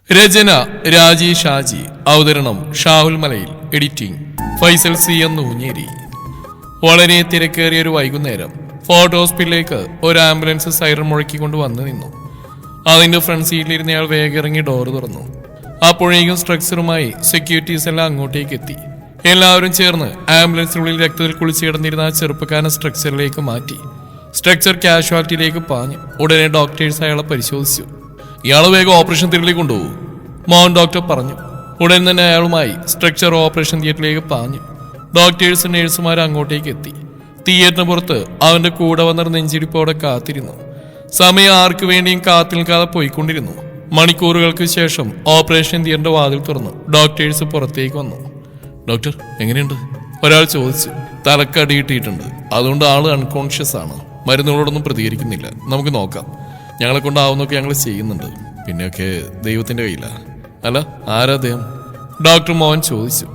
രചന രാജി ഷാജി. അവതരണം ഷാഹുൽ മലയിൽ. എഡിറ്റിംഗ് ഫൈസൽ സി എന്ന് ഊഞ്ഞേരി. വളരെ തിരക്കേറിയ ഒരു വൈകുന്നേരം ഫോർട്ട് ഹോസ്പിറ്റലിലേക്ക് ഒരു ആംബുലൻസ് സൈറൺ മുഴക്കിക്കൊണ്ട് വന്നു നിന്നു. അതിന്റെ ഫ്രണ്ട് സീറ്റിലിരുന്നയാൾ വേഗം ഇറങ്ങി ഡോർ തുറന്നു. അപ്പോഴേക്കും സ്ട്രക്ചറുമായി സെക്യൂരിറ്റീസ് എല്ലാം അങ്ങോട്ടേക്ക് എത്തി. എല്ലാവരും ചേർന്ന് ആംബുലൻസിനുള്ളിൽ രക്തത്തിൽ കുളിച്ച് കിടന്നിരുന്ന ആ ചെറുപ്പക്കാരനെ സ്ട്രക്ചറിലേക്ക് മാറ്റി. സ്ട്രക്ചർ കാഷ്വാലിറ്റിയിലേക്ക് പാഞ്ഞു. ഉടനെ ഡോക്ടേഴ്സ് അയാളെ പരിശോധിച്ചു. ഇയാളെ വേഗം ഓപ്പറേഷൻ തിയേറ്ററിലേക്ക് കൊണ്ടുപോകും, മോഹൻ ഡോക്ടർ പറഞ്ഞു. ഉടൻ തന്നെ അയാളുമായി സ്ട്രക്ചർ ഓപ്പറേഷൻ തിയേറ്ററിലേക്ക് പാഞ്ഞു. ഡോക്ടേഴ്സും നേഴ്സുമാരും അങ്ങോട്ടേക്ക് എത്തി. തിയേറ്ററിന് പുറത്ത് അവന്റെ കൂടെ വന്ന നെഞ്ചിടിപ്പോടെ കാത്തിരുന്നു. സമയം ആർക്കു വേണ്ടിയും കാത്തു നിൽക്കാതെ പോയിക്കൊണ്ടിരുന്നു. മണിക്കൂറുകൾക്ക് ശേഷം ഓപ്പറേഷൻ തിയേറ്ററിന്റെ വാതിൽ തുറന്നു. ഡോക്ടേഴ്സ് പുറത്തേക്ക് വന്നു. ഡോക്ടർ എങ്ങനെയുണ്ട്? ഒരാൾ ചോദിച്ചു. തലക്കടി കിട്ടിയിട്ടുണ്ട്, അതുകൊണ്ട് ആള് അൺകോൺഷ്യസ് ആണ്. മരുന്നുകളോടൊന്നും പ്രതികരിക്കുന്നില്ല. നമുക്ക് നോക്കാം. ഞങ്ങളെ കൊണ്ടാവുന്നൊക്കെ ഞങ്ങൾ ചെയ്യുന്നുണ്ട്. പിന്നെയൊക്കെ ദൈവത്തിന്റെ കയ്യിലാണ്. അല്ല, ആരാ അദ്ദേഹം? ഡോക്ടർ മോഹൻ ചോദിച്ചു.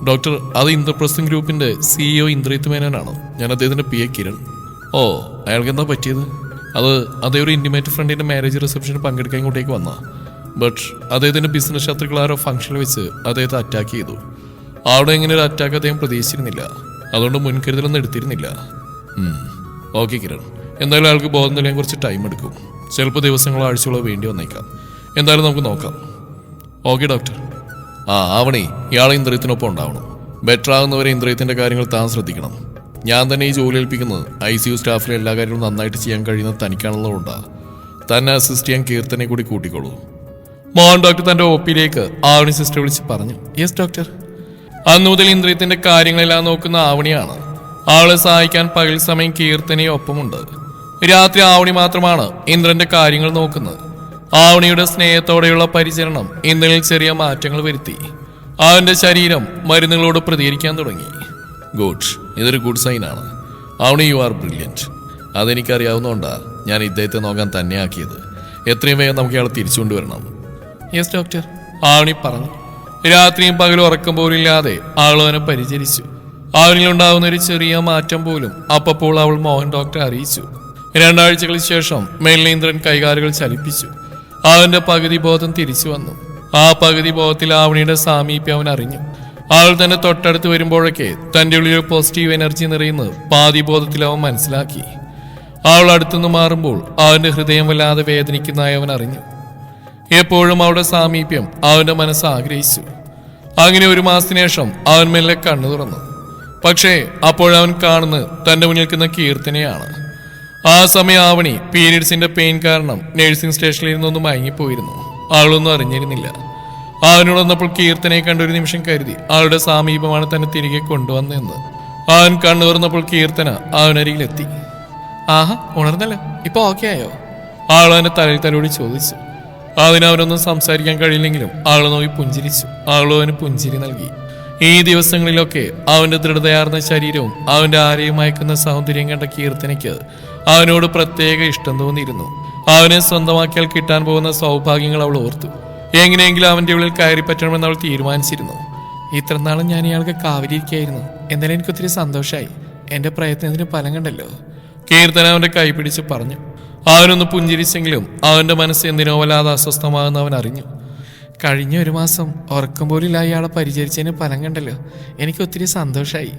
ഡോക്ടർ, അത് ഇന്ദ്രപ്രസ്ഥം ഗ്രൂപ്പിന്റെ CEO ഇന്ദ്രജിത്ത് മേനോനാണ്. ഞാൻ അദ്ദേഹത്തിന്റെ PA കിരൺ. ഓ, അയാൾക്ക് എന്താ പറ്റിയത്? അതേ ഒരു ഇന്റിമേറ്റ് ഫ്രണ്ടിന്റെ മാരേജ് റിസപ്ഷന് പങ്കെടുക്കാൻ ഇങ്ങോട്ടേക്ക് വന്ന. ബട്ട് അദ്ദേഹത്തിന്റെ ബിസിനസ് ശത്രുക്കളാരോ ഫംഗ്ഷനിൽ വെച്ച് അദ്ദേഹത്തെ അറ്റാക്ക് ചെയ്തു. അവിടെ ഇങ്ങനെ ഒരു അറ്റാക്ക് അദ്ദേഹം പ്രതീക്ഷിച്ചിരുന്നില്ല. അതുകൊണ്ട് മുൻകരുതലൊന്നും എടുത്തിരുന്നില്ല. ഓക്കെ കിരൺ, എന്തായാലും അയാൾക്ക് ബോധം തെളിയാൻ കുറച്ച് ടൈം എടുക്കും. ചിലപ്പോൾ ദിവസങ്ങളോ ആഴ്ചകളോ വേണ്ടി വന്നേക്കാം. എന്തായാലും നമുക്ക് നോക്കാം. Okay doctor. ആവണേ, ഇയാളെ ഇന്ദ്രയത്തിനൊപ്പം ഉണ്ടാവണം. ബെറ്റർ ആകുന്നവരെ ഇന്ദ്രയത്തിന്റെ കാര്യങ്ങൾ താൻ ശ്രദ്ധിക്കണം. ഞാൻ തന്നെ ഈ ജോലി ഏൽപ്പിക്കുന്നത് ICU സ്റ്റാഫിലെ എല്ലാ കാര്യങ്ങളും നന്നായിട്ട് ചെയ്യാൻ കഴിയുന്നത് തനിക്കാണുള്ളതുകൊണ്ടാണ്. തന്നെ അസിസ്റ്റ് ചെയ്യാൻ കീർത്തനെ കൂടി കൂട്ടിക്കോളൂ. മോഹൻ ഡോക്ടർ തന്റെ OPയിലേക്ക് ആവണി സിസ്റ്റർ വിളിച്ച് പറഞ്ഞു. Yes doctor. അന്നു മുതൽ ഇന്ദ്രയത്തിന്റെ കാര്യങ്ങളെല്ലാം നോക്കുന്ന ആവണിയാണ്. ആളെ സഹായിക്കാൻ പകൽ സമയം കീർത്തനയും ഒപ്പമുണ്ട്. രാത്രി ആവണി മാത്രമാണ് ഇന്ദ്രന്റെ കാര്യങ്ങൾ നോക്കുന്നത്. ആവണിയുടെ സ്നേഹത്തോടെയുള്ള പരിചരണം ഇന്ദ്രനിൽ ചെറിയ മാറ്റങ്ങൾ വരുത്തി. അവന്റെ ശരീരം മരുന്നുകളോട് പ്രതികരിക്കാൻ തുടങ്ങി. ഗുഡ്, ഇതൊരു ഗുഡ് സൈൻ ആണ്. Avani, you are brilliant. അതെനിക്കറിയാവുന്നതുകൊണ്ടാണ് ഞാൻ ഇദ്ദേഹത്തെ നോക്കാൻ തന്നെ ആക്കിയത്. എത്രയും വേഗം നമുക്ക് ഇയാളെ തിരിച്ചുകൊണ്ടുവരണം. യെസ് ഡോക്ടർ, ആവണി പറഞ്ഞു. രാത്രിയും പകലും ഉറക്കം പോലില്ലാതെ ആളവനെ പരിചരിച്ചു. അവനിലുണ്ടാവുന്ന ഒരു ചെറിയ മാറ്റം പോലും അപ്പോൾ അവൾ മോഹൻ ഡോക്ടറെ അറിയിച്ചു. 2 ആഴ്ചകൾക്ക് ശേഷം മെല്ലേന്ദ്രൻ കൈകാലുകൾ ചലിപ്പിച്ചു. അവന്റെ പകുതി ബോധം തിരിച്ചു വന്നു. ആ പകുതി ബോധത്തിൽ ആവണിയുടെ സാമീപ്യം അവൻ അറിഞ്ഞു. അവൾ തന്നെ തൊട്ടടുത്ത് വരുമ്പോഴൊക്കെ തന്റെ ഉള്ളിൽ പോസിറ്റീവ് എനർജി നിറയുന്നത് പാതി ബോധത്തിൽ അവൻ മനസ്സിലാക്കി. അവൾ അടുത്തുനിന്ന് മാറുമ്പോൾ അവന്റെ ഹൃദയം വല്ലാതെ വേദനിക്കുന്നതായി അവൻ അറിഞ്ഞു. എപ്പോഴും അവളുടെ സാമീപ്യം അവന്റെ മനസ്സ് ആഗ്രഹിച്ചു. അങ്ങനെ 1 മാസത്തിന് ശേഷം അവൻ മെല്ലെ കണ്ണു തുറന്നു. പക്ഷേ അപ്പോഴവൻ കാണുന്നത് തന്റെ മുന്നിൽ നിൽക്കുന്ന കീർത്തനയാണ്. ആ സമയം ആവണി പീരീഡ്സിന്റെ പെയിൻ കാരണം നഴ്സിംഗ് സ്റ്റേഷനിൽ ഇരുന്നൊന്നും മയങ്ങിപ്പോയിരുന്നു. ആളൊന്നും അറിഞ്ഞിരുന്നില്ല. അവനോട് വന്നപ്പോൾ കീർത്തനയെ കണ്ടൊരു നിമിഷം കരുതി ആളുടെ സാമീപമാണ് തന്നെ തിരികെ കൊണ്ടുവന്നതെന്ന്. അവൻ കണ്ണു തുറന്നപ്പോൾ കീർത്തന അവനരികിലെത്തി. ആഹാ, ഉണർന്നല്ലോ, ഇപ്പൊ ഓക്കെ ആയോ? ആളവന്റെ തലയിൽ തലോടി ചോദിച്ചു. അവനൊന്നും സംസാരിക്കാൻ കഴിയില്ലെങ്കിലും ആള് നോക്കി പുഞ്ചിരിച്ചു. ആളും അവന് പുഞ്ചിരി നൽകി. ഈ ദിവസങ്ങളിലൊക്കെ അവന്റെ ദൃഢതയാർന്ന ശരീരവും അവന്റെ ആരെയും മയക്കുന്ന സൗന്ദര്യം കണ്ട കീർത്തനയ്ക്ക് അവനോട് പ്രത്യേക ഇഷ്ടം തോന്നിയിരുന്നു. അവനെ സ്വന്തമാക്കിയാൽ കിട്ടാൻ പോകുന്ന സൗഭാഗ്യങ്ങൾ അവൾ ഓർത്തു. എങ്ങനെയെങ്കിലും അവന്റെ ഉള്ളിൽ കയറി പറ്റണമെന്ന് അവൾ തീരുമാനിച്ചിരുന്നു. ഇത്ര നാളും ഞാൻ ഇയാൾക്ക് കാവലിരിക്കായിരുന്നു. എന്നാലും എനിക്കൊത്തിരി സന്തോഷമായി. എന്റെ പ്രയത്നത്തിന് ഫലം കണ്ടല്ലോ. കീർത്തന അവന്റെ കൈ പിടിച്ച് പറഞ്ഞു. അവനൊന്ന് പുഞ്ചിരിച്ചെങ്കിലും അവന്റെ മനസ്സ് എന്തിനോ വല്ലാതെ അസ്വസ്ഥമാകുന്ന അവൻ അറിഞ്ഞു. കഴിഞ്ഞ 1 മാസം ഉറക്കം പോലില്ല ഇയാളെ പരിചരിച്ചതിന് ഫലം കണ്ടല്ലോ. എനിക്ക് ഒത്തിരി സന്തോഷമായി.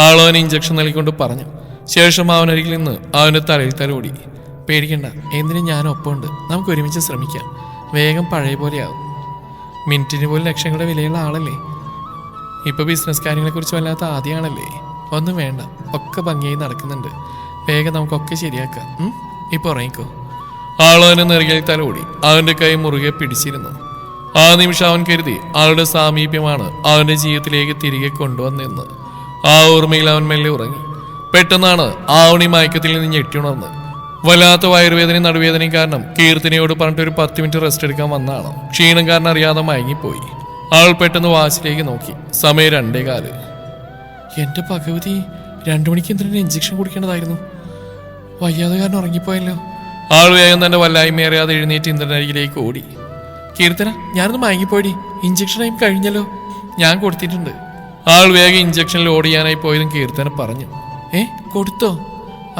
ആളവൻ ഇഞ്ചക്ഷൻ നൽകിക്കൊണ്ട് പറഞ്ഞു. ശേഷം അവനരികിൽ നിന്ന് അവന്റെ തലയിൽ തലോടി. പേടിക്കണ്ട, എന്തിനും ഞാൻ ഒപ്പമുണ്ട്. നമുക്ക് ഒരുമിച്ച് ശ്രമിക്കാം. വേഗം പഴയ പോലെയാവും. മിനിറ്റിന് പോലും ലക്ഷങ്ങളുടെ വിലയുള്ള ആളല്ലേ. ഇപ്പൊ ബിസിനസ് കാര്യങ്ങളെക്കുറിച്ച് വല്ലാത്ത ആദ്യമാണല്ലേ. ഒന്നും വേണ്ട, ഒക്കെ ഭംഗിയായി നടക്കുന്നുണ്ട്. വേഗം നമുക്കൊക്കെ ശരിയാക്കാം. ഇപ്പൊ ഉറങ്ങിക്കോ. ആളവനെ നെറുകയിൽ തലോടി അവന്റെ കൈ മുറുകെ പിടിച്ചിരുന്നു. ആ നിമിഷം അവൻ കരുതി ആളുടെ സാമീപ്യമാണ് അവന്റെ ജീവിതത്തിലേക്ക് തിരികെ കൊണ്ടുവന്നെന്ന്. ആ ഓർമ്മയിൽ അവൻ മെല്ലെ ഉറങ്ങി. പെട്ടെന്നാണ് ആവണി മയക്കത്തിൽ നിന്ന് ഞെട്ടിയുണർന്ന്. വല്ലാത്ത വയറുവേദനയും നടുവേദനയും കാരണം കീർത്തനയോട് പറഞ്ഞിട്ട് ഒരു 10 മിനിറ്റ് റെസ്റ്റ് എടുക്കാൻ വന്നതാണ്. ക്ഷീണം കാരണം അറിയാതെ മയങ്ങിപ്പോയി. അവൾ പെട്ടെന്ന് വാച്ചിലേക്ക് നോക്കി. സമയം 2:15. എന്റെ ഭഗവതി, 2 മണിക്ക് എന്തിനാ ഇഞ്ചക്ഷൻ കുടിക്കേണ്ടതായിരുന്നു? വയ്യാതെ കാരണം ഉറങ്ങിപ്പോയല്ലോ. ആൾ വേഗം തന്റെ വല്ലായ്മയേറിയാതെ എഴുന്നേറ്റ് ഇന്ദ്രനരികിലേക്ക് ഓടി. കീർത്തന, ഞാനൊന്ന് മയങ്ങിപ്പോയി. ഇഞ്ചക്ഷൻ ടൈം കഴിഞ്ഞല്ലോ. ഞാൻ കൊടുത്തിട്ടുണ്ട്. ആൾ വേഗം ഇഞ്ചക്ഷനിൽ ഓടിയാനായി പോയതും കീർത്തന പറഞ്ഞു. കൊടുത്തോ?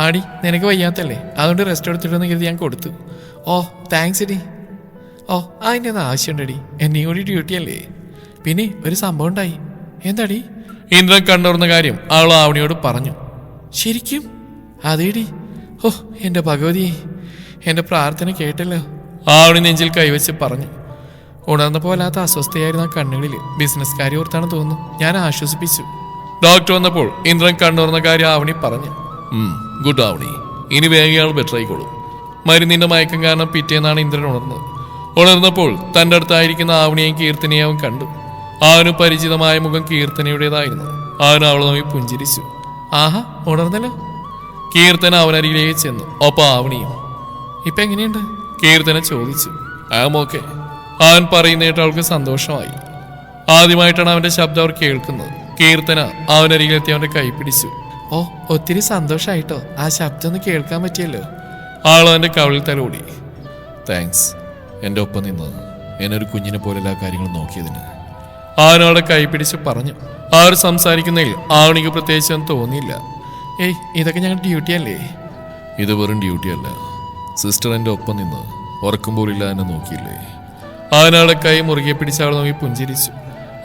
ആടി, നിനക്ക് വയ്യാത്തല്ലേ, അതുകൊണ്ട് റെസ്റ്റ് എടുത്തിട്ടെന്ന് കരുതി ഞാൻ കൊടുത്തു. ഓ താങ്ക്സ് എടി. ഓ അതിൻ്റെ ഒന്നും ആവശ്യമുണ്ടടി, എന്നെയും കൂടി ഡ്യൂട്ടിയല്ലേ. പിന്നെ ഒരു സംഭവം ഉണ്ടായി. എന്താടി? ഇന്ദ്രൻ കണ്ടുറന്ന കാര്യം അവൾ ആവണിയോട് പറഞ്ഞു. ശരിക്കും? അതേടി. ഓ എൻ്റെ ഭഗവതിയെ, എൻ്റെ പ്രാർത്ഥന കേട്ടല്ലോ. ആവണി നെഞ്ചിൽ കൈവച്ച് പറഞ്ഞു. ഉണർന്നപ്പോൾ വല്ലാത്ത അസ്വസ്ഥയായിരുന്ന കണ്ണുകളിൽ ബിസിനസ്സുകാരി ഓർത്താണ് തോന്നുന്നു. ഞാൻ ആശ്വസിപ്പിച്ചു. ഡോക്ടർ വന്നപ്പോൾ ഇന്ദ്രൻ കണ്ടുറന്ന കാര്യം ആവണി പറഞ്ഞു. ഗുഡ് ആവണി, ഇനി വേഗം ഇയാൾ ബെറ്റർ ആയിക്കോളും. മരുന്നിന്റെ മയക്കം കാരണം പിറ്റേന്നാണ് ഇന്ദ്രൻ ഉണർന്നത്. ഉണർന്നപ്പോൾ തൻ്റെ അടുത്തായിരിക്കുന്ന ആവണിയെയും കീർത്തനയും അവൻ കണ്ടു. അവന് പരിചിതമായ മുഖം കീർത്തനയുടേതായിരുന്നു. അവൻ അവളെ നോക്കി പുഞ്ചിരിച്ചു. ആഹാ, ഉണർന്നല്ലോ. കീർത്തന അവനരികിലേക്ക് ചെന്നു. ഒപ്പം ആവണിയും. ഇപ്പൊ എങ്ങനെയുണ്ട്? കീർത്തന ചോദിച്ചു. ഓക്കെ. അവൻ പറയുന്നേട്ട് അവൾക്ക് സന്തോഷമായി. ആദ്യമായിട്ടാണ് അവന്റെ ശബ്ദം അവർ കേൾക്കുന്നത്. കീർത്തന അവനരികിലെത്തി അവന്റെ കൈ പിടിച്ചു. ഓ ഒത്തിരി സന്തോഷമായിട്ടോ, ആ ശബ്ദം ഒന്ന് കേൾക്കാൻ പറ്റിയല്ലോ. ആൾ അവന്റെ കവിളിൽ തലോടി. താങ്ക്സ്, എൻ്റെ ഒപ്പം നിന്ന് എന്നെ ഒരു കുഞ്ഞിനെ പോലെ എല്ലാ കാര്യങ്ങളും നോക്കിയതിന്. അവനവളെ കൈ പിടിച്ച് പറഞ്ഞു. അവർ സംസാരിക്കുന്നതിൽ ആവണിക്ക് പ്രത്യേകിച്ചൊന്നും തോന്നിയില്ല. ഏയ് ഇതൊക്കെ ഞങ്ങളുടെ ഡ്യൂട്ടിയല്ലേ? ഇത് വെറും ഡ്യൂട്ടിയല്ല സിസ്റ്റർ, എൻ്റെ ഒപ്പം നിന്ന് ഉറക്കം പോലില്ല എന്നെ നോക്കിയില്ലേ? അവനവളെ കൈ മുറുകെ പിടിച്ച് അവൾ നോക്കി പുഞ്ചിരിച്ചു.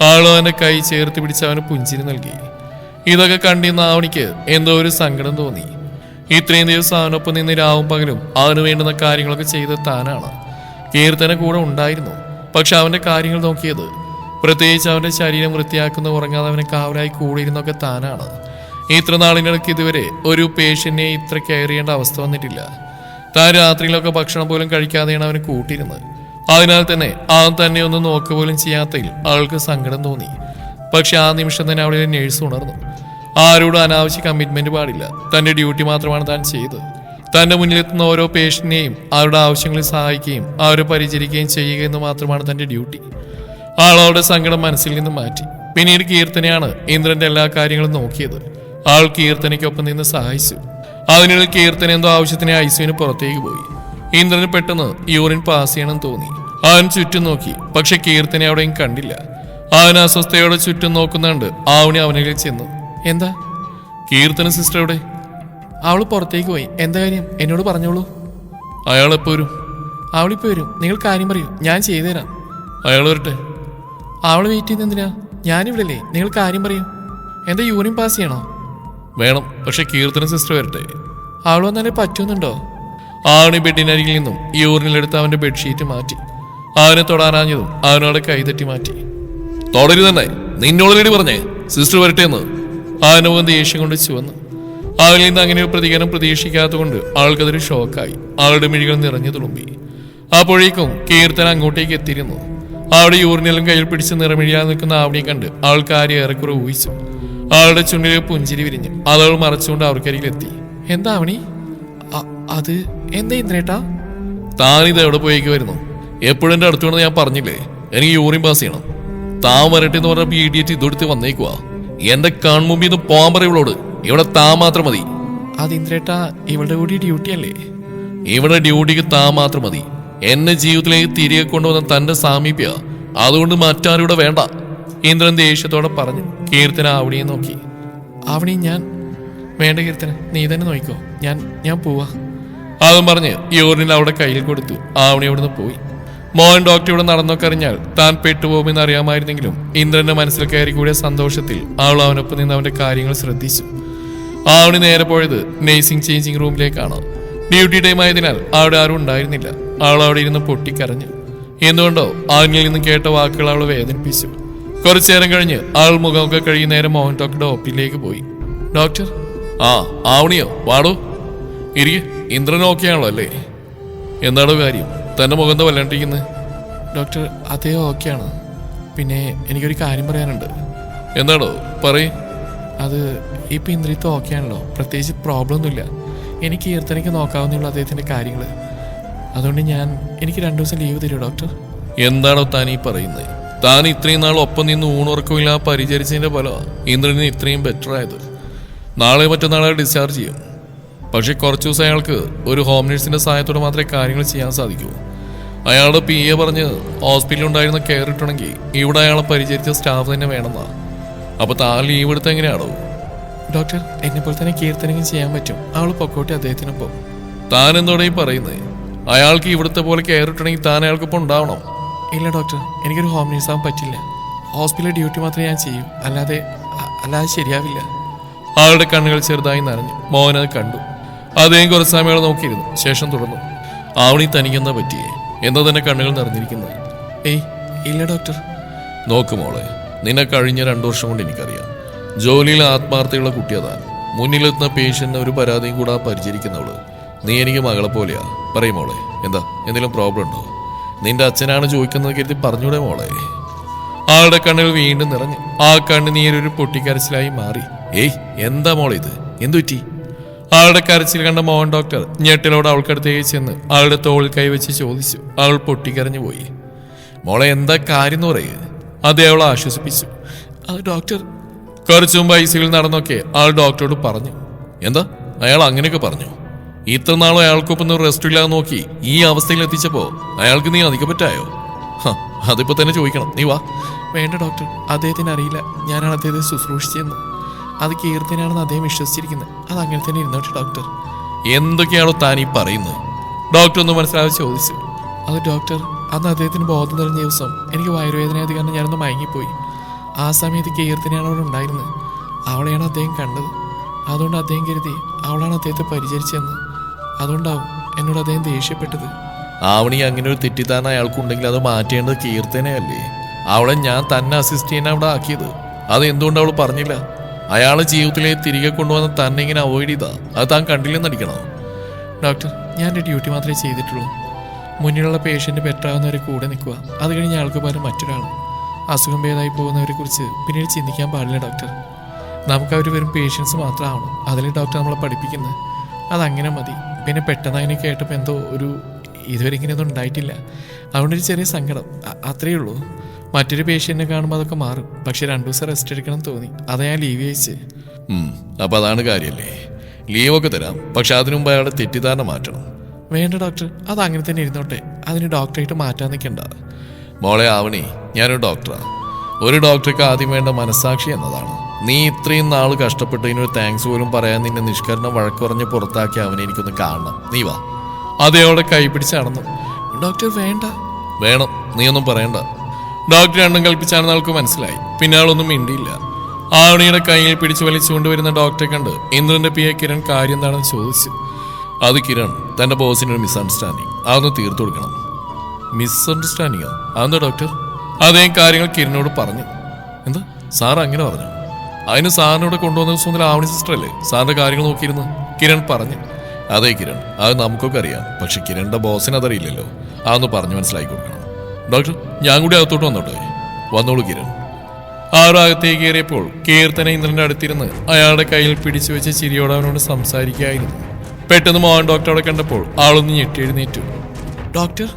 ആളും അവൻ്റെ കൈ ചേർത്ത് പിടിച്ച് അവന് പുഞ്ചിരി നൽകി. ഇതൊക്കെ കണ്ടിരുന്ന ആവണിക്ക് എന്തോ ഒരു സങ്കടം തോന്നി. ഇത്രയും ദിവസം അവനൊപ്പം നിന്ന് രാവും പകലും അവന് വേണ്ടുന്ന കാര്യങ്ങളൊക്കെ ചെയ്ത് താനാണ്. കീർത്തന കൂടെ ഉണ്ടായിരുന്നു. പക്ഷെ അവൻ്റെ കാര്യങ്ങൾ നോക്കിയത്, പ്രത്യേകിച്ച് അവൻ്റെ ശരീരം വൃത്തിയാക്കുന്ന ഉറങ്ങാതെ അവനെ കാവലായി കൂടിയിരുന്നൊക്കെ താനാണ്. ഇത്ര നാളിനിടയ്ക്ക് ഇതുവരെ ഒരു പേഷ്യന്റിനെ ഇത്ര കെയർ ചെയ്യേണ്ട അവസ്ഥ വന്നിട്ടില്ല. താൻ രാത്രിയിലൊക്കെ ഭക്ഷണം പോലും കഴിക്കാതെയാണ് അവനെ കൂട്ടിയിരുന്നത്. അതിനാൽ തന്നെ അവൻ തന്നെ ഒന്നും നോക്കുക പോലും ചെയ്യാത്തതിൽ അവൾക്ക് സങ്കടം തോന്നി. പക്ഷെ ആ നിമിഷം തന്നെ അവിടെ നേഴ്സ് ഉണർന്നു. ആരോടും അനാവശ്യ കമ്മിറ്റ്മെന്റ് പാടില്ല. തന്റെ ഡ്യൂട്ടി മാത്രമാണ് താൻ ചെയ്തത്. തന്റെ മുന്നിലെത്തുന്ന ഓരോ പേഷ്യന്റിനെയും അവരുടെ ആവശ്യങ്ങളിൽ സഹായിക്കുകയും അവരെ പരിചരിക്കുകയും ചെയ്യുക എന്ന് മാത്രമാണ് തന്റെ ഡ്യൂട്ടി. ആളവളുടെ സങ്കടം മനസ്സിൽ നിന്ന് മാറ്റി. പിന്നീട് കീർത്തനയാണ് ഇന്ദ്രന്റെ എല്ലാ കാര്യങ്ങളും നോക്കിയത്. ആൾ കീർത്തനയ്ക്കൊപ്പം നിന്ന് സഹായിച്ചു. അതിനിടയിൽ കീർത്തന എന്തോ ആവശ്യത്തിന് ഐസിയുവിന് പുറത്തേക്ക് പോയി. ഇന്ദ്രന് പെട്ടെന്ന് യൂറിൻ പാസ് ചെയ്യണം തോന്നി. അവൻ ചുറ്റും നോക്കി. പക്ഷെ കീർത്തന അവിടെയും കണ്ടില്ല. അവൻ അസ്വസ്ഥയോടെ ചുറ്റും നോക്കുന്നുണ്ട്. ആവണി അവനിലേക്ക് ചെന്നു. എന്താ? കീർത്തന സിസ്റ്റർ എവിടെ? അവള് പുറത്തേക്ക് പോയി. എന്താ കാര്യം? എന്നോട് പറഞ്ഞോളൂ. അയാളെപ്പോ വരും? അവളിപ്പോ വരും. നിങ്ങൾ കാര്യം പറയൂ, ഞാൻ ചെയ്തുതരാം. അയാൾ വരട്ടെ. അവള് വെയിറ്റ് ചെയ്യുന്ന എന്തിനാ? ഞാനിവിടല്ലേ. നിങ്ങൾ കാര്യം പറയൂ. എന്താ യൂറിൻ പാസ് ചെയ്യണോ? വേണം, പക്ഷെ കീർത്തന സിസ്റ്റർ വരട്ടെ. അവൾ വന്നാലേ പറ്റുന്നുണ്ടോ? ആവണി ബെഡിനരികിൽ നിന്നും യൂറിനിലെടുത്ത് അവന്റെ ബെഡ്ഷീറ്റ് മാറ്റി. അവനെ തൊടാനാഞ്ഞതും അവനോടെ കൈതട്ടി മാറ്റി. തൊടരുതന്നെ, നിന്നോട് റെഡി പറഞ്ഞേ സിസ്റ്റർ വരട്ടെ എന്ന്. അവന്റെ മുഖം ദേഷ്യം കൊണ്ട് ചുവന്നു. അവളിൽ നിന്ന് അങ്ങനെ ഒരു പ്രതികരണം പ്രതീക്ഷിക്കാത്തതുകൊണ്ട് അവൾക്കതൊരു ഷോക്കായി. അവളുടെ മിഴികൾ നിറഞ്ഞു തുളുമ്പി. അപ്പോഴേക്കും കീർത്തന അങ്ങോട്ടേക്ക് എത്തിയിരുന്നു. അവിടെ യൂറിനെല്ലാം കയ്യിൽ പിടിച്ച് നിറമിഴിയാതെ നിൽക്കുന്ന ആവണിയെ കണ്ട് അവൾക്ക് ആരെ ഏറെക്കുറെ ഊഹിച്ചു. അവളുടെ ചുണ്ടിലെ പുഞ്ചിരി വിരിഞ്ഞു. അതവൾ മറച്ചുകൊണ്ട് അവർക്കരികിലെത്തി. എന്താ ആവണി? അത് എന്താ ഇന്ദ്രേട്ടാ? താനിത് എവിടെ പോയേക്ക് വരുന്നു? എപ്പോഴും എൻ്റെ അടുത്തുകൊണ്ട് ഞാൻ പറഞ്ഞില്ലേ എനിക്ക് യൂറിൻ പാസ് ചെയ്യണം. താൻ വരട്ടെ എന്ന് പറഞ്ഞ ഇഡിയറ്റ് ഇതെടുത്ത് വന്നേക്കുവാ. എന്റെ കൺമുമ്പിൽ നിന്ന് പോകാൻ പറയവളോട്. ഇവിടെ താൻ മാത്രം മതി. അത് ഇന്ദ്രേട്ടാ, ഇവളുടെ കൂടി ഡ്യൂട്ടി അല്ലേ? ഇവിടെ ഡ്യൂട്ടിക്ക് താൻ മാത്രം മതി. എന്നെ ജീവിതത്തിലേക്ക് തിരികെ കൊണ്ടുവന്ന തന്റെ സാമീപ്യ, അതുകൊണ്ട് മറ്റാരും ഇവിടെ വേണ്ട. ഇന്ദ്രൻ ദേഷ്യത്തോടെ പറഞ്ഞു. കീർത്തന ആവണിയെ നോക്കി. ആവണി ഞാൻ വേണ്ട കീർത്തന, നീ തന്നെ നോക്കിക്കോ, ഞാൻ പോവാ. അതും പറഞ്ഞ് യൂറിനിൽ അവിടെ കയ്യിൽ കൊടുത്തു. ആവണി അവിടുന്ന് പോയി. മോഹൻ ഡോക്ടർ ഇവിടെ നടന്നൊക്കെ അറിഞ്ഞാൽ താൻ പെട്ടുപോകുമെന്ന് അറിയാമായിരുന്നെങ്കിലും ഇന്ദ്രന്റെ മനസ്സിൽ കയറി കൂടിയ സന്തോഷത്തിൽ അവൾ അവനൊപ്പം നിന്ന് അവന്റെ കാര്യങ്ങൾ ശ്രദ്ധിച്ചു. ആവണി നേരെ പോയത് നേഴ്സിംഗ് ചേഞ്ചിങ് റൂമിലേക്കാണ്. ഡ്യൂട്ടി ടൈം ആയതിനാൽ അവിടെ ആരും ഉണ്ടായിരുന്നില്ല. അവൾ അവിടെ ഇരുന്ന് പൊട്ടിക്കരഞ്ഞു. എന്തുകൊണ്ടോ അവനിൽ നിന്ന് കേട്ട വാക്കുകൾ അവളെ വേദനിപ്പിച്ചു. കുറച്ചു നേരം കഴിഞ്ഞ് അവൾ മുഖമൊക്കെ കഴുകി നേരെ മോഹൻ ഡോക്ടറുടെ ഓഫീസിലേക്ക് പോയി. ഡോക്ടർ. ആവണിയോ? വാടോ, ഇരിക്കെ. ഇന്ദ്രൻ ഓക്കെയാണല്ലോ അല്ലേ? എന്താണോ കാര്യം? തന്റെ മുഖം എന്താ വല്ലാണ്ടിരിക്കുന്നത്? ഡോക്ടർ, അതേ ഓക്കെയാണ്. പിന്നെ എനിക്കൊരു കാര്യം പറയാനുണ്ട്. എന്താണോ? പറയ്. അത് ഇപ്പം ഇന്ദ്രിയത്ത് ഓക്കെയാണല്ലോ, പ്രത്യേകിച്ച് പ്രോബ്ലം ഒന്നുമില്ല. എനിക്ക് കീർത്തനയ്ക്ക് നോക്കാവുന്നുള്ളൂ അദ്ദേഹത്തിൻ്റെ കാര്യങ്ങൾ. അതുകൊണ്ട് എനിക്ക് 2 ദിവസം ലീവ് തരുമോ ഡോക്ടർ? എന്താണോ താൻ ഈ പറയുന്നത്? താൻ ഇത്രയും നാൾ ഒപ്പം നിന്ന് ഊണുറക്കമില്ല പരിചരിച്ചതിൻ്റെ ഫലമാണ് ഇന്ദ്രന് ഇത്രയും ബെറ്റർ ആയത്. നാളെ മറ്റന്നാളെ ഡിസ്ചാർജ് ചെയ്യും. പക്ഷെ കുറച്ച് ദിവസം അയാൾക്ക് ഒരു ഹോം നേഴ്സിന്റെ സഹായത്തോടെ മാത്രമേ കാര്യങ്ങൾ ചെയ്യാൻ സാധിക്കൂ. അയാളുടെ PA പറഞ്ഞ് ഹോസ്പിറ്റലിൽ ഉണ്ടായിരുന്ന കെയർ കിട്ടണമെങ്കിൽ ഇവിടെ അയാളെ പരിചരിച്ച സ്റ്റാഫ് തന്നെ വേണമെന്നാ. അപ്പൊ താൻ ലീവ് എടുത്ത് എങ്ങനെയാണോ? ഡോക്ടർ, എന്നെ പോലെ തന്നെ കീർത്തനെങ്കിലും ചെയ്യാൻ പറ്റും. അവൾ പൊക്കോട്ടെ അദ്ദേഹത്തിനൊപ്പം. താൻ എന്തോടെ ഈ പറയുന്നത്? അയാൾക്ക് ഇവിടുത്തെ പോലെ കെയർ കിട്ടണമെങ്കിൽ താൻ അയാൾക്കിപ്പോൾ ഉണ്ടാവണം. ഇല്ല ഡോക്ടർ, എനിക്കൊരു ഹോം നേഴ്സ് ആവാൻ പറ്റില്ല. ഹോസ്പിറ്റൽ ഡ്യൂട്ടി മാത്രമേ ഞാൻ ചെയ്യൂ, അല്ലാതെ ശരിയാവില്ല. ആളുടെ കണ്ണുകൾ ചെറുതായി നനഞ്ഞു. മോഹൻ അത് കണ്ടു. അദ്ദേഹം കുറച്ച് സമയം നോക്കിയിരുന്നു. ശേഷം തുടർന്നു. ആവണി തനിക്കെന്താ പറ്റിയേ? എന്താ തന്നെ കണ്ണുകൾ നിറഞ്ഞിരിക്കുന്നത്? ഏയ് ഇല്ല ഡോക്ടർ. നോക്ക് മോളെ, നിന്നെ കഴിഞ്ഞ 2 വർഷം കൊണ്ട് എനിക്കറിയാം. ജോലിയിൽ ആത്മാർത്ഥയുള്ള കുട്ടിയതാൻ. മുന്നിലെത്തുന്ന പേഷ്യന്റിന് ഒരു പരാതിയും കൂടാ പരിചരിക്കുന്നവള്. നീ എനിക്ക് മകളെ പോലെയാ. പറയും മോളെ, എന്താ എന്തെങ്കിലും പ്രോബ്ലം ഉണ്ടോ? നിന്റെ അച്ഛനാണ് ചോദിക്കുന്നത് കരുതി പറഞ്ഞൂടെ മോളെ? ആളുടെ കണ്ണുകൾ വീണ്ടും നിറഞ്ഞു. ആ കണ്ണുനീരൊരു പൊട്ടിക്കരച്ചിലായി മാറി. ഏയ് എന്താ മോളെ ഇത്? എന്തുപറ്റി? ആളുടെ കരച്ചിൽ കണ്ട മോഹൻ ഡോക്ടർ ഞെട്ടിലോട് അവൾക്കടുത്തേക്ക് ചെന്ന് ആളുടെ തോളിൽ കൈവച്ച് ചോദിച്ചു. അവൾ പൊട്ടിക്കരഞ്ഞു പോയി. മോളെ എന്താ കാര്യം എന്ന് പറയുക? അതേ അവളെ ആശ്വസിപ്പിച്ചു. അത് ഡോക്ടർ കുറച്ചു മുമ്പ് ഐസിയിൽ നടന്നൊക്കെ ആൾ ഡോക്ടറോട് പറഞ്ഞു. എന്താ അയാൾ അങ്ങനെയൊക്കെ പറഞ്ഞു? ഇത്ര നാളും അയാൾക്കൊപ്പം റെസ്റ്റ് ഇല്ലാതെ നോക്കി ഈ അവസ്ഥയിൽ എത്തിച്ചപ്പോ അയാൾക്ക് നീ അധികപ്പറ്റായോ? അതിപ്പോ തന്നെ ചോദിക്കണം. നീ വാ. വേണ്ട ഡോക്ടർ, അദ്ദേഹത്തിന് അറിയില്ല ഞാനാണ് അദ്ദേഹത്തെ ശുശ്രൂഷിച്ചതെന്ന്. അത് കീർത്തനാണെന്ന് അദ്ദേഹം വിശ്വസിച്ചിരിക്കുന്നത്. അത് അങ്ങനെ തന്നെ ഇരുന്നോട്ടെ ഡോക്ടർ. എന്തൊക്കെയാണോ താൻ ഈ പറയുന്നത്? ഡോക്ടർ ഒന്ന് മനസ്സിലാക്കി ചോദിച്ചു. അത് ഡോക്ടർ, അന്ന് അദ്ദേഹത്തിന് ബോധം തെളിഞ്ഞ ദിവസം എനിക്ക് വയറുവേദനയായത് കാരണം ഞാനൊന്ന് മയങ്ങിപ്പോയി. ആ സമയത്ത് കീർത്തനയാണ് അവിടെ ഉണ്ടായിരുന്നത്. അവളെയാണ് അദ്ദേഹം കണ്ടത്. അതുകൊണ്ട് അദ്ദേഹം കരുതി അവളാണ് അദ്ദേഹത്തെ പരിചരിച്ചതെന്ന്. അതുകൊണ്ടാവും എന്നോട് അദ്ദേഹം ദേഷ്യപ്പെട്ടത്. ആവണി അങ്ങനെ ഒരു തെറ്റിദ്ധാരണ അയാൾക്കുണ്ടെങ്കിൽ അത് മാറ്റേണ്ടത് കീർത്തനയല്ലേ? അവളെ ഞാൻ തന്നെ അസിസ്റ്റ് ചെയ്യാൻ അവിടെ ആക്കിയത്. അത് എന്തുകൊണ്ട് അവൾ പറഞ്ഞില്ല? അയാളെ ജീവിതത്തിലേക്ക് തിരികെ കൊണ്ടുവന്ന് തന്നെ ഇങ്ങനെ അവോയ്ഡ് ചെയ്താ അത് താൻ കണ്ടില്ലെന്നടിക്കണോ? ഡോക്ടർ, ഞാൻ എൻ്റെ ഡ്യൂട്ടി മാത്രമേ ചെയ്തിട്ടുള്ളൂ. മുന്നിലുള്ള പേഷ്യൻ്റ് ബെറ്ററാകുന്നവരെ കൂടെ നിൽക്കുക. അത് കഴിഞ്ഞ് അയാൾക്ക് പകരം മറ്റൊരാൾ. അസുഖം ഭേദമായി പോകുന്നവരെ കുറിച്ച് പിന്നീട് ചിന്തിക്കാൻ പാടില്ല ഡോക്ടർ. നമുക്ക് അവർ വെറും പേഷ്യൻസ് മാത്രമാവണം. അതിലെ ഡോക്ടർ നമ്മളെ പഠിപ്പിക്കുന്നത്. അതങ്ങനെ മതി. പിന്നെ പെട്ടെന്ന് അതിനെ കേട്ടപ്പോൾ എന്തോ ഒരു ഇതുവരെ ഇങ്ങനെയൊന്നും ഉണ്ടായിട്ടില്ല. അതുകൊണ്ടൊരു ചെറിയ സങ്കടം, അത്രയേ ഉള്ളൂ. മറ്റൊരു പേഷ്യൻറ്റിനെ കാണുമ്പോൾ അതൊക്കെ മാറും. പക്ഷെ 2 ദിവസം റെസ്റ്റ് എടുക്കണം തോന്നി. അതാ ഞാൻ ലീവ് അയച്ച്. അപ്പം അതാണ് കാര്യമല്ലേ? ലീവൊക്കെ തരാം, പക്ഷെ അതിനു മുമ്പ് അയാളുടെ തെറ്റിദ്ധാരണ മാറ്റണം. വേണ്ട ഡോക്ടർ, അത് അങ്ങനെ തന്നെ ഇരുന്നോട്ടെ. അതിന് ഡോക്ടറായിട്ട് മാറ്റാൻ നിൽക്കണ്ട. മോളെ ആവണി, ഞാനൊരു ഡോക്ടറാണ്. ഒരു ഡോക്ടർക്ക് ആദ്യം വേണ്ട മനസ്സാക്ഷി എന്നതാണ്. നീ ഇത്രയും നാൾ കഷ്ടപ്പെട്ടതിനൊരു താങ്ക്സ് പോലും പറയാൻ നിന്നെ നിഷ്കരണം വഴക്കുറഞ്ഞ് പുറത്താക്കി അവനെ എനിക്കൊന്ന് കാണണം. നീ വാ. അതേയോടെ കൈ പിടിച്ച് നടന്നു. ഡോക്ടർ വേണ്ട. വേണം, നീ ഒന്നും പറയണ്ട. ഡോക്ടർ രണ്ടും കൽപ്പിച്ചാണെന്ന് ആൾക്ക് മനസ്സിലായി. പിന്നെ ആളൊന്നും മിണ്ടിയില്ല. ആവണിയുടെ കയ്യിൽ പിടിച്ചു വലിച്ചുകൊണ്ടുവരുന്ന ഡോക്ടറെ കണ്ട് ഇന്ദ്രന്റെ പിയെ കിരൺ കാര്യം എന്താണെന്ന് ചോദിച്ചു. അത് കിരൺ, തന്റെ ബോസിനൊരു മിസ്അണ്ടർസ്റ്റാൻഡിങ്, അതൊന്ന് തീർത്തു കൊടുക്കണം. മിസ്അണ്ടർസ്റ്റാൻഡിങ്ങോ? അതെന്താ ഡോക്ടർ? അദ്ദേഹം കാര്യങ്ങൾ കിരണിനോട് പറഞ്ഞു. എന്താ സാർ അങ്ങനെ പറഞ്ഞു? അതിന് സാറിനോട് കൊണ്ടുവന്ന ദിവസം മുതൽ ആവണി സിസ്റ്റർ അല്ലേ സാറിന്റെ കാര്യങ്ങൾ നോക്കിയിരുന്നു? കിരൺ പറഞ്ഞു. അതെ കിരൺ, അത് നമുക്കൊക്കെ അറിയാം. പക്ഷെ കിരണിന്റെ ബോസിന് അതറിയില്ലല്ലോ. അതൊന്ന് പറഞ്ഞു മനസ്സിലാക്കി കൊടുക്കണം. ഡോക്ടർ, ഞാൻ കൂടി അകത്തോട്ട് വന്നോട്ടെ? വന്നോളൂ കിരൺ. ആറകത്തേക്ക് കയറിയപ്പോൾ കീർത്തന ഇന്ദ്രന്റെ അടുത്തിരുന്ന് അയാളുടെ കയ്യിൽ പിടിച്ചു വെച്ച് ചിരിയോടെ അവനോട് സംസാരിക്കുകയായിരുന്നു. പെട്ടെന്ന് മോഹൻ ഡോക്ടറെ കണ്ടപ്പോൾ ആളൊന്ന് ഞെട്ടി എഴുന്നേറ്റു. ഡോക്ടർ?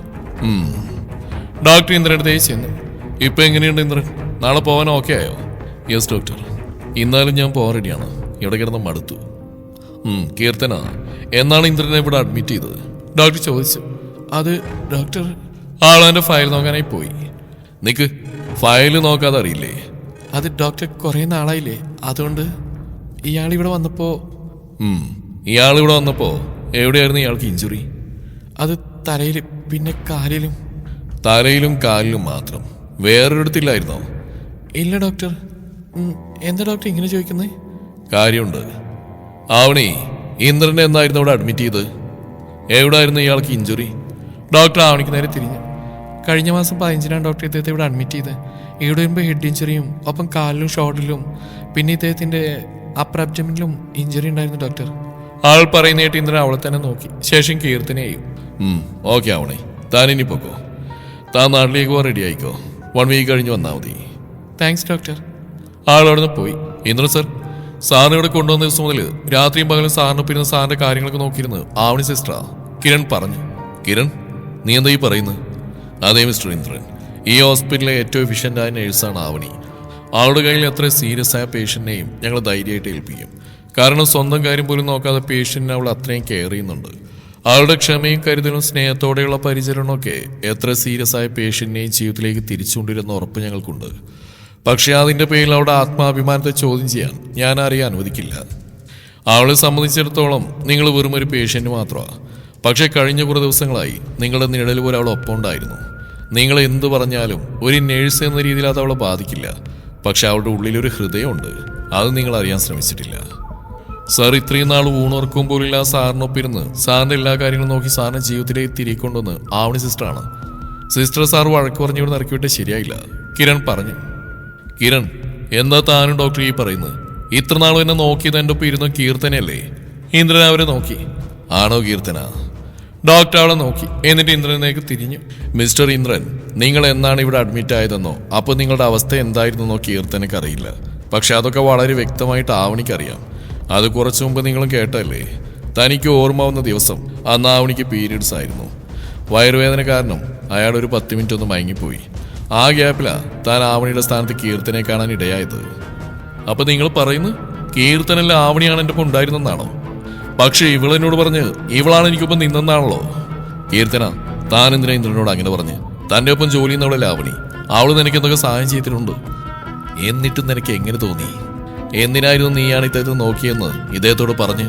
ഡോക്ടർ ഇന്ദ്രന്റെ അടുത്തേക്ക് ചെന്നു. ഇപ്പൊ എങ്ങനെയുണ്ട് ഇന്ദ്രൻ? നാളെ പോവാൻ ഓക്കെ ആയോ? യെസ് ഡോക്ടർ, ഇന്നാലും ഞാൻ പോകാൻ റെഡിയാണ്. ഇവിടെ കിടന്ന് മടുത്തു. കീർത്തന, എന്നാണ് ഇന്ദ്രനെ ഇവിടെ അഡ്മിറ്റ് ചെയ്തത്? ഡോക്ടർ ചോദിച്ചു. അത് ഡോക്ടർ, ആളെന്റെ ഫയൽ നോക്കാനായി പോയി. നിക്ക്, ഫയല് നോക്കാതെ അറിയില്ലേ? അത് ഡോക്ടർ, കുറെ നാളായില്ലേ, അതുകൊണ്ട്. ഇയാളിവിടെ വന്നപ്പോ ഇയാളിവിടെ വന്നപ്പോ എവിടെയായിരുന്നു ഇയാൾക്ക് ഇഞ്ചുറി? അത് തലയിൽ, പിന്നെ കാലിലും. തലയിലും കാലിലും മാത്രം, വേറൊരിടത്തില്ലായിരുന്നോ? ഇല്ല ഡോക്ടർ. എന്താ ഡോക്ടർ ഇങ്ങനെ ചോദിക്കുന്നത്? കാര്യമുണ്ട്. ആവണി, ഇന്ദ്രനെ എന്നായിരുന്നു ഇവിടെ അഡ്മിറ്റ് ചെയ്ത്? എവിടെയായിരുന്നു ഇയാൾക്ക് ഇഞ്ചുറി? ഡോക്ടർ ആവണിക്ക് നേരെ തിരിഞ്ഞു. കഴിഞ്ഞ മാസം 15-നാണ് ഡോക്ടർ ഇദ്ദേഹത്തെ ഇവിടെ അഡ്മിറ്റ് ചെയ്ത്. ഇവിടെ വരുമ്പോൾ ഹെഡ് ഇഞ്ചുറിയും ഒപ്പം കാലിലും ഷോൾഡറിലും പിന്നെ ഇദ്ദേഹത്തിന്റെ അപ്പർ അബ്ഡമിനിലും ഇഞ്ചുറി ഉണ്ടായിരുന്നു ഡോക്ടർ. ആൾ പറയുന്നതായിട്ട് ഇന്ദ്രൻ അവളെ തന്നെ നോക്കി. ശേഷം കീർത്തനയും. ഓക്കെ ആവണേ, താൻ ഇനി പോക്കോ. താൻ നാട്ടിലേക്ക് പോകാൻ റെഡി ആയിക്കോ. 1 വീക്ക് കഴിഞ്ഞ് വന്നാൽ മതി. Thanks doctor. ആളവിടെ നിന്ന് പോയി. ഇന്ദ്രൻ സർ, സാറിന് ഇവിടെ കൊണ്ടുവന്ന ദിവസം മുതൽ രാത്രിയും പകലും സാറിനൊപ്പം ഇരുന്ന് സാറിന്റെ കാര്യങ്ങളൊക്കെ നോക്കിയിരുന്നത് ആവണി സിസ്റ്ററാ. കിരൺ പറഞ്ഞു. കിരൺ, നീ എന്താ ഈ പറയുന്നത്? അതേ മിസ്റ്റർ ഇന്ദ്രൻ, ഈ ഹോസ്പിറ്റലിലെ ഏറ്റവും എഫിഷ്യൻ്റായ നേഴ്സാണ് ആവണി. അവളുടെ കയ്യിൽ എത്ര സീരിയസ് ആയ പേഷ്യന്റിനെയും ഞങ്ങൾ ധൈര്യമായിട്ട് ഏൽപ്പിക്കും. കാരണം സ്വന്തം കാര്യം പോലും നോക്കാതെ പേഷ്യന്റിനെ അവൾ അത്രയും കെയർ ചെയ്യുന്നുണ്ട്. അവളുടെ ക്ഷമയും കരുതലും സ്നേഹത്തോടെയുള്ള പരിചരണമൊക്കെ എത്ര സീരിയസ് ആയ പേഷ്യന്റിനെയും ജീവിതത്തിലേക്ക് തിരിച്ചുകൊണ്ടിരുന്ന ഉറപ്പ് ഞങ്ങൾക്കുണ്ട്. പക്ഷേ അതിൻ്റെ പേരിൽ അവളുടെ ആത്മാഭിമാനത്തെ ചോദ്യം ചെയ്യാൻ ഞാൻ അറിയാൻ അനുവദിക്കില്ല. അവളെ സംബന്ധിച്ചിടത്തോളം നിങ്ങൾ വെറും ഒരു പേഷ്യന്റ് മാത്രമാണ്. പക്ഷെ കഴിഞ്ഞ കുറേ ദിവസങ്ങളായി നിങ്ങളുടെ നിഴൽ പോലെ അവൾ ഒപ്പം ഉണ്ടായിരുന്നു. നിങ്ങൾ എന്തു പറഞ്ഞാലും ഒരു നേഴ്സ് എന്ന രീതിയിൽ അത് അവളെ ബാധിക്കില്ല. പക്ഷെ അവളുടെ ഉള്ളിലൊരു ഹൃദയമുണ്ട്. അത് നിങ്ങൾ അറിയാൻ ശ്രമിച്ചിട്ടില്ല. സാർ ഇത്രയും നാൾ ഊണുറക്കും പോലില്ല സാറിനൊപ്പിരുന്ന് സാറിന്റെ എല്ലാ കാര്യങ്ങളും നോക്കി സാറിന്റെ ജീവിതത്തിലേക്ക് തിരികെ കൊണ്ടുവന്ന് ആവണി സിസ്റ്ററാണ്. സിസ്റ്റർ സാർ വഴക്ക് പറഞ്ഞിവിടെ ഇറക്കിവിട്ട് ശരിയായില്ല, കിരൺ പറഞ്ഞു. കിരൺ, എന്താ താനും ഡോക്ടർ ഈ പറയുന്നത്? ഇത്ര നാളും എന്നെ നോക്കിയത് എൻ്റെ ഒപ്പം ഇരുന്ന കീർത്തനയല്ലേ? ഇന്ദ്രൻ അവരെ നോക്കി. ആണോ കീർത്തന? ഡോക്ടർ അവളെ നോക്കി. എന്നിട്ട് ഇന്ദ്രനിലേക്ക് തിരിഞ്ഞു. മിസ്റ്റർ ഇന്ദ്രൻ, നിങ്ങൾ എന്നാണ് ഇവിടെ അഡ്മിറ്റ് ആയതെന്നോ അപ്പോൾ നിങ്ങളുടെ അവസ്ഥ എന്തായിരുന്നെന്നോ കീർത്തനക്ക് അറിയില്ല. പക്ഷെ അതൊക്കെ വളരെ വ്യക്തമായിട്ട് ആവണിക്കറിയാം. അത് കുറച്ചു മുമ്പ് നിങ്ങളും കേട്ടല്ലേ? തനിക്ക് ഓർമ്മ വന്ന ദിവസം അന്ന് ആവണിക്ക് പീരീഡ്സ് ആയിരുന്നു. വയറുവേദന കാരണം അയാൾ ഒരു 10 മിനിറ്റ് ഒന്ന് മയങ്ങിപ്പോയി. ആ ഗ്യാപ്പിലാ താൻ ആവണിയുടെ സ്ഥാനത്ത് കീർത്തനെ കാണാൻ ഇടയായത്. അപ്പൊ നിങ്ങൾ പറയുന്നു കീർത്തനല്ല ആവണിയാണ് എൻ്റെ ഒപ്പം ഉണ്ടായിരുന്നെന്നാണോ? പക്ഷെ ഇവളെന്നോട് പറഞ്ഞ് ഇവളാണ് എനിക്കൊപ്പം നിന്നെന്നാണല്ലോ. കീർത്തന, താൻ എന്തിനാ ഇന്ദ്രനോട് അങ്ങനെ പറഞ്ഞ്? തൻ്റെ ഒപ്പം ജോലി ചെയ്യുന്നവളല്ലേ ആവണി. അവള് നിനക്ക് എന്തൊക്കെ സഹായം ചെയ്തിട്ടുണ്ട്. എന്നിട്ടും നിനക്ക് എങ്ങനെ തോന്നി? എന്തിനായിരുന്നു നീയാണ് ഇദ്ദേഹത്തെ നോക്കിയെന്ന് ഇദ്ദേഹത്തോട് പറഞ്ഞ്?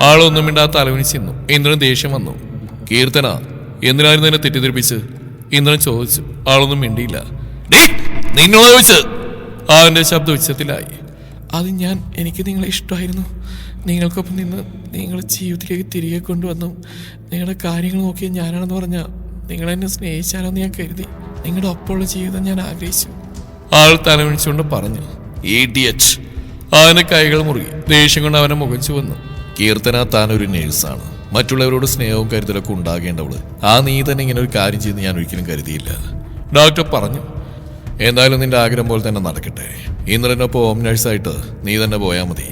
ആളൊന്നും മിണ്ടാത്ത തലവനിച്ചിരുന്നു. ഇന്ദ്രൻ ദേഷ്യം വന്നു. കീർത്തന, എന്തിനായിരുന്നു എന്നെ തെറ്റിദ്ധരിപ്പിച്ച്? ഇന്ദ്രൻ ചോദിച്ചു. ആളൊന്നും മിണ്ടിയില്ല. നിന്നോട് ചോദിച്ച് അവന്റെ ശബ്ദം ഉച്ചത്തിലായി. അത് എനിക്ക് നിങ്ങളെ ഇഷ്ടമായിരുന്നു. നിങ്ങൾക്കൊപ്പം നിന്ന് നിങ്ങൾ ജീവിതത്തിലേക്ക് തിരികെ കൊണ്ടുവന്നു. നിങ്ങളുടെ കാര്യങ്ങൾ നോക്കിയ ഞാനാണെന്ന് പറഞ്ഞാൽ നിങ്ങളെന്നെ സ്നേഹിച്ചാലോന്ന് ഞാൻ കരുതി. നിങ്ങളുടെ ഒപ്പമുള്ള ജീവിതം ഞാൻ ആഗ്രഹിച്ചു. ആൾ തലവിളിച്ചുകൊണ്ട് പറഞ്ഞു. ഇഡിയറ്റ്. അവന്റെ കൈകൾ മുറുകി. ദേഷ്യം കൊണ്ട് അവനെ മുഖച്ചു വന്നു. കീർത്തന, താൻ ഒരു നേഴ്സാണ്. മറ്റുള്ളവരോട് സ്നേഹവും കരുതലൊക്കെ ഉണ്ടാകേണ്ടവള്. ആ നീ തന്നെ ഇങ്ങനെ ഒരു കാര്യം ചെയ്ത് ഞാൻ ഒരിക്കലും കരുതിയില്ല, ഡോക്ടർ പറഞ്ഞു. എന്തായാലും നിന്റെ ആഗ്രഹം പോലെ തന്നെ നടക്കട്ടെ. ഇന്ദ്രനൊപ്പം ഹോം നഴ്സായിട്ട് നീ തന്നെ പോയാൽ മതി,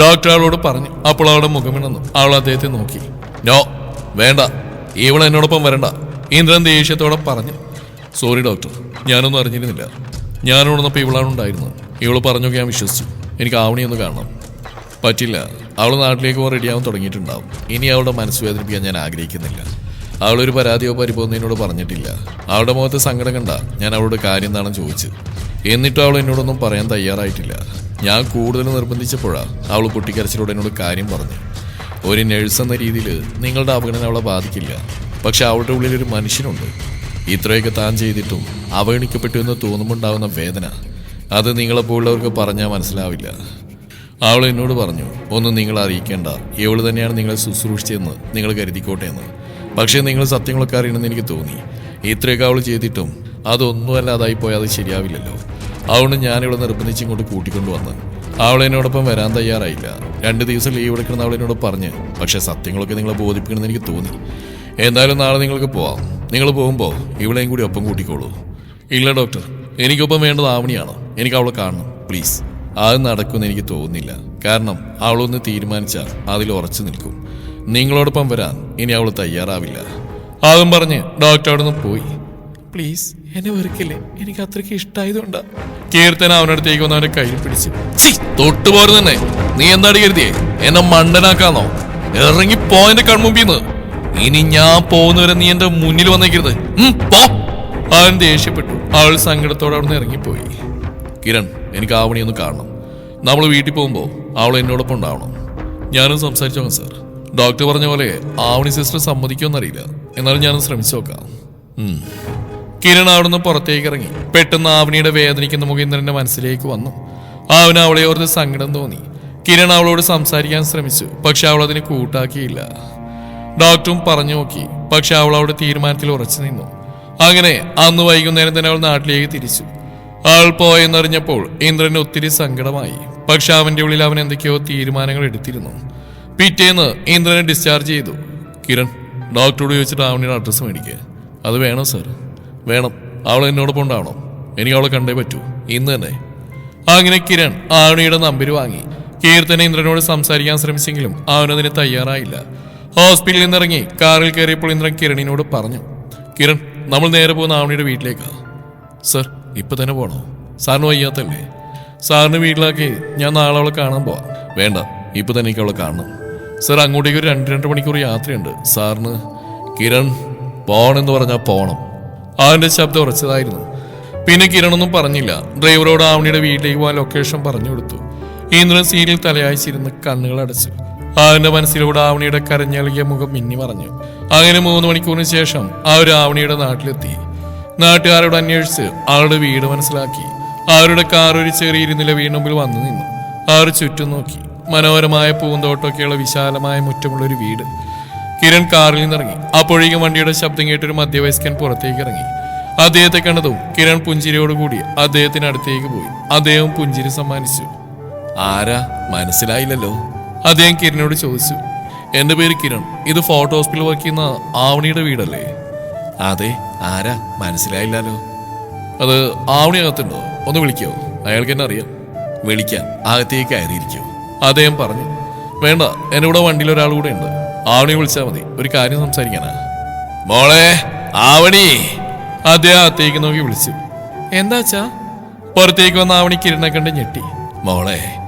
ഡോക്ടർ അവളോട് പറഞ്ഞു. അപ്പോൾ അവളുടെ മുഖമിണന്നു. അവൾ അദ്ദേഹത്തെ നോക്കി. നോ, വേണ്ട, ഇവൾ എന്നോടൊപ്പം വരണ്ട, ഇന്ദ്രൻ ദേഷ്യത്തോടെ പറഞ്ഞു. സോറി ഡോക്ടർ, ഞാനൊന്നും അറിഞ്ഞിരുന്നില്ല. ഞാനോടൊന്നപ്പോൾ ഇവളാണ് ഉണ്ടായിരുന്നത്. ഇവള് പറഞ്ഞൊക്കെ ഞാൻ വിശ്വസിച്ചു. എനിക്ക് ആവണിയൊന്ന് കാണണം. പറ്റില്ല, അവൾ നാട്ടിലേക്ക് പോകാൻ റെഡിയാവാൻ തുടങ്ങിയിട്ടുണ്ടാവും. ഇനി അവളുടെ മനസ്സ് വേദനിപ്പിക്കാൻ ഞാൻ ആഗ്രഹിക്കുന്നില്ല. അവളൊരു പരാതിയോ പരിഭവമോ എന്നോട് പറഞ്ഞിട്ടില്ല. അവളുടെ മുഖത്ത് സങ്കടം കണ്ട ഞാൻ അവളോട് കാര്യം എന്താണെന്ന് ചോദിച്ചു. എന്നിട്ടും അവൾ എന്നോടൊന്നും പറയാൻ തയ്യാറായിട്ടില്ല. ഞാൻ കൂടുതൽ നിർബന്ധിച്ചപ്പോഴാണ് അവൾ പൊട്ടിക്കരച്ചിലൂടെ എന്നോട് കാര്യം പറഞ്ഞു. ഒരു നഴ്സ് എന്ന രീതിയിൽ നിങ്ങളുടെ അവഗണന അവളെ ബാധിക്കില്ല. പക്ഷെ അവളുടെ ഉള്ളിലൊരു മനുഷ്യനുണ്ട്. ഇത്രയൊക്കെ താൻ ചെയ്തിട്ടും അവഗണിക്കപ്പെട്ടു എന്ന് തോന്നുമ്പോണ്ടാവുന്ന വേദന, അത് നിങ്ങളെപ്പോലുള്ളവർക്ക് പറഞ്ഞാൽ മനസ്സിലാവില്ല. അവൾ എന്നോട് പറഞ്ഞു, ഒന്നും നിങ്ങൾ അറിയിക്കേണ്ട, ഇവള് തന്നെയാണ് നിങ്ങളെ ശുശ്രൂഷിച്ചതെന്ന് നിങ്ങൾ കരുതിക്കോട്ടെ എന്ന്. പക്ഷേ നിങ്ങൾ സത്യങ്ങളൊക്കെ അറിയണമെന്ന് എനിക്ക് തോന്നി. ഇത്രയൊക്കെ അവൾ ചെയ്തിട്ടും അതൊന്നുമല്ല അതായിപ്പോയാൽ അത് ശരിയാവില്ലല്ലോ. അതുകൊണ്ട് ഞാനിവിടെ നിർബന്ധിച്ച് ഇങ്ങോട്ട് കൂട്ടിക്കൊണ്ടു വന്ന്. അവൾ എന്നോടൊപ്പം വരാൻ തയ്യാറായില്ല. 2 ദിവസം ലീവ് എടുക്കണം അവൾ എന്നോട് പറഞ്ഞ്. പക്ഷേ സത്യങ്ങളൊക്കെ നിങ്ങളെ ബോധിപ്പിക്കണമെന്ന് എനിക്ക് തോന്നി. എന്തായാലും നാളെ നിങ്ങൾക്ക് പോവാം. നിങ്ങൾ പോകുമ്പോൾ ഇവളെയും കൂടി ഒപ്പം കൂട്ടിക്കോളൂ. ഇല്ല ഡോക്ടർ, എനിക്കൊപ്പം വേണ്ടത് ആവണിയാണ്. എനിക്ക് അവളെ കാണണം, പ്ലീസ്. അത് നടക്കുമെന്ന് എനിക്ക് തോന്നുന്നില്ല. കാരണം അവളൊന്ന് തീരുമാനിച്ചാൽ അതിൽ ഉറച്ചു നിൽക്കും. നിങ്ങളോടൊപ്പം വരാൻ ഇനി അവൾ തയ്യാറാവില്ല. അതും പറഞ്ഞ് ഡോക്ടർ അവിടെ നിന്ന് പോയി. പ്ലീസ് എന്നെ വെറുക്കില്ലേ, എനിക്ക് അത്രയ്ക്ക് ഇഷ്ടമായതുകൊണ്ടാ. കീർത്തന അവനടുത്തേക്ക് വന്ന് അവന്റെ കയ്യിൽ പിടിച്ചു. തൊട്ടുപോരു തന്നെ, നീ എന്താടി കരുതിയേ എന്നെ മണ്ടനാക്കാന്നോ? ഇറങ്ങി പോയെന്റെ കൺമുമ്പിന്ന്. ഇനി ഞാൻ പോകുന്നവരെ നീ എന്റെ മുന്നിൽ വന്നേക്കരുത്, പോ. അവൻ ദേഷ്യപ്പെട്ടു. അവൾ സങ്കടത്തോടെ അവിടെ നിന്ന് ഇറങ്ങിപ്പോയി. കിരൺ, എനിക്ക് ആവണിയൊന്ന് കാണണം. നമ്മൾ വീട്ടിൽ പോകുമ്പോൾ അവൾ എന്നോടൊപ്പം ഉണ്ടാവണം. ഞാനും സംസാരിച്ചോക്കാം സാർ. ഡോക്ടർ പറഞ്ഞ പോലെ ആവണി സിസ്റ്റർ സമ്മതിക്കുമെന്നറിയില്ല. എന്നാലും ഞാനും ശ്രമിച്ചു നോക്കാം. കിരൺ അവിടുന്ന് പുറത്തേക്ക് ഇറങ്ങി. പെട്ടെന്ന് ആവണിയുടെ വേദനിക്കുന്ന മുഖം ഇന്ദ്രന്റെ മനസ്സിലേക്ക് വന്നു. അവന് അവളെ ഓർത്ത് സങ്കടം തോന്നി. കിരൺ അവളോട് സംസാരിക്കാൻ ശ്രമിച്ചു. പക്ഷെ അവൾ അതിന് കൂട്ടാക്കിയില്ല. ഡോക്ടറും പറഞ്ഞു നോക്കി. പക്ഷെ അവൾ അവളുടെ തീരുമാനത്തിൽ ഉറച്ചു നിന്നു. അങ്ങനെ അന്ന് വൈകുന്നേരം തന്നെ അവൾ നാട്ടിലേക്ക് തിരിച്ചു. അവൾ പോയെന്നറിഞ്ഞപ്പോൾ ഇന്ദ്രന് ഒത്തിരി സങ്കടമായി. പക്ഷെ അവന്റെ ഉള്ളിൽ അവൻ എന്തൊക്കെയോ തീരുമാനങ്ങൾ എടുത്തിരുന്നു. പിറ്റേന്ന് ഇന്ദ്രനെ ഡിസ്ചാർജ് ചെയ്തു. കിരൺ, ഡോക്ടറോട് ചോദിച്ചിട്ട് ആവണിയുടെ അഡ്രസ്സ് മേടിക്കുക. അത് വേണം സാർ. വേണം, അവൾ എന്നോടൊപ്പം ഉണ്ടാവണം. എനിക്ക് അവളെ കണ്ടേ പറ്റൂ, ഇന്ന് തന്നെ. അങ്ങനെ കിരൺ ആവണിയുടെ നമ്പർ വാങ്ങി. കീർത്തന ഇന്ദ്രനോട് സംസാരിക്കാൻ ശ്രമിച്ചെങ്കിലും അവനതിന് തയ്യാറായില്ല. ഹോസ്പിറ്റലിൽ നിന്നിറങ്ങി കാറിൽ കയറിയപ്പോൾ ഇന്ദ്രൻ കിരണിനോട് പറഞ്ഞു. കിരൺ, നമ്മൾ നേരെ പോകുന്ന ആവണിയുടെ വീട്ടിലേക്കാ. സർ, ഇപ്പൊ തന്നെ പോണോ? സാറിന് വയ്യാത്തല്ലേ? സാറിന് വീട്ടിലാക്കി ഞാൻ നാളെ അവളെ കാണാൻ പോവാം. വേണ്ട, ഇപ്പൊ തന്നെ എനിക്ക് അവളെ കാണണം. സർ, അങ്ങോട്ടേക്ക് ഒരു 2 മണിക്കൂർ യാത്രയുണ്ട് സാറിന്. കിരൺ, പോണെന്ന് പറഞ്ഞാൽ പോണം. അവന്റെ ശബ്ദം ഉറച്ചതായിരുന്നു. പിന്നെ കിരണൊന്നും പറഞ്ഞില്ല. ഡ്രൈവറോട് ആവണിയുടെ വീട്ടിലേക്ക് പോകാൻ ലൊക്കേഷൻ പറഞ്ഞു കൊടുത്തു. ഇന്ദ്രൻ സീരിയൽ തലയാഴ്ചയിരുന്ന് കണ്ണുകൾ അടച്ചു. അവന്റെ മനസ്സിലൂടെ ആവണിയുടെ കരഞ്ഞളിയ മുഖം മിന്നി മറഞ്ഞു. അങ്ങനെ 3 മണിക്കൂറിന് ശേഷം അവർ ആവണിയുടെ നാട്ടിലെത്തി. നാട്ടുകാരോട് അന്വേഷിച്ച് അവളുടെ വീട് മനസ്സിലാക്കി. അവരുടെ കാർ ഒരു ചെറിയ ഇരുനില വീടിന് മുമ്പിൽ വന്നു നിന്നു. അവർ ചുറ്റും നോക്കി. മനോഹരമായ പൂന്തോട്ടമൊക്കെയുള്ള വിശാലമായ മുറ്റമുള്ളൊരു വീട്. കിരൺ കാറിൽ നിന്നിറങ്ങി. അപ്പോഴേക്കും വണ്ടിയുടെ ശബ്ദം കേട്ടൊരു മധ്യവയസ്കൻ പുറത്തേക്ക് ഇറങ്ങി. അദ്ദേഹത്തെ കണ്ടതും കിരൺ പുഞ്ചിരിയോടുകൂടി അദ്ദേഹത്തിന് അടുത്തേക്ക് പോയി. അദ്ദേഹം പുഞ്ചിരി സമ്മാനിച്ചു. ആരാ, മനസ്സിലായില്ലല്ലോ? അദ്ദേഹം കിരണിനോട് ചോദിച്ചു. എന്റെ പേര് കിരൺ. ഇത് ഫോർട്ട് ഹോസ്പിറ്റൽ വർക്ക് ചെയ്യുന്ന ആവണിയുടെ വീടല്ലേ? അതെ. ആരാ, മനസ്സിലായില്ലല്ലോ? അത് ആവണി അകത്തുണ്ടോ? ഒന്ന് വിളിക്കോ? അയാൾക്ക് എന്നെ അറിയാം. വിളിക്കാൻ, അകത്തേക്ക് കയറിയിരിക്കോ? അദ്ദേഹം പറഞ്ഞു. വേണ്ട, എന്റെ കൂടെ വണ്ടിയിൽ ഒരാൾ കൂടെ ഉണ്ട്. ആവണി വിളിച്ചാൽ മതി, ഒരു കാര്യം സംസാരിക്കാനാ. മോളെ ആവണി! അദ്ദേഹം അകത്തേക്ക് നോക്കി വിളിച്ചു. എന്താച്ചാ? പുറത്തേക്ക് വന്ന ആവണി കിരണിനെ കണ്ട് ഞെട്ടി. മോളെ,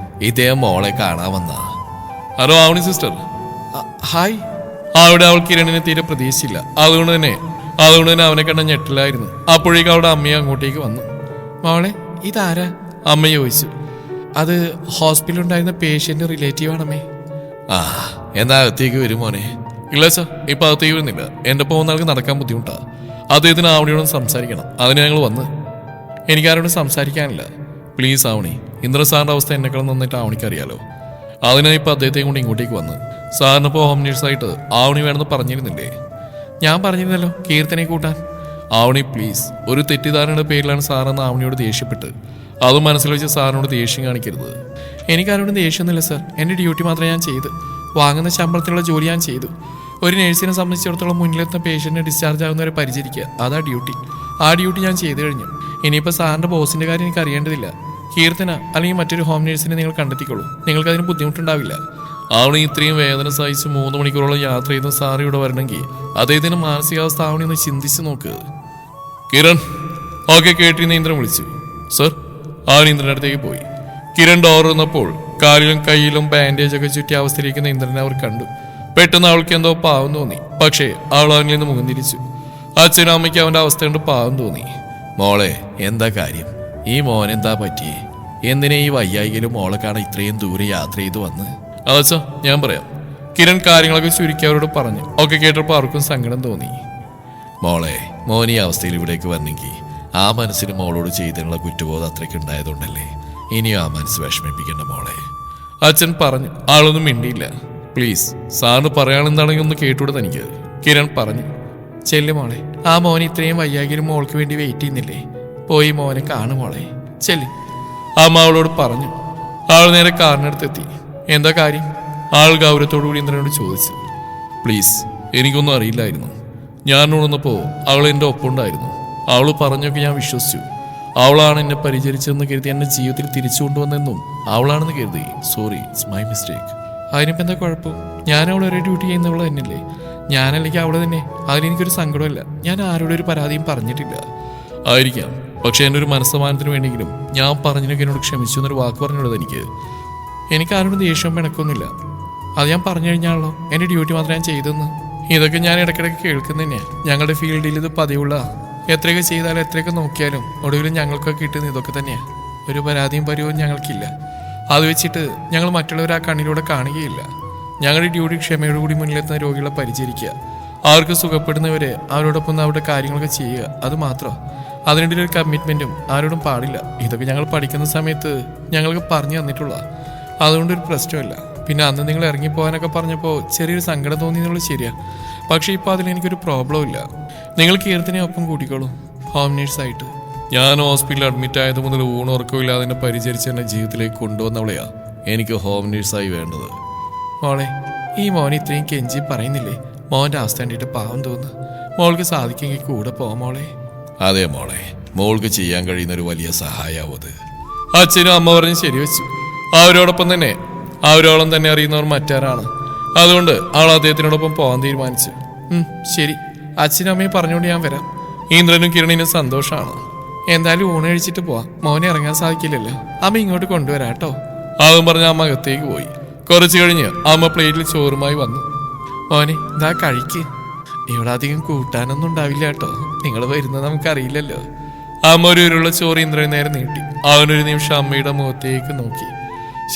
ഇദ്ദേഹം മോളെ കാണാൻ വന്ന. Hello Avani sister. ഹായ്. അവിടെ അവൾ കിരണിനെ തീരെ പ്രതീക്ഷിച്ചില്ല. അതുകൊണ്ട് തന്നെ അവനെ കണ്ട ഞെട്ടിലായിരുന്നു. അപ്പോഴേക്കും അവളുടെ അമ്മയെ അങ്ങോട്ടേക്ക് വന്നു. മോളെ, ഇതാരാ? അമ്മ ചോദിച്ചു. അത് ഹോസ്പിറ്റലിൽ ഉണ്ടായിരുന്ന പേഷ്യന്റ് റിലേറ്റീവ് ആണമ്മേ. ആ, എന്നാ അകത്തേക്ക് വരും മോനെ. ഇല്ല സാർ, ഇപ്പൊ അകത്തേക്ക് വരുന്നില്ല. എന്റെ പോകുന്ന ആൾക്ക് നടക്കാൻ ബുദ്ധിമുട്ടാ. അദ്ദേഹത്തിന് ആവണിയോടും സംസാരിക്കണം. അതിന് ഞങ്ങൾ വന്ന്. എനിക്കാരോടും സംസാരിക്കാനില്ല. പ്ലീസ് ആവണി, ഇന്ദ്ര സാറിന്റെ അവസ്ഥ എന്നെക്കാളും നന്നായിട്ട് ആവണിക്ക് അറിയാലോ. അതിനായി ഇപ്പൊ അദ്ദേഹത്തെയും കൊണ്ട് ഇങ്ങോട്ടേക്ക് വന്ന്. സാറിനിപ്പോ ഹോം നേഴ്സായിട്ട് ആവണി വേണമെന്ന് പറഞ്ഞിരുന്നില്ലേ? ഞാൻ പറഞ്ഞിരുന്നല്ലോ കീർത്തനെ കൂട്ടാൻ. ആവണി പ്ലീസ്, ഒരു തെറ്റിദ്ധാരണയുടെ പേരിലാണ് സാറെന്ന് ആവണിയോട് ദേഷ്യപ്പെട്ട്. അത് മനസ്സിൽ വെച്ച് സാറിനോട് ദേഷ്യം കാണിക്കരുത്. എനിക്കാരോടും ദേഷ്യമൊന്നുമില്ല സാർ. എൻ്റെ ഡ്യൂട്ടി മാത്രമേ ഞാൻ ചെയ്തു. വാങ്ങുന്ന ശമ്പളത്തിലുള്ള ജോലി ഞാൻ ചെയ്തു. ഒരു നഴ്സിനെ സംബന്ധിച്ചിടത്തോളം മുന്നിലെത്തുന്ന പേഷ്യന്റിനെ ഡിസ്ചാർജ് ആകുന്നവരെ പരിചരിക്കുക, അതാ ഡ്യൂട്ടി. ആ ഡ്യൂട്ടി ഞാൻ ചെയ്തു കഴിഞ്ഞു. ഇനിയിപ്പോൾ സാറിൻ്റെ ബോസിൻ്റെ കാര്യം എനിക്ക് അറിയേണ്ടതില്ല. കീർത്തന അല്ലെങ്കിൽ മറ്റൊരു ഹോം നേഴ്സിനെ നിങ്ങൾ കണ്ടെത്തിക്കോളൂ. നിങ്ങൾക്കതിന് ബുദ്ധിമുട്ടുണ്ടാവില്ല. ആവണി ഇത്രയും വേദന സഹിച്ച് 3 മണിക്കൂറോളം യാത്ര ചെയ്ത് സാർ ഇവിടെ വരണമെങ്കിൽ അദ്ദേഹത്തിന് മാനസികാവസ്ഥ ആവണി ഒന്ന് ചിന്തിച്ച് നോക്ക്. കിരൺ. ഓക്കെ, കേട്ടിരുന്ന ഇന്ദ്രൻ വിളിച്ചു. സർ. അവൻ ഇന്ദ്രൻ്റെ അടുത്തേക്ക് പോയി. കിരൺ ഡോർ വന്നപ്പോൾ കാലിലും കയ്യിലും ബാൻഡേജ് ഒക്കെ ചുറ്റിയ അവസ്ഥയിലിരിക്കുന്ന ഇന്ദ്രനെ അവർ കണ്ടു. പെട്ടെന്ന് അവൾക്ക് എന്തോ പാവം തോന്നി. പക്ഷേ അവൾ അവനിൽ നിന്ന് മുഖം തിരിച്ചു. അച്ഛനും അമ്മയ്ക്ക് അവന്റെ അവസ്ഥ കൊണ്ട് പാവം തോന്നി. മോളെ, എന്താ കാര്യം? ഈ മോനെന്താ പറ്റിയേ? എന്തിനാ ഈ വയ്യായികയിലും മോളെ കാണാൻ ഇത്രയും ദൂരെ യാത്ര ചെയ്ത് വന്ന്? അതച്ഛാ, ഞാൻ പറയാം. കിരൺ കാര്യങ്ങളൊക്കെ ചുരുക്കി അവരോട് പറഞ്ഞു. ഒക്കെ കേട്ടപ്പോൾ അവർക്കും സങ്കടം തോന്നി. മോളെ, മോൻ ഈ അവസ്ഥയിൽ ഇവിടേക്ക് വന്നെങ്കിൽ ആ മനസ്സിന് മോളോട് ചെയ്തതിനുള്ള കുറ്റബോധം അത്രയ്ക്ക് ഉണ്ടായതുകൊണ്ടല്ലേ. ഇനിയും ആ മനസ്സ് വിഷമിപ്പിക്കേണ്ട മോളെ. അച്ഛൻ പറഞ്ഞു. ആളൊന്നും മിണ്ടിയില്ല. പ്ലീസ്, സാറിന് പറയാനെന്താണെങ്കിൽ ഒന്ന് കേട്ടൂടെ തനിക്ക്? കിരൺ പറഞ്ഞു. ചെല്ലു മോളെ, ആ മോൻ ഇത്രയും വയ്യാകിലും മോൾക്ക് വേണ്ടി വെയിറ്റ് ചെയ്യുന്നില്ലേ? പോയി മോനെ കാണു മോളെ, ചെല്ലു. അമ്മ അവളോട് പറഞ്ഞു. ആൾ നേരെ കാറിനടുത്തെത്തി. എന്താ കാര്യം? ആൾ ഗൗരവത്തോടുകൂടി ഇന്ദ്രനോട് ചോദിച്ചു. പ്ലീസ്, എനിക്കൊന്നും അറിയില്ലായിരുന്നു. ഞാൻ ഉണർന്നപ്പോൾ അവൾ എൻ്റെ ഒപ്പം ഉണ്ടായിരുന്നു. അവൾ പറഞ്ഞൊക്കെ ഞാൻ വിശ്വസിച്ചു. അവളാണ് എന്നെ പരിചരിച്ചതെന്ന് കരുതി എന്നെ ജീവിതത്തിൽ തിരിച്ചു കൊണ്ടുവന്നെന്നും അവളാണെന്ന് കരുതി. Sorry, it's my mistake. അതിനിപ്പോൾ എന്താ കുഴപ്പം? ഞാൻ അവൾ ഒരേ ഡ്യൂട്ടി ചെയ്യുന്നവൾ തന്നെയല്ലേ. ഞാനല്ലെങ്കിൽ അവൾ തന്നെ. അതിലെനിക്കൊരു സങ്കടമില്ല. ഞാൻ ആരോടും ഒരു പരാതിയും പറഞ്ഞിട്ടില്ല. ആയിരിക്കാം, പക്ഷെ എൻ്റെ ഒരു മനസ്സമാനത്തിന് വേണ്ടിയെങ്കിലും ഞാൻ പറഞ്ഞതിനൊക്കെ എന്നോട് ക്ഷമിച്ചു എന്നൊരു വാക്ക് പറഞ്ഞുള്ളത് എനിക്ക് ആരോടും ദേഷ്യവും പിണക്കൊന്നുമില്ല. അത് ഞാൻ പറഞ്ഞു കഴിഞ്ഞാണല്ലോ എൻ്റെ ഡ്യൂട്ടി മാത്രമേ ഞാൻ ചെയ്തെന്ന്. ഇതൊക്കെ ഞാൻ ഇടയ്ക്കിടയ്ക്ക് കേൾക്കുന്ന തന്നെയാണ്. ഞങ്ങളുടെ ഫീൽഡിൽ ഇത് പതിവുള്ള. എത്രയൊക്കെ ചെയ്താലും എത്രയൊക്കെ നോക്കിയാലും ഒടുവിലും ഞങ്ങൾക്കൊക്കെ കിട്ടുന്ന ഇതൊക്കെ തന്നെയാണ്. ഒരു പരാതിയും പരിവും ഞങ്ങൾക്കില്ല. അത് വെച്ചിട്ട് ഞങ്ങൾ മറ്റുള്ളവർ ആ കണ്ണിലൂടെ കാണുകയില്ല. ഞങ്ങളുടെ ഡ്യൂട്ടി ക്ഷമയോടുകൂടി മുന്നിലെത്തുന്ന രോഗികളെ പരിചരിക്കുക, അവർക്ക് സുഖപ്പെടുന്നവരെ അവരോടൊപ്പം അവരുടെ കാര്യങ്ങളൊക്കെ ചെയ്യുക, അത് മാത്രം. അതിനിടയിൽ ഒരു കമ്മിറ്റ്മെൻറ്റും ആരോടും പാടില്ല. ഇതൊക്കെ ഞങ്ങൾ പഠിക്കുന്ന സമയത്ത് ഞങ്ങൾക്ക് പറഞ്ഞു തന്നിട്ടുള്ള. അതുകൊണ്ടൊരു പ്രശ്നമില്ല. പിന്നെ അന്ന് നിങ്ങൾ ഇറങ്ങിപ്പോകാനൊക്കെ പറഞ്ഞപ്പോൾ ചെറിയൊരു സങ്കടം തോന്നി എന്നുള്ളത് ശരിയാണ്. പക്ഷേ ഇപ്പോൾ അതിലെനിക്കൊരു പ്രോബ്ലം ഇല്ല. നിങ്ങൾ കീർത്തിനെ ഒപ്പം കൂട്ടിക്കോളൂ ഹോം നേഴ്സായിട്ട്. ഞാൻ ഹോസ്പിറ്റലിൽ അഡ്മിറ്റ് ആയത് മുതൽ ഊണുറക്കമില്ലാതെ എന്നെ പരിചരിച്ച് എന്നെ ജീവിതത്തിലേക്ക് കൊണ്ടുവന്നവളെയാ എനിക്ക് ഹോം നേഴ്സായി വേണ്ടത്. മോളെ, ഈ മോനെ ഇത്രയും കെഞ്ചി പറയുന്നില്ലേ? മോൻ്റെ അവസ്ഥ കണ്ടിട്ട് പാവം തോന്നുന്നു. മോൾക്ക് സാധിക്കെങ്കിൽ കൂടെ പോവാം മോളെ. അതെ മോളെ, മോൾക്ക് ചെയ്യാൻ കഴിയുന്ന ഒരു വലിയ സഹായാവും അത്. അച്ഛനും അമ്മ പറഞ്ഞ് ശരിവെച്ചു. അവരോടൊപ്പം തന്നെ അവരോളം തന്നെ അറിയുന്നവർ മറ്റാരാണ്. അതുകൊണ്ട് അവൾ അദ്ദേഹത്തിനോടൊപ്പം പോകാൻ തീരുമാനിച്ചു. ശരി, അച്ഛനും അമ്മയും പറഞ്ഞുകൊണ്ട് ഞാൻ വരാം. ഇന്ദ്രനും കിരണിനും സന്തോഷമാണ്. എന്തായാലും ഊണ് കഴിച്ചിട്ട് പോവാം. മോനെ ഇറങ്ങാൻ സാധിക്കില്ലല്ലോ. അമ്മ ഇങ്ങോട്ട് കൊണ്ടുവരാട്ടോ. അതും പറഞ്ഞ അമ്മ അകത്തേക്ക് പോയി. കുറച്ച് കഴിഞ്ഞ് അമ്മ പ്ലേറ്റിൽ ചോറുമായി വന്നു. മോനെ, ഇതാ കഴിക്ക്. ഇവിടെ അധികം കൂട്ടാനൊന്നും ഉണ്ടാവില്ല കേട്ടോ. നിങ്ങൾ വരുന്നത് നമുക്കറിയില്ലല്ലോ. അമ്മ ഒരു ഉരുള ചോറ് ഇന്ദ്രൻ നേരെ നീട്ടി. അവനൊരു നിമിഷം അമ്മയുടെ മുഖത്തേക്ക് നോക്കി.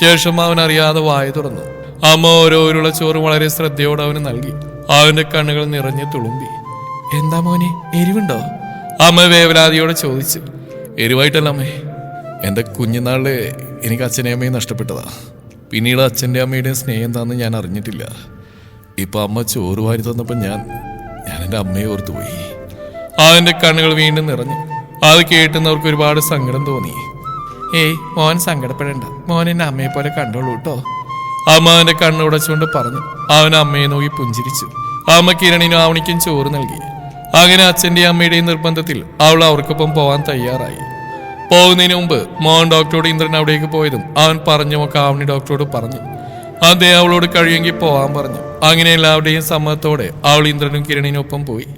ശേഷം അവൻ അറിയാതെ വായ തുറന്നു. അമ്മ ഓരോരുള്ള ചോറ് വളരെ ശ്രദ്ധയോടെ അവന് നൽകി. അവന്റെ കണ്ണുകൾ നിറഞ്ഞു തുളുമ്പി. എന്താ മോനെ, എരിവുണ്ടോ? അമ്മ വേവലാതിയോടെ ചോദിച്ചു. എരിവായിട്ടല്ല അമ്മേ, എൻ്റെ കുഞ്ഞുനാളില് എനിക്ക് അച്ഛനെയും അമ്മയും നഷ്ടപ്പെട്ടതാ. പിന്നീട് അച്ഛൻ്റെ അമ്മയുടെയും സ്നേഹം എന്താണെന്ന് ഞാൻ അറിഞ്ഞിട്ടില്ല. ഇപ്പൊ അമ്മ ചോറ് വാരി തന്നപ്പോൾ ഞാൻ എൻ്റെ അമ്മയെ ഓർത്തുപോയി. അവന്റെ കണ്ണുകൾ വീണ്ടും നിറഞ്ഞു. അത് കേട്ടുന്നവർക്ക് ഒരുപാട് സങ്കടം തോന്നി. ഏയ് മോൻ സങ്കടപ്പെടേണ്ട, മോൻ എന്നെ അമ്മയെ പോലെ കണ്ടോളൂ കേട്ടോ, അമ്മ അവന്റെ കണ്ണുടച്ചുകൊണ്ട് പറഞ്ഞു. അവൻ അമ്മയെ നോക്കി പുഞ്ചിരിച്ചു. അമ്മ കിരണിനും ആവണിക്കും ചോറ് നൽകി. അങ്ങനെ അച്ഛന്റെയും അമ്മയുടെയും നിർബന്ധത്തിൽ അവൾ അവർക്കൊപ്പം പോവാൻ തയ്യാറായി. പോകുന്നതിന് മുമ്പ് മോഹൻ ഡോക്ടറോട് ഇന്ദ്രൻ അവിടേക്ക് പോയതും അവൻ പറഞ്ഞുമൊക്കെ ആവണി ഡോക്ടറോട് പറഞ്ഞു. അദ്ദേഹം അവളോട് കഴിയുമെങ്കിൽ പോവാൻ പറഞ്ഞു. അങ്ങനെ എല്ലാവരുടെയും സമ്മതത്തോടെ അവൾ ഇന്ദ്രനും കിരണിനൊപ്പം പോയി.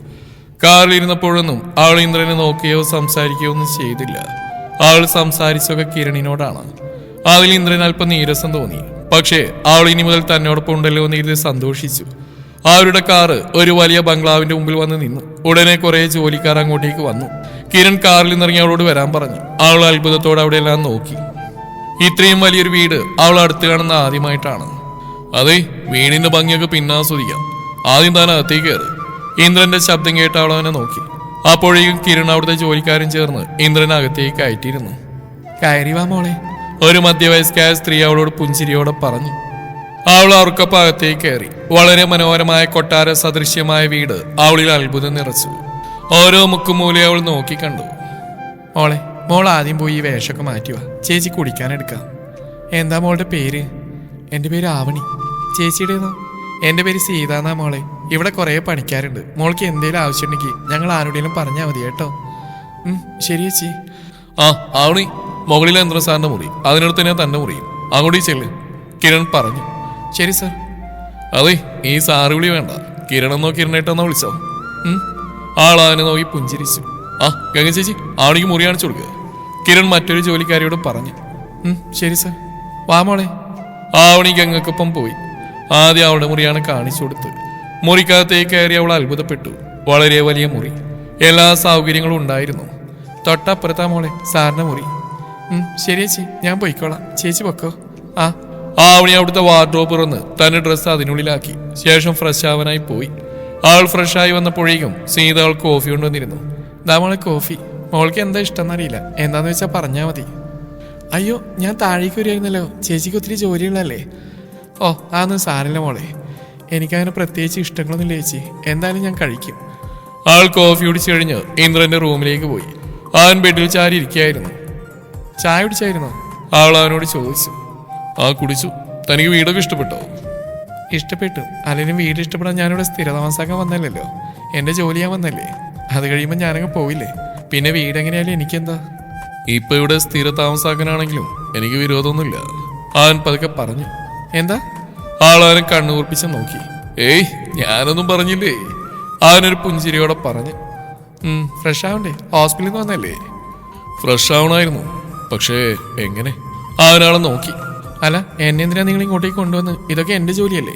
കാറിലിരുന്നപ്പോഴൊന്നും അവൾ ഇന്ദ്രനെ നോക്കുകയോ സംസാരിക്കുകയോ ഒന്നും ചെയ്തില്ല. അവൾ സംസാരിച്ചൊക്കെ കിരണിനോടാണ്. അതിൽ ഇന്ദ്രൻ അല്പം നീരസം തോന്നി. പക്ഷേ അവൾ ഇനി മുതൽ തന്നോടൊപ്പം ഉണ്ടല്ലോ എന്ന് ഇരുന്ന് സന്തോഷിച്ചു. അവരുടെ കാറ് ഒരു വലിയ ബംഗ്ലാവിന്റെ മുമ്പിൽ വന്ന് നിന്നു. ഉടനെ കുറെ ജോലിക്കാർ അങ്ങോട്ടേക്ക് വന്നു. കിരൺ കാറിൽ നിന്നിറങ്ങി അവളോട് വരാൻ പറഞ്ഞു. അവൾ അത്ഭുതത്തോടെ അവിടെ എല്ലാം നോക്കി. ഇത്രയും വലിയൊരു വീട് അവൾ അടുത്ത് കാണുന്ന ആദ്യമായിട്ടാണ്. അതെ, വീടിന്റെ ഭംഗിയൊക്കെ പിന്നാസ്വദിക്കാം. ആദ്യം താൻ അകത്തേക്ക് കയറി. ഇന്ദ്രന്റെ ശബ്ദം കേട്ട അവൾ അവനെ നോക്കി. അപ്പോഴേക്കും കിരൺ അവിടുത്തെ ജോലിക്കാരും ചേർന്ന് ഇന്ദ്രൻ അകത്തേക്ക് കയറ്റിയിരുന്നു. കയറി വാ മോളെ, ഒരു മധ്യവയസ്കായ സ്ത്രീ അവളോട് പുഞ്ചിരിയോടെ പറഞ്ഞു. അവൾ അവർക്കൊപ്പം അകത്തേക്ക് കയറി. വളരെ മനോഹരമായ കൊട്ടാര സദൃശ്യമായ വീട് അവളിൽ അത്ഭുതം നിറച്ചു. ഓരോ മുക്കുമൂലയെ അവൾ നോക്കിക്കണ്ടു. മോൾ ആദ്യം പോയി ഈ വേഷമൊക്കെ മാറ്റുക, ചേച്ചി കുടിക്കാനെടുക്കാം. എന്താ മോളുടെ പേര്? എൻ്റെ പേര് ആവണി. ചേച്ചിയുടേതോ? എൻ്റെ പേര് സീത എന്നാ മോളെ. ഇവിടെ കുറേ പണിക്കാരുണ്ട്. മോൾക്ക് എന്തെങ്കിലും ആവശ്യമുണ്ടെങ്കിൽ ഞങ്ങൾ ആരോടെങ്കിലും പറഞ്ഞാൽ മതി കേട്ടോ. ശരി ചേച്ചി. ആവണി, മുകളിലെ യന്ത്രസാറിന്റെ മുറി, അതിനടുത്ത് തന്നെ തന്റെ മുറിയും, അങ്ങോട്ടേ ചെല്ല്, കിരൺ പറഞ്ഞു. ശരി സർ. അതെ, ഈ സാറ് വിളി വേണ്ട, കിരണെന്നോ കിരണേട്ടെന്നോ വിളിച്ചോ. ആളവനെ നോക്കി പുഞ്ചിരിച്ചു. ഗംഗ ചേച്ചി, ആവണിക്ക് മുറി കാണിച്ചു കൊടുക്കുക, കിരൺ മറ്റൊരു ജോലിക്കാരിയോട് പറഞ്ഞു. ശരി സർ. വാ മോളെ. ആവണി ഗംഗക്കൊപ്പം പോയി. ആദ്യം അവളുടെ മുറിയാണ് കാണിച്ചു കൊടുത്തത്. മുറിക്കകത്തേക്ക് കയറി അവൾ അത്ഭുതപ്പെട്ടു. വളരെ വലിയ മുറി, എല്ലാ സൗകര്യങ്ങളും ഉണ്ടായിരുന്നു. തൊട്ടപ്പുറത്താ മോളെ സാറിന്റെ മുറി. ശരി ചേച്ചി, ഞാൻ പോയിക്കോളാം, ചേച്ചി പൊക്കോ. ആവണി അവിടുത്തെ വാർഡ്രോബ് തുറന്ന് തന്റെ ഡ്രസ്സ് അതിനുള്ളിലാക്കി. ശേഷം ഫ്രഷ് ആവാനായി പോയി. അവൾ ഫ്രഷായി വന്നപ്പോഴേക്കും സീത അവൾ കോഫി കൊണ്ടുവന്നിരുന്നു. ദാ മോളെ കോഫി. മോൾക്ക് എന്താ ഇഷ്ടം എന്നറിയില്ല, എന്താന്ന് വെച്ചാൽ പറഞ്ഞാൽ മതി. അയ്യോ, ഞാൻ താഴേക്ക് വരികയായിരുന്നല്ലോ, ചേച്ചിക്ക് ഒത്തിരി ജോലികളല്ലേ. അതൊന്നും സാരില്ല മോളെ, എനിക്കങ്ങനെ പ്രത്യേകിച്ച് ഇഷ്ടങ്ങളൊന്നുമില്ല ചേച്ചി, എന്തായാലും ഞാൻ കഴിക്കും. അവൾ കോഫി കുടിച്ചു കഴിഞ്ഞ് ഇന്ദ്രന്റെ റൂമിലേക്ക് പോയി. അവൻ ബെഡിൽ ചാരി ഇരിക്കുകയായിരുന്നു. ചായ കുടിച്ചായിരുന്നോ? അവൾ അവനോട് ചോദിച്ചു. കുടിച്ചു. തനിക്ക് വീടൊക്കെ ഇഷ്ടപ്പെട്ടോ? ഇഷ്ടപ്പെട്ടു. അല്ലെങ്കിൽ വീട് ഇഷ്ടപ്പെടാൻ ഞാനിവിടെ സ്ഥിരതാമസാക്കാൻ വന്നല്ലോ, എൻ്റെ ജോലി ചെയ്യാൻ വന്നല്ലേ. അത് കഴിയുമ്പോൾ ഞാനങ്ങ് പോവില്ലേ, പിന്നെ വീട് എങ്ങനെയായാലും എനിക്കെന്താ. ഇപ്പൊ ഇവിടെ സ്ഥിര താമസാക്കാനാണെങ്കിലും എനിക്ക് വിരോധമൊന്നുമില്ല, അവൻ പതുക്കെ പറഞ്ഞു. എന്താ? ആളവനെ കണ്ണുകൂർപ്പിച്ച് നോക്കി. ഏയ്, ഞാനൊന്നും പറഞ്ഞില്ലേ, അവനൊരു പുഞ്ചിരിയോടെ പറഞ്ഞു. ഫ്രഷ് ആവണ്ടേ, ഹോസ്പിറ്റലിൽ നിന്ന് വന്നല്ലേ? ഫ്രഷ് ആവണമായിരുന്നു, പക്ഷേ എങ്ങനെ? അവനാളെ നോക്കി. അല്ല, എന്നെ എന്തിനാ നിങ്ങൾ ഇങ്ങോട്ടേക്ക് കൊണ്ടുവന്ന്? ഇതൊക്കെ എൻ്റെ ജോലിയല്ലേ.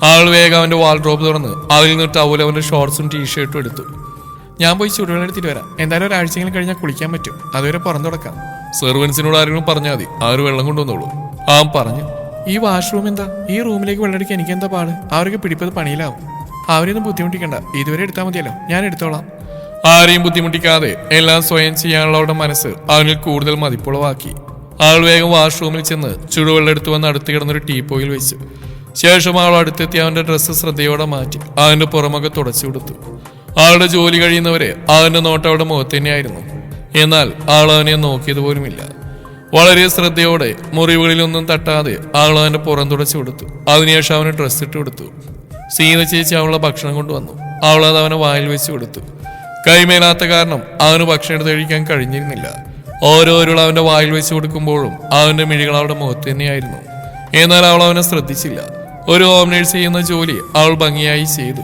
ആൾ വേഗം അവൻ്റെ വാൾഡ്രോബ് തുറന്ന് അതിൽ നിന്ന് ടവൽ അവൻ്റെ ഷോർട്സും ടീഷർട്ടും എടുത്തു. ഞാൻ പോയി ചുടുവെള്ളം എടുത്തിട്ട് വരാം, എന്തായാലും ഒരാഴ്ചയെങ്കിലും കഴിഞ്ഞാൽ കുളിക്കാൻ പറ്റും, അതുവരെ പുറം തുടക്കാം. സെർവൻസിനോട് ആരെങ്കിലും പറഞ്ഞാൽ മതി, ആര് വെള്ളം കൊണ്ടുവന്നോളൂ, അവൻ പറഞ്ഞു. ഈ വാഷ്റൂം എന്താ? ഈ റൂമിലേക്ക് വെള്ളം എടുക്കാൻ എനിക്ക് എന്താ പാട്? അവർക്ക് പിടിപ്പത് പണിയിലാവും. അവരെയൊന്നും ബുദ്ധിമുട്ടിക്കണ്ട, ഇതുവരെ എടുത്താൽ മതിയല്ലോ, ഞാൻ എടുത്തോളാം. ആരെയും ബുദ്ധിമുട്ടിക്കാതെ എല്ലാം സ്വയം ചെയ്യാനുള്ള അവളുടെ മനസ്സ് അവനിൽ കൂടുതൽ മതിപ്പുളവാക്കി. അവൾ വേഗം വാഷ്റൂമിൽ ചെന്ന് ചുടുവെള്ളം എടുത്തു വന്ന് അടുത്ത് കിടന്നൊരു ടീപ്പോയിൽ വെച്ചു. ശേഷം അവൾ അടുത്തെത്തി അവന്റെ ഡ്രസ്സ് ശ്രദ്ധയോടെ മാറ്റി അവന്റെ പുറമൊക്കെ തുടച്ചു കൊടുത്തു. അവളുടെ ജോലി കഴിയുന്നവരെ അവന്റെ നോട്ടം അവളുടെ മുഖത്ത് തന്നെയായിരുന്നു. എന്നാൽ അവൾ അവനെ നോക്കിയതുപോലുമില്ല. വളരെ ശ്രദ്ധയോടെ മുറിവുകളിലൊന്നും തട്ടാതെ അവൾ അവന്റെ പുറം തുടച്ചു കൊടുത്തു. അതിനുശേഷം അവന് ഡ്രസ്സ് ഇട്ട് കൊടുത്തു. സീത ചേച്ചി അവളുടെ ഭക്ഷണം കൊണ്ടുവന്നു. അവളത് അവനെ വായിൽ വെച്ച് കൊടുത്തു. കൈമേലാത്ത കാരണം അവന് ഭക്ഷണം എടുത്ത് കഴിക്കാൻ കഴിഞ്ഞിരുന്നില്ല. ഓരോരുള്ള അവന്റെ വായിൽ വെച്ച് കൊടുക്കുമ്പോഴും അവന്റെ മിഴികൾ അവളുടെ മുഖത്ത് തന്നെയായിരുന്നു. എന്നാൽ അവൾ അവനെ ശ്രദ്ധിച്ചില്ല. ഒരു ഹോം നേഴ്സ് ചെയ്യുന്ന ജോലി അവൾ ഭംഗിയായി ചെയ്തു.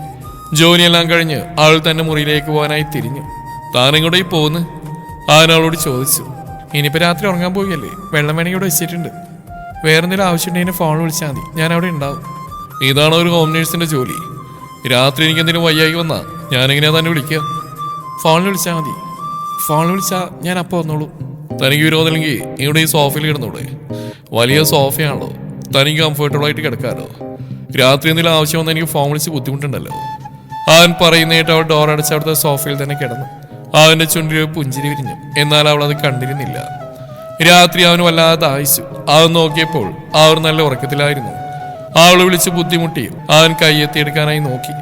ജോലിയെല്ലാം കഴിഞ്ഞ് അവൾ തന്റെ മുറിയിലേക്ക് പോകാനായി തിരിഞ്ഞു. താനെങ്ങോട്ടേ പോന്ന്? അവൻ അവളോട് ചോദിച്ചു. ഇനിയിപ്പോൾ രാത്രി ഉറങ്ങാൻ പോവുകയല്ലേ, വെള്ളം വേണമെങ്കിൽ ഇവിടെ വെച്ചിട്ടുണ്ട്, വേറെന്തെങ്കിലും ആവശ്യമുണ്ടെങ്കിൽ ഫോൺ വിളിച്ചാൽ മതി, ഞാൻ അവിടെ ഉണ്ടാവും. ഇതാണോ ഒരു ഹോം നേഴ്സിന്റെ ജോലി? രാത്രി എനിക്ക് എന്തെങ്കിലും വയ്യായി വന്നാ ഞാനെങ്ങനെയാ തന്നെ വിളിക്കുക? ഫോണിൽ വിളിച്ചാൽ മതി. ഫോണിൽ വിളിച്ചാൽ ഞാൻ അപ്പോൾ വന്നോളൂ. തനിക്ക് വിരോധമില്ലെങ്കിൽ ഇവിടെ ഈ സോഫയിൽ കിടന്നൂടെ? വലിയ സോഫയാണല്ലോ, തനിക്ക് കംഫർട്ടബിൾ ആയിട്ട് കിടക്കാമല്ലോ. രാത്രി എന്തെങ്കിലും ആവശ്യം വന്ന് എനിക്ക് ഫോൺ വിളിച്ച് ബുദ്ധിമുട്ടുണ്ടല്ലോ. അവൻ പറയുന്നേട്ട് അവൾ ഡോർ അടച്ച് അവിടുത്തെ സോഫയിൽ തന്നെ കിടന്നു. അവന്റെ ചുണ്ടിൽ പുഞ്ചിരി വിരിഞ്ഞു. എന്നാൽ അവൾ അത് കണ്ടിരുന്നില്ല. രാത്രി അവന് വല്ലാതെ ആയിച്ചു. അവൻ നോക്കിയപ്പോൾ അവർ നല്ല ഉറക്കത്തിലായിരുന്നു. അവൾ വിളിച്ച് ബുദ്ധിമുട്ടി അവൻ കൈയെത്തിയെടുക്കാനായി നോക്കി.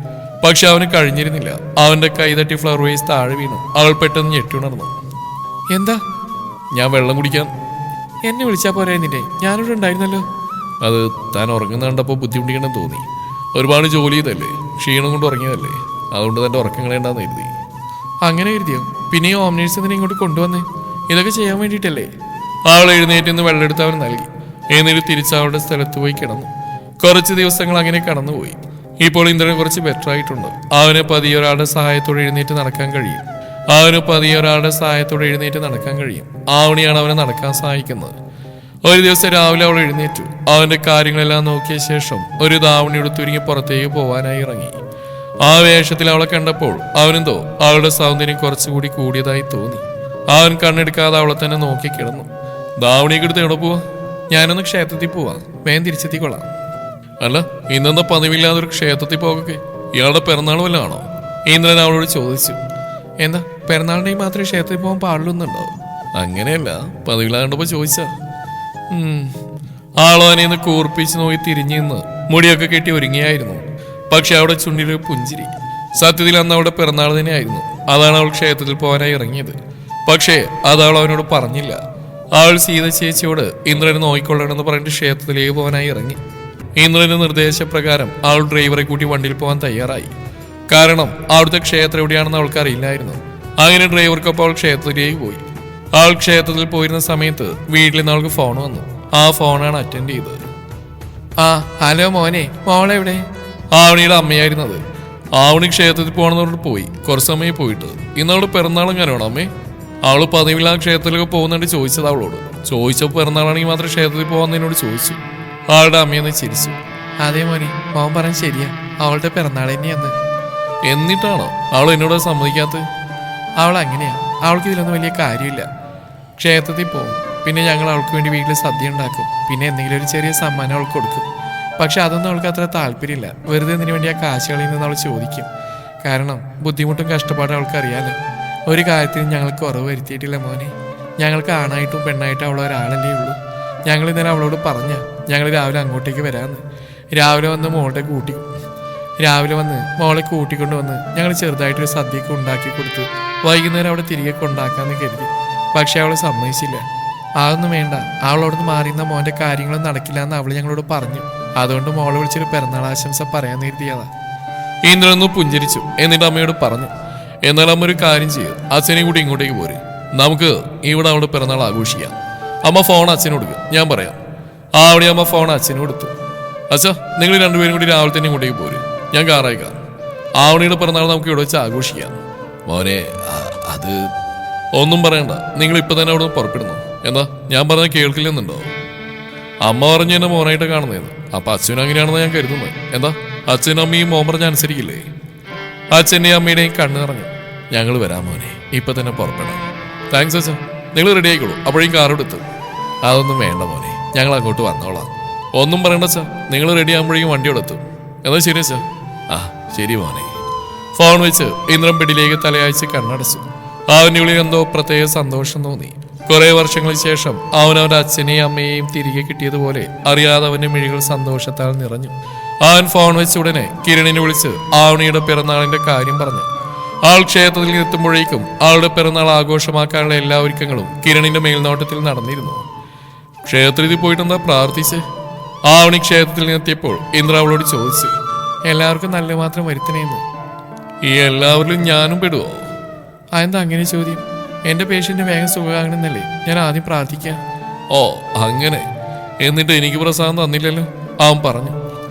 പക്ഷെ അവന് കഴിഞ്ഞിരുന്നില്ല. അവന്റെ കൈ തട്ടി ഫ്ലവർ വേസ് താഴെ വീണു. അവൾ പെട്ടെന്ന് ഞെട്ടിയുണർന്നു. എന്താ? ഞാൻ വെള്ളം കുടിക്കാൻ. എന്നെ വിളിച്ചാ പോരായിരുന്നില്ലേ? ഞാനിവിടെ ഉണ്ടായിരുന്നല്ലോ. അത് താൻ ഉറങ്ങുന്ന കണ്ടപ്പോൾ ബുദ്ധിമുട്ടിക്കണമെന്ന് തോന്നി. ഒരുപാട് ജോലി ചെയ്തല്ലേ, ക്ഷീണം കൊണ്ട് ഉറങ്ങിയതല്ലേ, അതുകൊണ്ട് തന്റെ ഉറക്കം കളയണ്ടെന്ന് കരുതി. അങ്ങനെ കരുതിയോ? പിന്നെയും ഓംനേഴ്സ് എന്തിനാ ഇങ്ങോട്ട് കൊണ്ടുവന്നേ? ഇതൊക്കെ ചെയ്യാൻ വേണ്ടിയിട്ടല്ലേ? അവൾ എഴുന്നേറ്റ് നിന്ന് വെള്ളമെടുത്ത് അവൻ നൽകി. എന്നിട്ട് തിരിച്ച് അവളുടെ സ്ഥലത്ത് പോയി കിടന്നു. കുറച്ച് ദിവസങ്ങൾ അങ്ങനെ കടന്നുപോയി. ഇപ്പോൾ ഇന്ദ്രൻ കുറച്ച് ബെറ്റർ ആയിട്ടുണ്ട്. അവന് പതിയെ ഒരാളുടെ സഹായത്തോടെ എഴുന്നേറ്റ് നടക്കാൻ കഴിയും. ആവണിയാണ് അവനെ നടക്കാൻ സഹായിക്കുന്നത്. ഒരു ദിവസം രാവിലെ അവൾ എഴുന്നേറ്റു. അവന്റെ കാര്യങ്ങളെല്ലാം നോക്കിയ ശേഷം ഒരു ദാവണി എടുത്തുരുങ്ങി പുറത്തേക്ക് പോവാനായി ഇറങ്ങി. ആ വേഷത്തിൽ അവളെ കണ്ടപ്പോൾ അവനെന്തോ അവളുടെ സൗന്ദര്യം കുറച്ചുകൂടി കൂടിയതായി തോന്നി. അവൻ കണ്ണെടുക്കാതെ അവളെ തന്നെ നോക്കി കിടന്നു. ദാവണിയൊക്കെ എടുത്ത് എവിടെ പോവാ? ഞാനൊന്ന് ക്ഷേത്രത്തിൽ പോവാ, വേഗം തിരിച്ചെത്തിക്കൊള്ളാം. അല്ല, ഇന്നെന്താ പതിവില്ലാതെ ഒരു ക്ഷേത്രത്തിൽ പോകെ? ഇയാളുടെ പിറന്നാൾ വല്ലതും ആണോ? ഇന്ദ്രൻ അവളോട് ചോദിച്ചു. എന്താ, പിറന്നാളിനെ മാത്രമേ ക്ഷേത്രത്തിൽ പോകാൻ പാടുള്ളൂന്നുണ്ടോ? അങ്ങനെയല്ല, പതിവില്ലാണ്ടപ്പോ ചോദിച്ചാ. ആളോനെ കൂർപ്പിച്ച് നോക്കി തിരിഞ്ഞു നിന്ന് മുടിയൊക്കെ കെട്ടി ഒരുങ്ങിയായിരുന്നു. പക്ഷെ അവിടെ ചുണ്ടിലൊരു പുഞ്ചിരി. സത്യത്തിൽ അന്ന് അവളുടെ പിറന്നാൾ തന്നെയായിരുന്നു. അതാണ് അവൾ ക്ഷേത്രത്തിൽ പോകാനായി ഇറങ്ങിയത്. പക്ഷേ അത് അവൾ അവനോട് പറഞ്ഞില്ല. അവൾ സീത ചേച്ചിയോട് ഇന്ദ്രനെ നോക്കിക്കൊള്ളണമെന്ന് പറഞ്ഞിട്ട് ക്ഷേത്രത്തിലേക്ക് പോകാനായി ഇറങ്ങി. ഇന്ദ്രന്റെ നിർദ്ദേശപ്രകാരം അവൾ ഡ്രൈവറെ കൂട്ടി വണ്ടിയിൽ പോകാൻ തയ്യാറായി. കാരണം അവിടുത്തെ ക്ഷേത്രം എവിടെയാണെന്ന് അവൾക്ക് അറിയില്ലായിരുന്നു. അങ്ങനെ ഡ്രൈവർക്കൊപ്പം അവൾ ക്ഷേത്രത്തിലേക്ക് പോയി. അവൾ ക്ഷേത്രത്തിൽ പോയിരുന്ന സമയത്ത് വീട്ടിൽ നിന്ന് അവൾക്ക് ഫോൺ വന്നു. ആ ഫോണാണ് അറ്റൻഡ് ചെയ്തത്. ആ ഹലോ മോനെ, മോളെവിടെ? ആവണിയുടെ അമ്മയായിരുന്നത്. ആവണി ക്ഷേത്രത്തിൽ പോകണമെന്നോട് പോയി. കുറച്ച് സമയം പോയിട്ട്. ഇന്നവളുടെ പിറന്നാളും കാര്യമാണോ അമ്മേ? അവള് പതിവില്ലാ ക്ഷേത്രത്തിലൊക്കെ പോകുന്നുണ്ട് ചോദിച്ചത് അവളോട്. ചോദിച്ചപ്പോൾ പിറന്നാളാണെങ്കിൽ മാത്രം ക്ഷേത്രത്തിൽ പോകാന്നതിനോട് ചോദിച്ചു. അവളുടെ അമ്മയെന്ന് ചിരിച്ചു. അതേ മോനെ, മോൻ പറഞ്ഞ ശരിയാ, അവളുടെ പിറന്നാൾ തന്നെയാന്ന്. എന്നിട്ടാണോ അവൾ എന്നോട് സമ്മതിക്കാത്തത്? അവൾ അങ്ങനെയാ. അവൾക്ക് ഇതിലൊന്നും വലിയ കാര്യമില്ല. ക്ഷേത്രത്തിൽ പോകും, പിന്നെ ഞങ്ങൾ അവൾക്ക് വേണ്ടി വീട്ടിൽ സദ്യ ഉണ്ടാക്കും, പിന്നെ എന്തെങ്കിലും ഒരു ചെറിയ സമ്മാനം അവൾക്ക് കൊടുക്കും. പക്ഷെ അതൊന്നും അവൾക്ക് അത്ര താല്പര്യമില്ല. വെറുതെ എന്തിനു വേണ്ടി ആ കാശുകളിൽ നിന്ന് അവൾ ചോദിക്കും. കാരണം ബുദ്ധിമുട്ടും കഷ്ടപ്പാടും അവൾക്ക് അറിയാലോ. ഒരു കാര്യത്തിനും ഞങ്ങൾക്ക് കുറവ് വരുത്തിയിട്ടില്ല മോനെ. ഞങ്ങൾക്ക് ആണായിട്ടും പെണ്ണായിട്ടും അവൾ ഒരാളല്ലേ ഉള്ളൂ. ഞങ്ങൾ ഇന്നലെ അവളോട് പറഞ്ഞ ഞങ്ങൾ രാവിലെ അങ്ങോട്ടേക്ക് വരാമെന്ന്. രാവിലെ വന്ന് മോളെ കൂട്ടിക്കൊണ്ട് വന്ന് ഞങ്ങൾ ചെറുതായിട്ടൊരു സദ്യയൊക്കെ ഉണ്ടാക്കി കൊടുത്ത് വൈകുന്നേരം അവിടെ തിരികെ കൊണ്ടാക്കാമെന്ന് കരുതി. പക്ഷെ അവൾ സമ്മതിച്ചില്ല. അതൊന്നും വേണ്ട, അവളോടൊന്ന് മാറിയുന്ന മോൻ്റെ കാര്യങ്ങളൊന്നും നടക്കില്ല എന്ന് അവൾ ഞങ്ങളോട് പറഞ്ഞു. അതുകൊണ്ട് മോളെ വിളിച്ചൊരു പിറന്നാൾ ആശംസ പറയാൻ നേരിയതാ. ഇന്ദ്രനൊന്ന് പുഞ്ചിരിച്ചു. എന്നിട്ട് അമ്മയോട് പറഞ്ഞു, എന്നാൽ അമ്മ ഒരു കാര്യം ചെയ്യും, അച്ഛനെയും കൂടി ഇങ്ങോട്ടേക്ക് പോരെ, നമുക്ക് ഇവിടെ അവളുടെ പിറന്നാൾ ആഘോഷിക്കാം. അമ്മ ഫോൺ അച്ഛന് കൊടുക്കും, ഞാൻ പറയാം. അവിടെ അമ്മ ഫോൺ അച്ഛന് കൊടുത്തു. അച്ഛാ, നിങ്ങൾ രണ്ടുപേരും കൂടി രാവിലെ തന്നെ ഇങ്ങോട്ടേക്ക് പോര്, ഞാൻ കാറയക്കാം. ആവണിയുടെ പിറന്നാൾ നമുക്ക് ഇവിടെ വെച്ച് ആഘോഷിക്കാം. മോനെ, അത് ഒന്നും പറയണ്ട, നിങ്ങൾ ഇപ്പൊ തന്നെ അവിടെ പുറപ്പെടുന്നു. എന്താ ഞാൻ പറഞ്ഞ കേൾക്കില്ലെന്നുണ്ടോ? അമ്മ പറഞ്ഞു എന്നെ മോനായിട്ട് കാണുന്നതെന്ന്. അപ്പൊ അച്ഛനും അങ്ങനെയാണെന്ന് ഞാൻ കരുതുന്നത്. എന്താ അച്ഛനും അമ്മയും മോൻ പറഞ്ഞ അനുസരിക്കില്ലേ? അച്ഛൻ്റെയും അമ്മയുടെയും കണ്ണ് നിറഞ്ഞു. ഞങ്ങൾ വരാം മോനെ, ഇപ്പൊ തന്നെ പുറപ്പെടാം. താങ്ക്സ് അച്ഛാ, നിങ്ങൾ റെഡി ആയിക്കോളൂ, അപ്പോഴേക്കും കാറെടുത്തു. അതൊന്നും വേണ്ട മോനെ, ഞങ്ങൾ അങ്ങോട്ട് വന്നോളാം. ഒന്നും പറയണ്ട അച്ഛാ, നിങ്ങൾ റെഡി ആകുമ്പോഴേക്കും വണ്ടി എടുത്തു. എന്നാ ശരി അച്ഛാ. ആ ശരി മോനെ. ഫോൺ വെച്ച് ഇന്ദ്രൻ ബെഡിലേക്ക് തലയാഴ്ച കണ്ണടച്ചു. അവൻ്റെ ഉള്ളിൽ എന്തോ പ്രത്യേക സന്തോഷം തോന്നി. കുറെ വർഷങ്ങൾക്ക് ശേഷം അവനവന്റെ അച്ഛനെയും അമ്മയെയും തിരികെ കിട്ടിയതുപോലെ അറിയാതെ അവന്റെ മിഴികൾ സന്തോഷത്താൽ നിറഞ്ഞു. അവൻ ഫോൺ വെച്ച ഉടനെ കിരണിനെ വിളിച്ച് ആവണിയുടെ പിറന്നാളിന്റെ കാര്യം പറഞ്ഞു. ആൾ ക്ഷേത്രത്തിൽ എത്തുമ്പോഴേക്കും ആളുടെ പിറന്നാൾ ആഘോഷമാക്കാനുള്ള എല്ലാ ഒരുക്കങ്ങളും കിരണിന്റെ മേൽനോട്ടത്തിൽ നടന്നിരുന്നു. ക്ഷേത്രത്തിൽ പോയിട്ടെന്താ പ്രാർത്ഥിച്ച്? ആവണി ക്ഷേത്രത്തിൽ നിന്നെത്തിയപ്പോൾ ഇന്ദ്ര അവളോട് ചോദിച്ചു, എല്ലാവർക്കും നല്ല മാത്രം വരുത്തണേന്ന്. ഈ എല്ലാവരിലും ഞാനും പെടുവോ? അതെന്താ അങ്ങനെ ചോദ്യം? എന്റെ പേഷ്യന്റ് വേഗം സുഖമാകണമെന്നല്ലേ ഞാൻ ആദ്യം പ്രാർത്ഥിക്കാം. ഓ അങ്ങനെ. എന്നിട്ട് എനിക്ക് പ്രസാദം തന്നില്ലല്ലോ, അവൻ പറഞ്ഞു.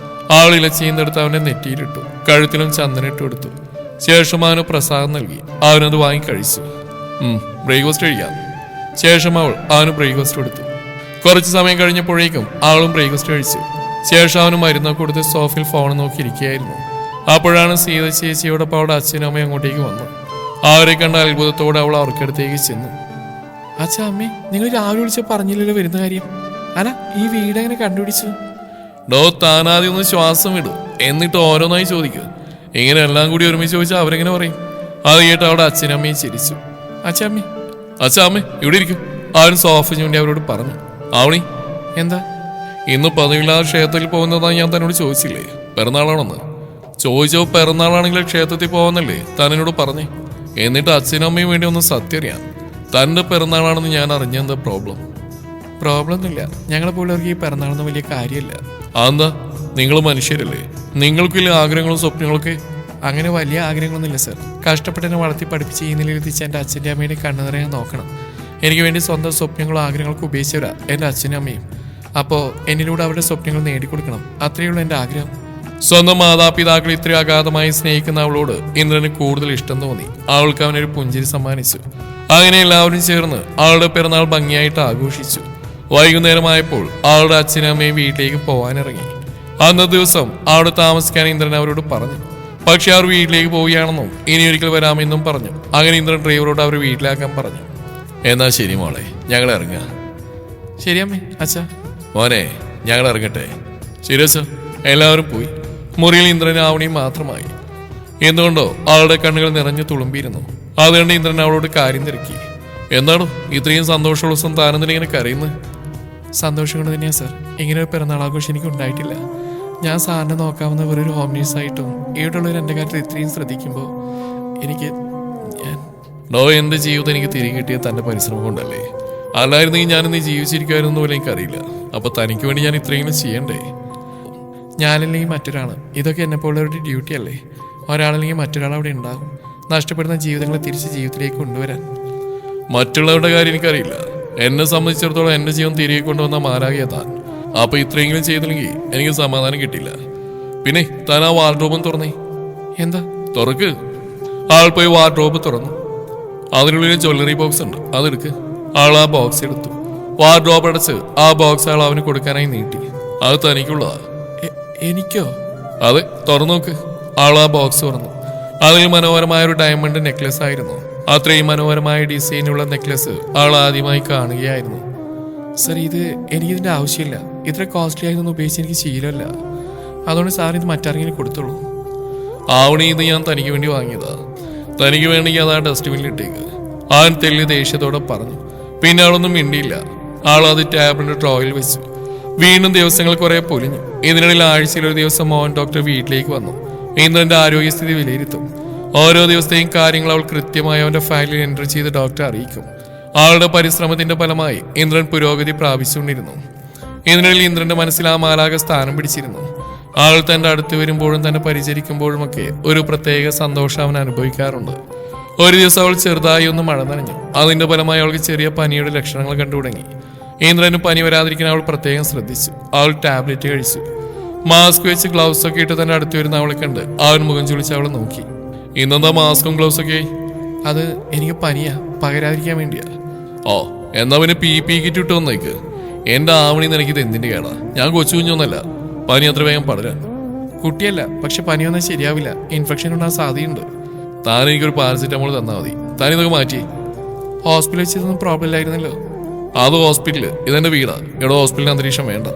ആളില ചെയ്യുന്നെടുത്ത് അവനെ നെറ്റിയിലിട്ടു, കഴുത്തിലും ചന്ദനിട്ട് കൊടുത്തു. ശേഷം അവന് പ്രസാദം നൽകി. അവനത് വാങ്ങി കഴിച്ചു. ബ്രേക്ക്ഫാസ്റ്റ് കഴിക്കാം. ശേഷം അവന് ബ്രേക്ക്ഫാസ്റ്റ് കൊടുത്തു. കുറച്ച് സമയം കഴിഞ്ഞപ്പോഴേക്കും അവളും ബ്രേക്ക്ഫാസ്റ്റ് കഴിച്ചു. ശേഷം അവന് മരുന്നൊക്കെ കൊടുത്ത് സോഫയിൽ ഫോൺ നോക്കിയിരിക്കുകയായിരുന്നു. അപ്പോഴാണ് സീത ചേച്ചിയോടൊപ്പം അവളുടെ അച്ഛനും അമ്മയും അങ്ങോട്ടേക്ക് വന്നു. അവരെ കണ്ട അത്ഭുതത്തോടെ അവൾ അവർക്കടുത്തേക്ക് ചെന്നു. അച്ഛാ, അമ്മേ, നിങ്ങൾ രാവിലെ വിളിച്ച് പറഞ്ഞില്ലല്ലോ വരുന്ന കാര്യം. അല്ല, ഈ വീട് എങ്ങനെ കണ്ടുപിടിച്ചു? താനാദ്യം ഒന്ന് ശ്വാസം വിടും, എന്നിട്ട് ഓരോന്നായി ചോദിക്കുക. ഇങ്ങനെ എല്ലാം കൂടി ഒരുമിച്ച് ചോദിച്ചാൽ അവരെങ്ങനെ പറയും? അത് കേട്ട് അവിടെ അച്ഛനമ്മയും ചിരിച്ചു. അച്ഛമ്മേ ഇവിടെ ഇരിക്കും. അവൻ സോഫ ചൂണ്ടി അവരോട് പറഞ്ഞു. ആവണി എന്താ ഇന്ന് പതിവില്ലാതെ ക്ഷേത്രത്തിൽ പോകുന്നതാണ് ഞാൻ തന്നോട് ചോദിച്ചില്ലേ? പിറന്നാളാണെന്ന് ചോദിച്ചോ. പിറന്നാളാണെങ്കിൽ ക്ഷേത്രത്തിൽ പോകുന്നല്ലേ തന്നോട് പറഞ്ഞേ. എന്നിട്ട് അച്ഛനും അമ്മയും വേണ്ടി ഒന്ന് സത്യം അറിയാൻ. തൻ്റെ പിറന്നാളാണെന്ന് ഞാൻ അറിഞ്ഞെന്താ പ്രോബ്ലം ഒന്നുമില്ല. ഞങ്ങളെ പോലുള്ളവർക്ക് ഈ പിറന്നാളൊന്നും വലിയ കാര്യമില്ല. അതെന്താ? നിങ്ങൾ മനുഷ്യരല്ലേ, നിങ്ങൾക്കില്ല ആഗ്രഹങ്ങളും സ്വപ്നങ്ങളൊക്കെ? അങ്ങനെ വലിയ ആഗ്രഹങ്ങളൊന്നുമില്ല സർ. കഷ്ടപ്പെട്ട് എന്നെ വളർത്തി പഠിപ്പിച്ച് ഈ നിലയിലെത്തിച്ച എൻ്റെ അച്ഛൻ്റെ അമ്മേനെ കണ്ണു നിറയാൻ നോക്കണം. എനിക്ക് വേണ്ടി സ്വന്തം സ്വപ്നങ്ങളും ആഗ്രഹങ്ങളൊക്കെ ഉപേക്ഷിച്ചവരാ എൻ്റെ അച്ഛനും അമ്മയും. അപ്പോൾ എന്നിലൂടെ അവരുടെ സ്വപ്നങ്ങൾ നേടിക്കൊടുക്കണം. അത്രയുള്ള എൻ്റെ ആഗ്രഹം. സ്വന്തം മാതാപിതാക്കൾ ഇത്രയും അഗാധമായി സ്നേഹിക്കുന്ന അവളോട് ഇന്ദ്രന് കൂടുതൽ ഇഷ്ടം തോന്നി. അവൾക്ക് അവനൊരു പുഞ്ചിരി സമ്മാനിച്ചു. അങ്ങനെ എല്ലാവരും ചേർന്ന് അവളുടെ പിറന്നാൾ ഭംഗിയായിട്ട് ആഘോഷിച്ചു. വൈകുന്നേരമായപ്പോൾ അവളുടെ അച്ഛനും അമ്മയും വീട്ടിലേക്ക് പോകാനിറങ്ങി. അന്നത്തെ ദിവസം അവിടെ താമസിക്കാൻ ഇന്ദ്രൻ അവരോട് പറഞ്ഞു. പക്ഷെ അവർ വീട്ടിലേക്ക് പോവുകയാണെന്നും ഇനി ഒരിക്കൽ വരാമെന്നും പറഞ്ഞു. അങ്ങനെ ഇന്ദ്രൻ ഡ്രൈവറോട് അവർ വീട്ടിലാക്കാൻ പറഞ്ഞു. എന്നാ ശരി മോളെ, ഞങ്ങൾ ഇറങ്ങാം. ശരിയമ്മേ. അച്ഛാ മോനെ, ഞങ്ങൾ ഇറങ്ങട്ടെ. ശരി അച്ഛാ. എല്ലാവരും പോയി. മുറിയിൽ ഇന്ദ്രൻ ആവണിയും മാത്രമായി. എന്തുകൊണ്ടോ അവളുടെ കണ്ണുകൾ നിറഞ്ഞു തുളുമ്പിയിരുന്നു. അതുകൊണ്ട് ഇന്ദ്രൻ അവളോട് കാര്യം തിരക്കി. എന്താണോ ഇത്രയും സന്തോഷമുള്ള ദിവസം താനെന്തിനെ കരയുന്നത്? സന്തോഷം കൊണ്ട് തന്നെയാ സാർ. ഇങ്ങനെ ഒരു പിറന്നാളാഘോഷം എനിക്ക് ഉണ്ടായിട്ടില്ല. ഞാൻ സാറിനെ നോക്കാവുന്ന വെറൊരു ഹോം നേഴ്സായിട്ടും ഇവിടെയുള്ളവർ എൻ്റെ കാര്യത്തിൽ ഇത്രയും ശ്രദ്ധിക്കുമ്പോൾ എനിക്ക് എൻ്റെ ജീവിതം എനിക്ക് തിരികെ കിട്ടിയത് തൻ്റെ പരിശ്രമം കൊണ്ടല്ലേ? അല്ലായിരുന്നെങ്കിൽ ഞാനിന്ന് ജീവിച്ചിരിക്കുമായിരുന്നു പോലും എനിക്കറിയില്ല. അപ്പോൾ തനിക്ക് വേണ്ടി ഞാൻ ഇത്രയെങ്കിലും ചെയ്യണ്ടേ? ഞാനല്ലെങ്കിൽ മറ്റൊരാൾ. ഇതൊക്കെ എന്നെപ്പോലുള്ളവരുടെ ഡ്യൂട്ടി അല്ലേ? ഒരാളല്ലെങ്കിൽ മറ്റൊരാൾ അവിടെ ഉണ്ടാകും. നഷ്ടപ്പെടുന്ന ജീവിതങ്ങളെ തിരിച്ച് ജീവിതത്തിലേക്ക് കൊണ്ടുവരാൻ. മറ്റുള്ളവരുടെ കാര്യം എനിക്കറിയില്ല. എന്നെ സംബന്ധിച്ചിടത്തോളം എൻ്റെ ജീവൻ തിരികെ കൊണ്ടുവന്ന മാരാകിയ താൻ. അപ്പൊ ഇത്രയെങ്കിലും ചെയ്തില്ലെങ്കിൽ എനിക്ക് സമാധാനം കിട്ടില്ല. പിന്നെ താൻ ആ വാർഡ്രോബും തുറന്നേ. എന്താ? തുറക്ക്. ആൾ പോയി വാർഡ്രോബ് തുറന്നു. അതിനുള്ളിൽ ജ്വല്ലറി ബോക്സ് ഉണ്ട്, അതെടുക്ക്. ആൾ ആ ബോക്സ് എടുത്തു. വാർഡ്രോബ് അടച്ച് ആ ബോക്സ് ആൾ അവന് കൊടുക്കാനായി നീട്ടി. അത് തനിക്കുള്ളതാ. എനിക്കോ? അതെ, തുറന്നു നോക്ക്. ആൾ ആ ബോക്സ് തുറന്നു. അതിൽ മനോഹരമായ ഒരു ഡയമണ്ട് നെക്ലസ് ആയിരുന്നു. അത്രയും മനോഹരമായ ഡിസൈനുള്ള നെക്ലസ് ആൾ ആദ്യമായി കാണുകയായിരുന്നു. സർ, എനിക്കിതിൻ്റെ ആവശ്യമില്ല. ഇത്ര കോസ്റ്റ്ലി ആയതൊന്നും ഉപയോഗിച്ച് എനിക്ക് ശീലമല്ല. അതുകൊണ്ട് സാർ ഇത് മറ്റാരെങ്കിലും കൊടുത്തോളൂ. ആവണി, ഇത് ഞാൻ തനിക്ക് വേണ്ടി വാങ്ങിയതാ. തനിക്ക് വേണമെങ്കിൽ അത് ആ ഡസ്റ്റ്ബിനിൽ ഇട്ടേക്ക്. അവൻ തെല്ല് ദേഷ്യത്തോടെ പറഞ്ഞു. പിന്നെ അവളൊന്നും മിണ്ടിയില്ല. ആൾ അത് ടേബിളിന്റെ ഡ്രോയിൽ വെച്ചു. വീണ്ടും ദിവസങ്ങൾ കുറെ പൊലിഞ്ഞു. ഇതിനിടയിൽ ആഴ്ചയിൽ ഒരു ദിവസം മോഹൻ ഡോക്ടർ വീട്ടിലേക്ക് വന്നു. ഇന്ദ്രന്റെ ആരോഗ്യസ്ഥിതി വിലയിരുത്തും. ഓരോ ദിവസത്തെയും കാര്യങ്ങൾ അവൾ കൃത്യമായി അവന്റെ ഫയലിൽ എൻട്രി ചെയ്ത് ഡോക്ടറെ അറിയിക്കും. ആളുടെ പരിശ്രമത്തിന്റെ ഫലമായി ഇന്ദ്രൻ പുരോഗതി പ്രാപിച്ചുകൊണ്ടിരുന്നു. ഇതിനിടയിൽ ഇന്ദ്രന്റെ മനസ്സിൽ ആ മാലാക സ്ഥാനം പിടിച്ചിരുന്നു. ആൾ തന്റെ അടുത്ത് വരുമ്പോഴും തന്നെ പരിചരിക്കുമ്പോഴുമൊക്കെ ഒരു പ്രത്യേക സന്തോഷം അവൻ അനുഭവിക്കാറുണ്ട്. ഒരു ദിവസം അവൾ ചെറുതായി ഒന്ന് മഴ നനഞ്ഞു. അതിന്റെ ഫലമായി അവൾക്ക് ചെറിയ പനിയുടെ ലക്ഷണങ്ങൾ കണ്ടു തുടങ്ങി. ഇന്ദ്രന് പനി വരാതിരിക്കാൻ അവൾ പ്രത്യേകം ശ്രദ്ധിച്ചു. അവൾ ടാബ്ലറ്റ് കഴിച്ചു. മാസ്ക് വെച്ച് ഗ്ലൗസ് ഒക്കെ ഇട്ട് തന്നെ അടുത്ത് വരുന്ന അവളെ കണ്ട് അവൻ മുഖം ചുളിച്ച് അവളെ നോക്കി. ഇന്നെന്താ മാസ്കും ഗ്ലൗസ് ഒക്കെ? അത് എനിക്ക് പനിയാ, പകരാതിരിക്കാൻ വേണ്ടിയാ. ഓ, എന്നാ പിന്നെ PPE കിറ്റ് ഇട്ട് വന്നേക്ക്. എന്റെ ആവണി നിനക്കിത് എന്തിന്റെ കേടാ? ഞാൻ കൊച്ചു കുഞ്ഞൊന്നല്ല. പനി അത്ര വേഗം പടരാൻ. കുട്ടിയല്ല, പക്ഷെ പനി വന്നാൽ ശരിയാവില്ല. ഇൻഫെക്ഷൻ ഉണ്ടാകാൻ സാധ്യതയുണ്ട്. താൻ എനിക്കൊരു പാരസിറ്റമോൾ തന്നാൽ മതി. താൻ ഇതൊക്കെ മാറ്റി. ഹോസ്പിറ്റലിൽ വെച്ചതൊന്നും പ്രോബ്ലം ഇല്ലായിരുന്നല്ലോ. അത് ഹോസ്പിറ്റല്, ഇതെന്റെ വീടാ. ഇവിടെ ഹോസ്പിറ്റലിന് അന്തരീക്ഷം വേണ്ട.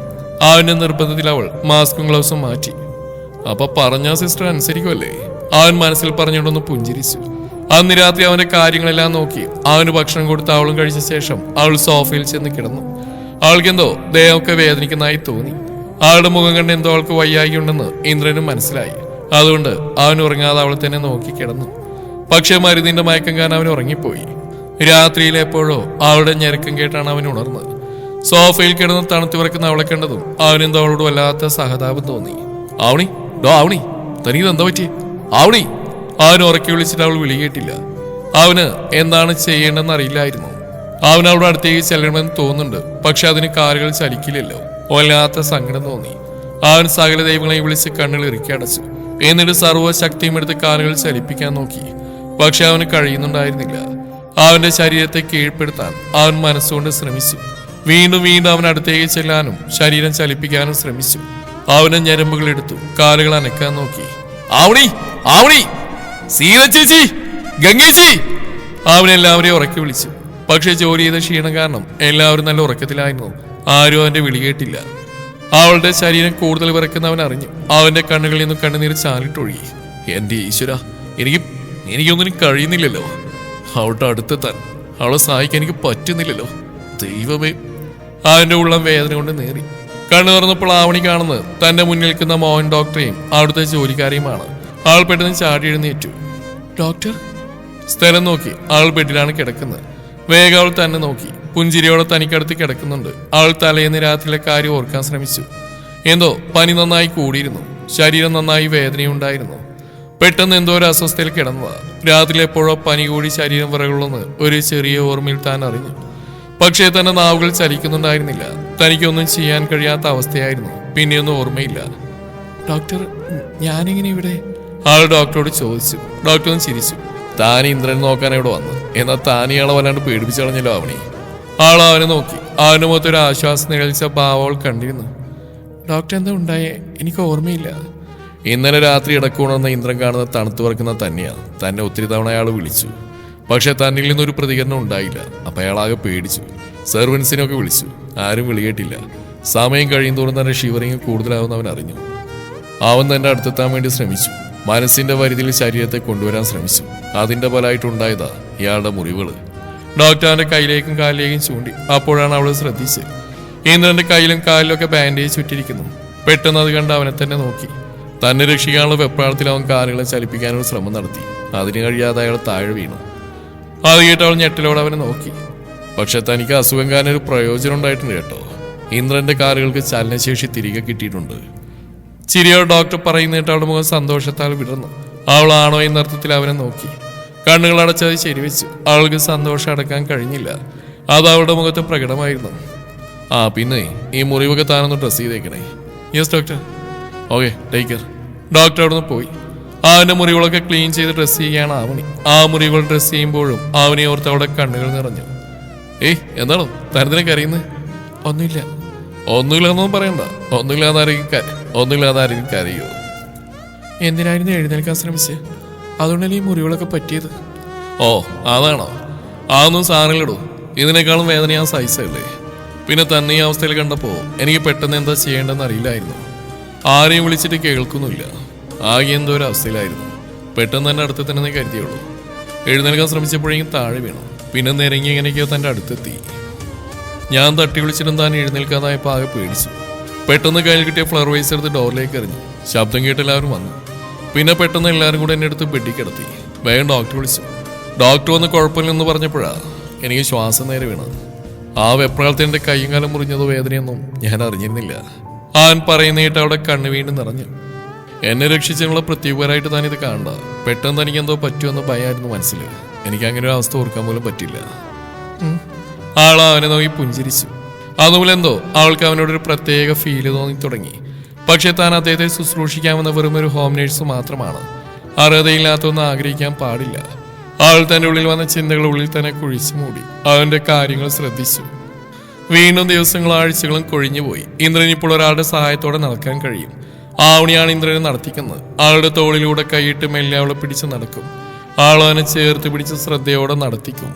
അവന്റെ നിർബന്ധത്തിൽ അവൾ മാസ്കും ഗ്ലൗസും മാറ്റി. അപ്പൊ പറഞ്ഞ സിസ്റ്റർ അനുസരിക്കുമല്ലേ? അവൻ മനസ്സിൽ പറഞ്ഞുകൊണ്ടൊന്ന് പുഞ്ചിരിച്ചു. അന്ന് രാത്രി അവന്റെ കാര്യങ്ങളെല്ലാം നോക്കി അവന് ഭക്ഷണം കൊടുത്ത് അവളും കഴിച്ച ശേഷം അവൾ സോഫയിൽ ചെന്ന് കിടന്നു. അവൾക്കെന്തോ ദേഹമൊക്കെ വേദനിക്കുന്നതായി തോന്നി. അവളുടെ മുഖം കണ്ട് എന്തോ അവൾക്ക് വയ്യായിയുണ്ടെന്ന് ഇന്ദ്രനും മനസ്സിലായി. അതുകൊണ്ട് അവൻ ഉറങ്ങാതെ അവളെ തന്നെ നോക്കി കിടന്നു. പക്ഷെ മരുന്നിന്റെ മയക്കം കാരണം അവൻ ഉറങ്ങിപ്പോയി. രാത്രിയിൽ എപ്പോഴോ അവളുടെ ഞെരക്കം കേട്ടാണ് അവൻ ഉണർന്നത്. സോഫയിൽ കിടന്ന് തണുത്തു വിറക്കുന്ന അവളെ കണ്ടതും അവനെന്തോ അവളോട് വല്ലാത്ത സഹതാപം തോന്നി. ആവണി, ആവണി, തനിക്ക് എന്താ പറ്റി? ആവണി! അവൻ ഉറക്കി വിളിച്ചിട്ട് അവൾ വിളി കേട്ടില്ല. അവന് എന്താണ് ചെയ്യേണ്ടെന്ന് അറിയില്ലായിരുന്നു. അവൻ അവിടെ അടുത്തേക്ക് ചെല്ലണമെന്ന് തോന്നുന്നുണ്ട്. പക്ഷെ അതിന് കാലുകൾ ചലിക്കില്ലല്ലോ. വല്ലാത്ത സങ്കടം തോന്നി. അവൻ സകല ദൈവങ്ങളെയും വിളിച്ച് കണ്ണുകൾ ഇറുക്കി അടച്ചു. എന്നിട്ട് സർവ്വശക്തിയും എടുത്ത് കാലുകൾ ചലിപ്പിക്കാൻ നോക്കി. പക്ഷെ അവന് കഴിയുന്നുണ്ടായിരുന്നില്ല. അവന്റെ ശരീരത്തെ കീഴ്പ്പെടുത്താൻ അവൻ മനസ്സുകൊണ്ട് ശ്രമിച്ചു. വീണ്ടും വീണ്ടും അവൻ അടുത്തേക്ക് ചെല്ലാനും ശരീരം ചലിപ്പിക്കാനും ശ്രമിച്ചു. അവന് ഞരമ്പുകൾ എടുത്തു, കാലുകൾ അനക്കാൻ നോക്കി. ആവണി, ആവണി, സീത ചേച്ചി, ഗംഗേച്ചി! അവനെല്ലാവരെയും ഉറക്കി വിളിച്ചു. പക്ഷെ ജോലി ചെയ്ത ക്ഷീണം കാരണം എല്ലാവരും നല്ല ഉറക്കത്തിലായിരുന്നു. ആരും അവന്റെ വിളി കേട്ടില്ല. അവളുടെ ശരീരം കൂടുതൽ വിറക്കുന്നവൻ അറിഞ്ഞു. അവന്റെ കണ്ണുകളിൽ നിന്നും കണ്ണുനീര് ചാലിട്ടൊഴുകി. എന്റെ ഈശ്വര, എനിക്കൊന്നിനും കഴിയുന്നില്ലല്ലോ. അവളുടെ അടുത്തെത്താൻ, അവളെ സഹായിക്കാൻ എനിക്ക് പറ്റുന്നില്ലല്ലോ. ദൈവമേ. അവന്റെ ഉള്ളം വേദന കൊണ്ട് നേറി. കണ്ണു തുറന്നപ്പോൾ ആവണി കാണുന്നത് തന്റെ മുന്നിൽ നിൽക്കുന്ന മോഹൻ ഡോക്ടറെയും അവിടുത്തെ ജോലിക്കാരെയുമാണ്. ആൾ പെട്ടെന്ന് ചാടി എഴുന്നേറ്റു. ഡോക്ടർ? സ്ഥലം നോക്കി. ആൾ ബെഡിലാണ് കിടക്കുന്നത്. വേഗം അവൾ തന്നെ നോക്കി. പുഞ്ചിരിയോടെ തനിക്കടുത്ത് കിടക്കുന്നുണ്ട്. അവൾ തലേന്ന് രാത്രിയിലെ കാര്യം ഓർക്കാൻ ശ്രമിച്ചു. എന്തോ പനി നന്നായി കൂടിയിരുന്നു. ശരീരം നന്നായി വേദനയുണ്ടായിരുന്നു. പെട്ടെന്ന് എന്തോ ഒരു അസ്വസ്ഥയിൽ കിടന്നതാ. രാത്രി എപ്പോഴോ പനി കൂടി ശരീരം വിറകുള്ളെന്ന് ഒരു ചെറിയ ഓർമ്മയിൽ താൻ അറിഞ്ഞു. പക്ഷേ തന്റെ നാവുകൾ ചലിക്കുന്നുണ്ടായിരുന്നില്ല. തനിക്കൊന്നും ചെയ്യാൻ കഴിയാത്ത അവസ്ഥയായിരുന്നു. പിന്നെയൊന്നും ഓർമ്മയില്ല. ഡോക്ടർ, ഞാനെങ്ങനെ ഇവിടെ? ആൾ ഡോക്ടറോട് ചോദിച്ചു. ഡോക്ടറും ചിരിച്ചു. താൻ ഇന്ദ്രൻ നോക്കാൻ ഇവിടെ വന്നു. എന്നാൽ താൻ ഇയാളെ വല്ലാണ്ട് പേടിപ്പിച്ചു കളഞ്ഞല്ലോ അവനെ. ആൾ അവനെ നോക്കി. അവന്റെ മുഖത്ത് ഒരു ആശ്വാസം നിഴലിച്ച ഭാവം കണ്ടിരുന്നു. ഡോക്ടർ, എന്താ ഉണ്ടായേ? എനിക്ക് ഓർമ്മയില്ല. ഇന്നലെ രാത്രി ഇടക്കുണർന്ന ഇന്ദ്രൻ കാണുന്ന തണുത്തു പറക്കുന്ന തന്നെയാണ്. തന്നെ ഒത്തിരി തവണ അയാൾ വിളിച്ചു. പക്ഷെ തന്നിൽ നിന്നൊരു പ്രതികരണം ഉണ്ടായില്ല. അപ്പം അയാളാകെ പേടിച്ചു. സെർവൻസിനൊക്കെ വിളിച്ചു. ആരും വിളികേട്ടില്ല. സമയം കഴിയുന്തോറും തന്നെ ഷിവറിങ് കൂടുതലാവുന്ന അവൻ അറിഞ്ഞു. അവൻ തന്റെ അടുത്തെത്താൻ വേണ്ടി ശ്രമിച്ചു. മനസ്സിന്റെ പരിധിയിൽ ശരീരത്തെ കൊണ്ടുവരാൻ ശ്രമിച്ചു. അതിന്റെ ഫലമായിട്ടുണ്ടായതാ ഇയാളുടെ മുറിവുകൾ. ഡോക്ടറിന്റെ കയ്യിലേക്കും കാലിലേക്കും ചൂണ്ടി. അപ്പോഴാണ് അവൾ ശ്രദ്ധിച്ചത്. ഇന്ദ്രന്റെ കയ്യിലും കാലിലൊക്കെ ബാൻഡേജ് ചുറ്റിരിക്കുന്നു. പെട്ടെന്ന് അത് കണ്ട് അവനെ തന്നെ നോക്കി. തന്നെ രക്ഷിക്കാനുള്ള വെപ്രാളത്തിൽ അവൻ കാലുകളെ ചലിപ്പിക്കാനുള്ള ശ്രമം നടത്തി. അതിന് കഴിയാതെ അയാൾ താഴെ വീണു. അത് കേട്ട് അവൾ ഞെട്ടലോടെ അവനെ നോക്കി. പക്ഷെ തനിക്ക് അസുഖം കാരണം ഒരു പ്രയോജനം ഉണ്ടായിട്ടുണ്ട് കേട്ടോ. ഇന്ദ്രന്റെ കാലുകൾക്ക് ചലനശേഷി തിരികെ കിട്ടിയിട്ടുണ്ട്. ചിരിയോട് ഡോക്ടർ പറയുന്നിട്ട് അവളുടെ മുഖം സന്തോഷത്താൽ വിടർന്നു. അവളാണോ എന്നർത്ഥത്തിൽ അവനെ നോക്കി. കണ്ണുകൾ അടച്ചത് ശരിവെച്ചു. അവൾക്ക് സന്തോഷം അടക്കാൻ കഴിഞ്ഞില്ല. അത് അവളുടെ മുഖത്ത് പ്രകടമായിരുന്നു. പിന്നെ ഈ മുറിവൊക്കെ താനൊന്ന് ഡ്രസ് ചെയ്തേക്കണേ. Yes doctor. Okay, take care. Doctor അവിടെ നിന്ന് പോയി. അവന്റെ മുറിവുകളൊക്കെ ക്ലീൻ ചെയ്ത് ഡ്രസ് ചെയ്യുകയാണ് ആവണി. ആ മുറിവുകൾ ഡ്രസ് ചെയ്യുമ്പോഴും അവനെ ഓർത്ത് അവിടെ കണ്ണുകൾ നിറഞ്ഞു. എന്താണോ തരത്തിനെ കരയുന്നത്? ഒന്നുമില്ലെന്നൊന്നും പറയണ്ട. ഒന്നുമില്ലാതെ ആരെങ്കിലും കരയോ? എന്തിനായിരുന്നു എഴുന്നേൽക്കാൻ ശ്രമിച്ചത്? അതുകൊണ്ടല്ലേ ഈ മുറിവുകളൊക്കെ പറ്റിയത്? അതാണോ? അതൊന്നും സാധനങ്ങളിടൂ. ഇതിനേക്കാളും വേദന ഞാൻ സഹിച്ചല്ലേ. പിന്നെ തന്നെ ഈ അവസ്ഥയിൽ കണ്ടപ്പോൾ എനിക്ക് പെട്ടെന്ന് എന്താ ചെയ്യേണ്ടെന്ന് അറിയില്ലായിരുന്നു. ആരെയും വിളിച്ചിട്ട് കേൾക്കുന്നില്ല. ആകെ എന്തോ ഒരു അവസ്ഥയിലായിരുന്നു. പെട്ടെന്ന് തന്നെ അടുത്ത് തന്നെ കരുതിയുള്ളൂ. എഴുന്നേൽക്കാൻ ശ്രമിച്ചപ്പോഴേക്കും താഴെ വീണു. പിന്നെ നിരങ്ങി എങ്ങനെയൊക്കെയോ തൻ്റെ അടുത്തെത്തി. ഞാൻ തട്ടി വിളിച്ചിട്ടും താൻ എഴുന്നേൽക്കാതായപ്പോൾ ആകെ പേടിച്ചു. പെട്ടെന്ന് കയ്യിൽ കിട്ടിയ ഫ്ലവർ വൈസ് എടുത്ത് ഡോറിലേക്ക് എറിഞ്ഞു. ശബ്ദം കേട്ട് എല്ലാവരും വന്നു. പിന്നെ പെട്ടെന്ന് എല്ലാവരും കൂടെ എന്നെ എടുത്ത് ബെഡിൽ കിടത്തി. വേഗം ഡോക്ടർ വിളിച്ചു. ഡോക്ടർ വന്ന് കുഴപ്പമില്ലെന്ന് പറഞ്ഞപ്പോഴാണ് എനിക്ക് ശ്വാസം നേരെ വീണത്. ആ വെപ്രാളത്തിൽ എൻ്റെ കൈയും കാലം മുറിഞ്ഞതോ വേദനയൊന്നും ഞാൻ അറിഞ്ഞിരുന്നില്ല. ആൻ പറയുന്നേട്ട് അവിടെ കണ്ണു വീണ്ടും നിറഞ്ഞു. എന്നെ രക്ഷിച്ചുള്ള പ്രത്യേകപരമായിട്ട് താനിത് കാണണ്ട. പെട്ടെന്ന് തനിക്ക് എന്തോ പറ്റുമെന്ന് ഭയമായിരുന്നു മനസ്സിൽ. എനിക്ക് അങ്ങനെ ഒരു അവസ്ഥ ഓർക്കാൻ പോലും പറ്റില്ല. ആൾ അവനെ നോക്കി പുഞ്ചിരിച്ചു. അതുപോലെ എന്തോ അവൾക്ക് അവനോടൊരു പ്രത്യേക ഫീല് തോന്നി തുടങ്ങി. പക്ഷെ താൻ അദ്ദേഹത്തെ ശുശ്രൂഷിക്കാമെന്ന വെറും ഒരു ഹോം നേഴ്സ് മാത്രമാണ്. അർഹതയില്ലാത്തൊന്നും ആഗ്രഹിക്കാൻ പാടില്ല. അവൾ തന്റെ ഉള്ളിൽ വന്ന ചിന്തകൾ ഉള്ളിൽ തന്നെ കുഴിച്ചു മൂടി. അവന്റെ കാര്യങ്ങൾ ശ്രദ്ധിച്ചു. വീണ്ടും ദിവസങ്ങളും ആഴ്ചകളും കൊഴിഞ്ഞുപോയി. ഇന്ദ്രൻ ഇപ്പോൾ ഒരാളുടെ സഹായത്തോടെ നടക്കാൻ കഴിയും. ആവണിയാണ് ഇന്ദ്രനെ നടത്തിക്കുന്നത്. ആളുടെ തോളിലൂടെ കൈയിട്ട് മെല്ലെ അവളെ പിടിച്ച് നടക്കും. ആളവനെ ചേർത്ത് പിടിച്ച് ശ്രദ്ധയോടെ നടത്തിക്കും.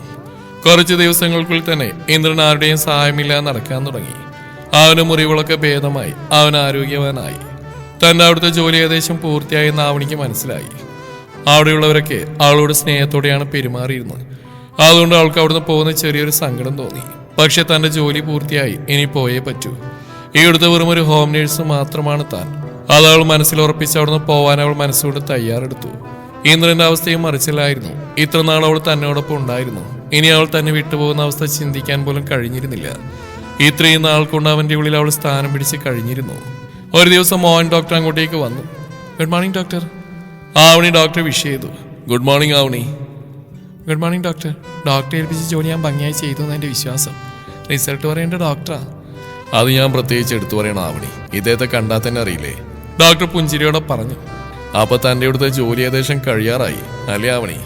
കുറച്ച് ദിവസങ്ങൾക്കുള്ളിൽ തന്നെ ഇന്ദ്രൻ ആരുടെയും സഹായമില്ലാതെ നടക്കാൻ തുടങ്ങി. അവന് മുറിവുകളൊക്കെ ഭേദമായി. അവൻ ആരോഗ്യവാനായി. തന്റെ അവിടുത്തെ ജോലി ഏകദേശം പൂർത്തിയായെന്ന് ആവണിക്ക് മനസ്സിലായി. അവിടെയുള്ളവരൊക്കെ അവളോട് സ്നേഹത്തോടെയാണ് പെരുമാറിയിരുന്നത്. അതുകൊണ്ട് അവൾക്ക് അവിടുന്ന് പോകുന്ന ചെറിയൊരു സങ്കടം തോന്നി. പക്ഷെ തന്റെ ജോലി പൂർത്തിയായി. ഇനി പോയേ പറ്റൂ. ഇവിടുത്തെ വെറും ഒരു ഹോം നേഴ്സ് മാത്രമാണ് താൻ. അത് അവൾ മനസ്സിൽ ഉറപ്പിച്ച് അവിടുന്ന് പോവാൻ അവൾ മനസ്സുകൊണ്ട് തയ്യാറെടുത്തു. ഇന്ദ്രന്റെ അവസ്ഥയും മറിച്ചില്ലായിരുന്നു. ഇത്ര നാൾ അവൾ തന്നോടൊപ്പം ഉണ്ടായിരുന്നു. ഇനി അവൾ തന്നെ വിട്ടുപോകുന്ന അവസ്ഥ ചിന്തിക്കാൻ പോലും കഴിഞ്ഞിരുന്നില്ല. ഇത്രയും നാൾ കൊണ്ട് അവന്റെ ഉള്ളിൽ അവൾ സ്ഥാനം പിടിച്ച് കഴിഞ്ഞിരുന്നു. ഒരു ദിവസം മോഹൻ ഡോക്ടർ അങ്ങോട്ടേക്ക് വന്നു. Good morning doctor. ആവണി ഡോക്ടറെ വിഷ് ചെയ്തു. Good morning Avani. Good morning doctor. ഡോക്ടറെ ഏൽപ്പിച്ച് ജോലി ഞാൻ ഭംഗിയായി ചെയ്തു എന്ന് എൻ്റെ വിശ്വാസം. റിസൾട്ട് പറയേണ്ട ഡോക്ടറാ. അത് ഞാൻ പ്രത്യേകിച്ച് എടുത്തു പറയണം ആവണി. ഇദ്ദേഹത്തെ കണ്ടാൽ തന്നെ അറിയില്ലേ? ഡോക്ടർ പുഞ്ചിരിയോടെ പറഞ്ഞു. അപ്പൊ തൻ്റെ ഇവിടുത്തെ ജോലി ഏകദേശം കഴിയാറായി അല്ലേ ആവണി?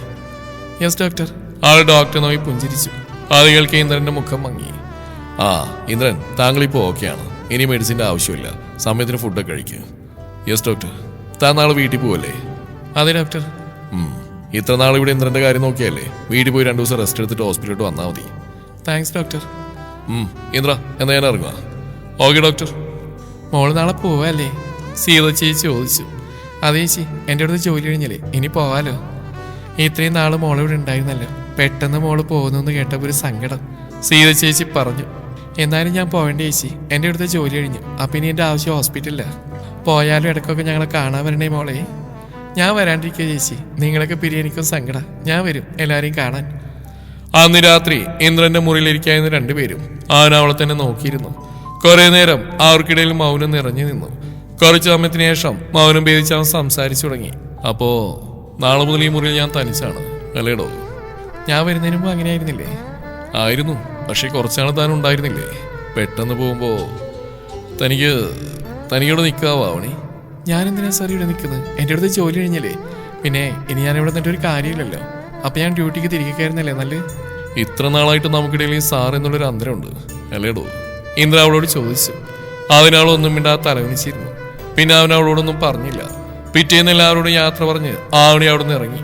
Yes doctor. ആൾ ഡോക്ടർ നോക്കി പുഞ്ചിരിച്ചു. അത് കേൾക്കെ ഇന്ദ്രന്റെ മുഖം മങ്ങി. ഇന്ദ്രൻ, താങ്കളിപ്പോൾ ഓക്കെയാണ്. ഇനി മെഡിസിൻ്റെ ആവശ്യമില്ല. സമയത്തിന് ഫുഡൊക്കെ കഴിക്കുക. Yes doctor. താൻ നാളെ വീട്ടിൽ പോവല്ലേ? അതെ ഡോക്ടർ. ഇത്ര നാൾ ഇവിടെ ഇന്ദ്രന്റെ കാര്യം നോക്കിയല്ലേ? വീട്ടിൽ പോയി 2 ദിവസം റെസ്റ്റ് എടുത്തിട്ട് ഹോസ്പിറ്റലിലോട്ട് വന്നാൽ മതി. Thanks doctor. ഇന്ദ്ര, എന്നാ ഞാൻ ഇറങ്ങുക? Okay doctor. മോള് നാളെ പോവല്ലേ? സീത ചേച്ചി ചോദിച്ചു. അതേ ചേച്ചി, എൻ്റെ അടുത്ത് ജോലി കഴിഞ്ഞല്ലേ, ഇനി പോവാലോ. ഇത്രയും നാള് മോളിവിടെ ഉണ്ടായിരുന്നല്ലോ, പെട്ടെന്ന് മോള് പോകുന്നു കേട്ടപ്പോൾ ഒരു സങ്കടം. സീത ചേച്ചി പറഞ്ഞു. എന്നാലും ഞാൻ പോവേണ്ട ചേച്ചി, എൻ്റെ അടുത്ത് ജോലി കഴിഞ്ഞു. അപ്പം ഇനി എൻ്റെ ആവശ്യം ഹോസ്പിറ്റലിലാണ്. പോയാലും ഇടയ്ക്കൊക്കെ ഞങ്ങളെ കാണാൻ വരണേ മോളെ. ഞാൻ വരാണ്ടിരിക്കുക ചേച്ചി, നിങ്ങളൊക്കെ പിരിയാൻ എനിക്കും സങ്കടം. ഞാൻ വരും എല്ലാവരെയും കാണാൻ. അന്ന് രാത്രി ഇന്ദ്രന്റെ മുറിയിലിരിക്കാവുന്ന രണ്ടുപേരും അവളെ തന്നെ നോക്കിയിരുന്നു. കുറെ നേരം അവർക്കിടയിൽ മൗനം നിറഞ്ഞു നിന്നു. കുറച്ചു സമയത്തിന് ശേഷം മൗനം ഭേദിച്ച് അവൻ സംസാരിച്ചു തുടങ്ങി. അപ്പോ നാളെ മുതൽ ഈ മുറിയിൽ ഞാൻ തനിച്ചാണ് അല്ലേടോ? ഞാൻ വരുന്നതിന് മുമ്പ് അങ്ങനെയായിരുന്നില്ലേ? ആയിരുന്നു, പക്ഷെ കുറച്ചാൾ താൻ ഉണ്ടായിരുന്നില്ലേ? പെട്ടെന്ന് പോകുമ്പോ തനിക്കോട് നിൽക്കാവാവണേ. ഞാൻ എന്തിനാ സാർ ഇവിടെ നിൽക്കുന്നത്? എൻ്റെ അടുത്ത് ജോലി കഴിഞ്ഞല്ലേ, പിന്നെ ഇനി ഞാൻ ഇവിടെ നിന്നിട്ട് ഒരു കാര്യമില്ലല്ലോ. അപ്പൊ ഞാൻ ഡ്യൂട്ടിക്ക് തിരികെ കയറുന്നല്ലേ നല്ല? ഇത്ര നാളായിട്ട് നമുക്കിടയിൽ ഈ സാർ എന്നുള്ളൊരു അന്തരമുണ്ട് അല്ലേടോ? ഇന്ദ്ര അവളോട് ചോദിച്ചു. അതിനാളൊന്നും മിണ്ടാ തലവനിച്ചിരുന്നു. പിന്നെ അവൻ അവളോടൊന്നും പറഞ്ഞില്ല. പിറ്റേന്ന് എല്ലാവരോടും യാത്ര പറഞ്ഞ് ആവണി അവിടെ നിന്ന് ഇറങ്ങി.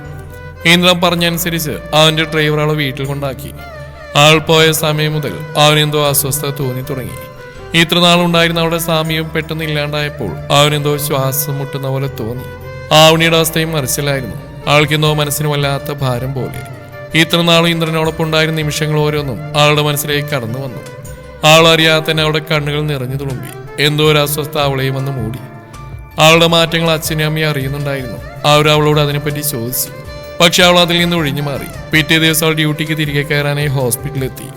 ഇന്ദ്രൻ പറഞ്ഞനുസരിച്ച് അവന്റെ ഡ്രൈവർ അവളെ വീട്ടിൽ കൊണ്ടാക്കി. ആൾ പോയ സമയം മുതൽ അവനെന്തോ അസ്വസ്ഥത തോന്നി തുടങ്ങി. ഇത്ര നാളുണ്ടായിരുന്ന അവളുടെ സാമ്യം പെട്ടെന്ന് ഇല്ലാണ്ടായപ്പോൾ അവനെന്തോ ശ്വാസം മുട്ടുന്ന പോലെ തോന്നി. ആവണിയുടെ അവസ്ഥയും മറിച്ചിലായിരുന്നു. ആൾക്കെന്തോ മനസ്സിന് വല്ലാത്ത ഭാരം പോലെ. ഇത്ര നാളും ഇന്ദ്രനോടൊപ്പം ഉണ്ടായിരുന്ന നിമിഷങ്ങൾ ഓരോന്നും ആളുടെ മനസ്സിലേക്ക് കടന്നു വന്നു. ആളറിയാതെ തന്നെ അവളുടെ കണ്ണുകൾ നിറഞ്ഞു തുളുമ്പി. എന്തോ ഒരു അസ്വസ്ഥ അവളെയും വന്ന് മൂടി. അവളുടെ മാറ്റങ്ങൾ അച്ഛനും അമ്മയും അറിയുന്നുണ്ടായിരുന്നു. അവളോട് അതിനെപ്പറ്റി ചോദിച്ചു. പക്ഷെ അവൾ അതിൽ നിന്ന് ഒഴിഞ്ഞു മാറി. പിറ്റേ ദിവസം അവൾ ഡ്യൂട്ടിക്ക് തിരികെ കയറാനായി ഹോസ്പിറ്റലിലെത്തി.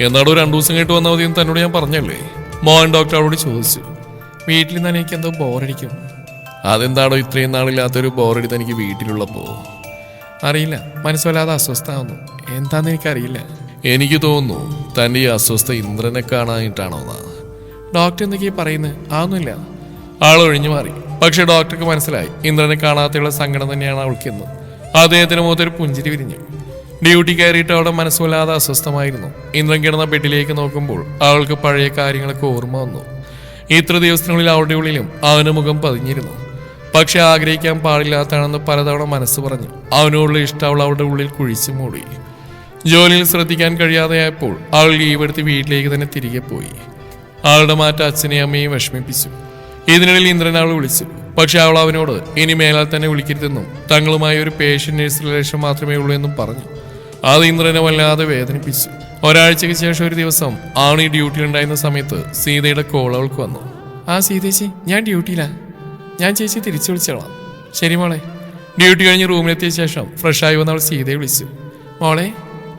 എന്നാടോ 2 ദിവസം കേട്ട് വന്നാൽ മതിയെന്ന് തന്നോട് ഞാൻ പറഞ്ഞല്ലേ? മോഹൻ ഡോക്ടർ അവളോട് ചോദിച്ചു. വീട്ടിൽ നിന്ന് എനിക്ക് എന്തോ ബോറടിക്കും. അതെന്താടോ ഇത്രയും നാളില്ലാത്തൊരു ബോറടി തനിക്ക് വീട്ടിലുള്ളപ്പോ? അറിയില്ല, മനസ്സുവല്ലാതെ അസ്വസ്ഥമാവുന്നു. എന്താന്ന് എനിക്കറിയില്ല. എനിക്ക് തോന്നുന്നു തൻ്റെ ഈ അസ്വസ്ഥ ഇന്ദ്രനെ കാണാനായിട്ടാണോന്നാ. ഡോക്ടർ എന്തൊക്കെയാ പറയുന്നത്? ആവുന്നില്ല. ആൾ ഒഴിഞ്ഞു മാറി. പക്ഷെ ഡോക്ടർക്ക് മനസ്സിലായി ഇന്ദ്രനെ കാണാത്തുള്ള സങ്കടം തന്നെയാണ് അവൾക്കെന്ന്. അദ്ദേഹത്തിന് മുഖത്തൊരു പുഞ്ചിരി വിരിഞ്ഞു. ഡ്യൂട്ടി കയറിയിട്ട് അവളുടെ മനസ്സുവല്ലാതെ അസ്വസ്ഥമായിരുന്നു. ഇന്ദ്രൻ കിടന്ന ബെഡിലേക്ക് നോക്കുമ്പോൾ അവൾക്ക് പഴയ കാര്യങ്ങളൊക്കെ ഓർമ്മ വന്നു. ഇത്ര ദിവസത്തിനുള്ളിൽ അവളുടെ ഉള്ളിലും അവന്റെ മുഖം പതിഞ്ഞിരുന്നു. പക്ഷെ ആഗ്രഹിക്കാൻ പാടില്ലാത്തതാണെന്ന് പലതവണ മനസ്സ് പറഞ്ഞു. അവനോടുള്ള ഇഷ്ടം അവൾ അവളുടെ ഉള്ളിൽ കുഴിച്ചു മൂടി. ജോലിയിൽ ശ്രദ്ധിക്കാൻ കഴിയാതെയായപ്പോൾ അവൾ ലീവ് എടുത്ത് വീട്ടിലേക്ക് തന്നെ തിരികെ പോയി. അവളുടെ മാറ്റം അച്ഛനെയും അമ്മയും വിഷമിപ്പിച്ചു. ഇതിനിടയിൽ ഇന്ദ്രൻ അവൾ വിളിച്ചു. പക്ഷെ അവൾ അവനോട് ഇനി മേലാൽ തന്നെ വിളിക്കരുതെന്നും തങ്ങളുമായി ഒരു പേഷ്യന്റ് നേഴ്സ് റിലേഷൻ മാത്രമേ ഉള്ളൂ എന്നും പറഞ്ഞു. അത് ഇന്ദ്രനെ വല്ലാതെ വേദനിപ്പിച്ചു. ഒരാഴ്ചയ്ക്ക് ശേഷം ഒരു ദിവസം ആവണി ഡ്യൂട്ടിയിലുണ്ടായിരുന്ന സമയത്ത് സീതയുടെ കോൾ അവൾക്ക് വന്നു. ആ സീതേച്ചി, ഞാൻ ഡ്യൂട്ടിയിലാ. ഞാൻ ചേച്ചി തിരിച്ചു വിളിച്ചോളാം. ശരി മോളെ. ഡ്യൂട്ടി കഴിഞ്ഞ് റൂമിലെത്തിയ ശേഷം ഫ്രഷായി വന്ന് അവൾ സീതയെ വിളിച്ചു. മോളെ